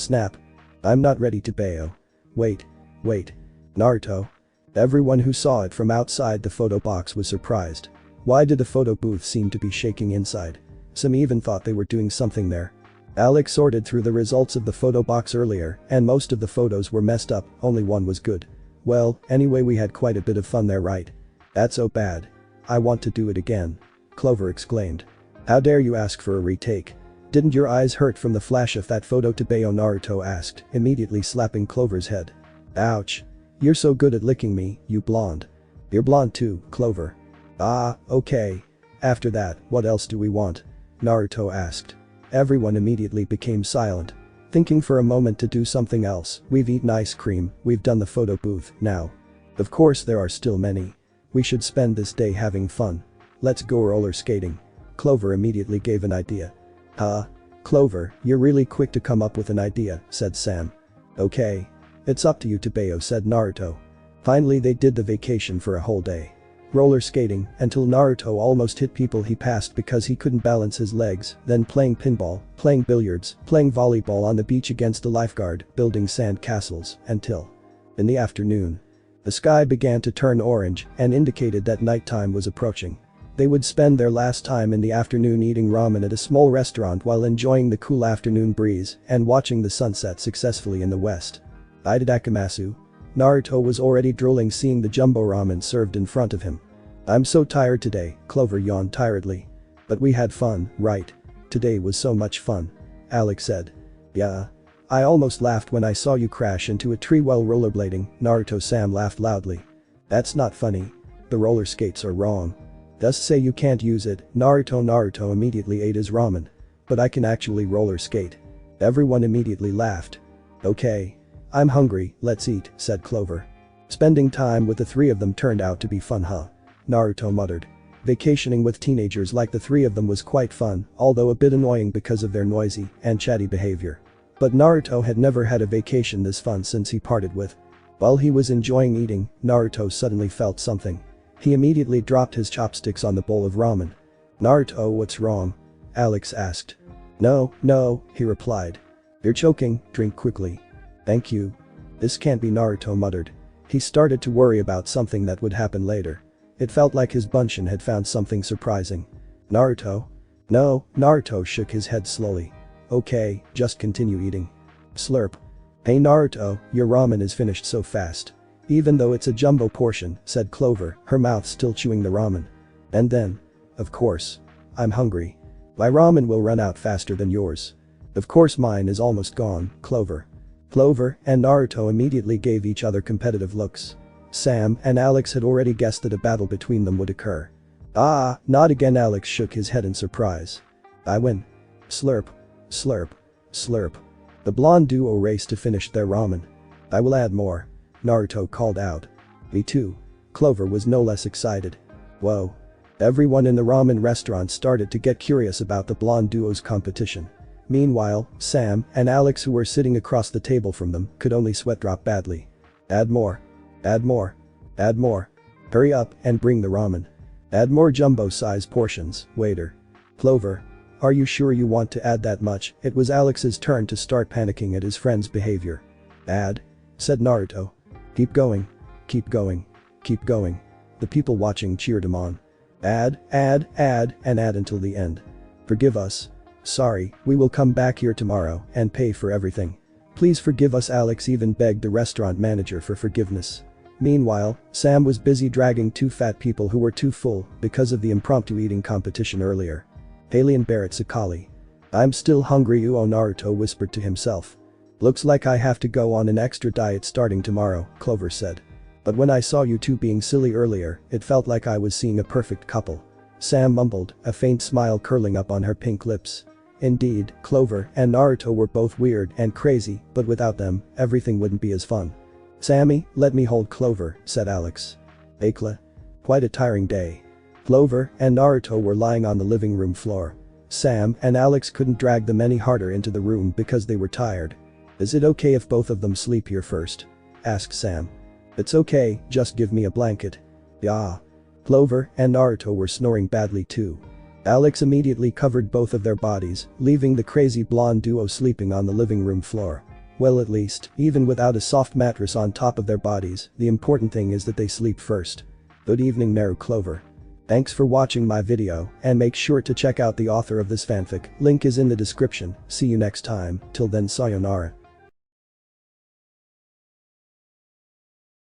Snap. I'm not ready to bayo. Wait. Naruto. Everyone who saw it from outside the photo box was surprised. Why did the photo booth seem to be shaking inside? Some even thought they were doing something there. Alex sorted through the results of the photo box earlier, and most of the photos were messed up, only one was good. Well, anyway, we had quite a bit of fun there, right? That's so bad. I want to do it again. Clover exclaimed. How dare you ask for a retake? Didn't your eyes hurt from the flash of that photo to bayo? Naruto asked, immediately slapping Clover's head. Ouch. You're so good at licking me, you blonde. You're blonde too, Clover. Ah, okay. After that, what else do we want? Naruto asked. Everyone immediately became silent. Thinking for a moment to do something else. We've eaten ice cream, we've done the photo booth, now. Of course there are still many. We should spend this day having fun. Let's go roller skating. Clover immediately gave an idea. Huh? Clover, you're really quick to come up with an idea, said Sam. Okay. It's up to you to bayo, said Naruto. Finally they did the vacation for a whole day. Roller skating until Naruto almost hit people he passed because he couldn't balance his legs, then playing pinball, playing billiards, playing volleyball on the beach against a lifeguard, building sand castles, until. In the afternoon. The sky began to turn orange and indicated that nighttime was approaching. They would spend their last time in the afternoon eating ramen at a small restaurant while enjoying the cool afternoon breeze and watching the sunset successfully in the west. Itadakamasu. Naruto was already drooling seeing the jumbo ramen served in front of him. I'm so tired today, Clover yawned tiredly. But we had fun, right? Today was so much fun. Alex said. Yeah. I almost laughed when I saw you crash into a tree while rollerblading, Naruto. Sam laughed loudly. That's not funny. The roller skates are wrong. Just say you can't use it, Naruto. Naruto immediately ate his ramen. But I can actually roller skate. Everyone immediately laughed. Okay. I'm hungry, let's eat, said Clover. Spending time with the three of them turned out to be fun, huh? Naruto muttered. Vacationing with teenagers like the three of them was quite fun, although a bit annoying because of their noisy and chatty behavior. But Naruto had never had a vacation this fun since he parted with. While he was enjoying eating, Naruto suddenly felt something. He immediately dropped his chopsticks on the bowl of ramen. Naruto, what's wrong? Alex asked. No, he replied. You're choking, drink quickly. Thank you. This can't be, Naruto muttered. He started to worry about something that would happen later. It felt like his bunshin had found something surprising. Naruto? No, Naruto shook his head slowly. Okay, just continue eating. Slurp. Hey Naruto, your ramen is finished so fast. Even though it's a jumbo portion, said Clover, her mouth still chewing the ramen. And then. Of course. I'm hungry. My ramen will run out faster than yours. Of course mine is almost gone, Clover. Clover and Naruto immediately gave each other competitive looks. Sam and Alex had already guessed that a battle between them would occur. Ah, not again, Alex shook his head in surprise. I win. Slurp. Slurp. Slurp. The blonde duo raced to finish their ramen. I will add more. Naruto called out. Me too. Clover was no less excited. Whoa. Everyone in the ramen restaurant started to get curious about the blonde duo's competition. Meanwhile, Sam and Alex, who were sitting across the table from them, could only sweat drop badly. Add more. Add more. Add more. Hurry up and bring the ramen. Add more jumbo-size portions, waiter. Clover. Are you sure you want to add that much? It was Alex's turn to start panicking at his friend's behavior. Add. Said Naruto. Keep going. Keep going. Keep going. The people watching cheered him on. Add, and add until the end. Forgive us. Sorry, we will come back here tomorrow and pay for everything. Please forgive us, Alex even begged the restaurant manager for forgiveness. Meanwhile, Sam was busy dragging two fat people who were too full because of the impromptu eating competition earlier. Alien Barrett Sakali. I'm still hungry, Naruto whispered to himself. Looks like I have to go on an extra diet starting tomorrow, Clover said. But when I saw you two being silly earlier, it felt like I was seeing a perfect couple. Sam mumbled, a faint smile curling up on her pink lips. Indeed, Clover and Naruto were both weird and crazy, but without them, everything wouldn't be as fun. Sammy, let me hold Clover, said Alex. Akla. Quite a tiring day. Clover and Naruto were lying on the living room floor. Sam and Alex couldn't drag them any harder into the room because they were tired. Is it okay if both of them sleep here first? Asked Sam. It's okay, just give me a blanket. Yeah. Clover and Naruto were snoring badly too. Alex immediately covered both of their bodies, leaving the crazy blonde duo sleeping on the living room floor. Well, at least, even without a soft mattress on top of their bodies, the important thing is that they sleep first. Good evening, Naru Clover. Thanks for watching my video, and make sure to check out the author of this fanfic, link is in the description. See you next time, till then sayonara.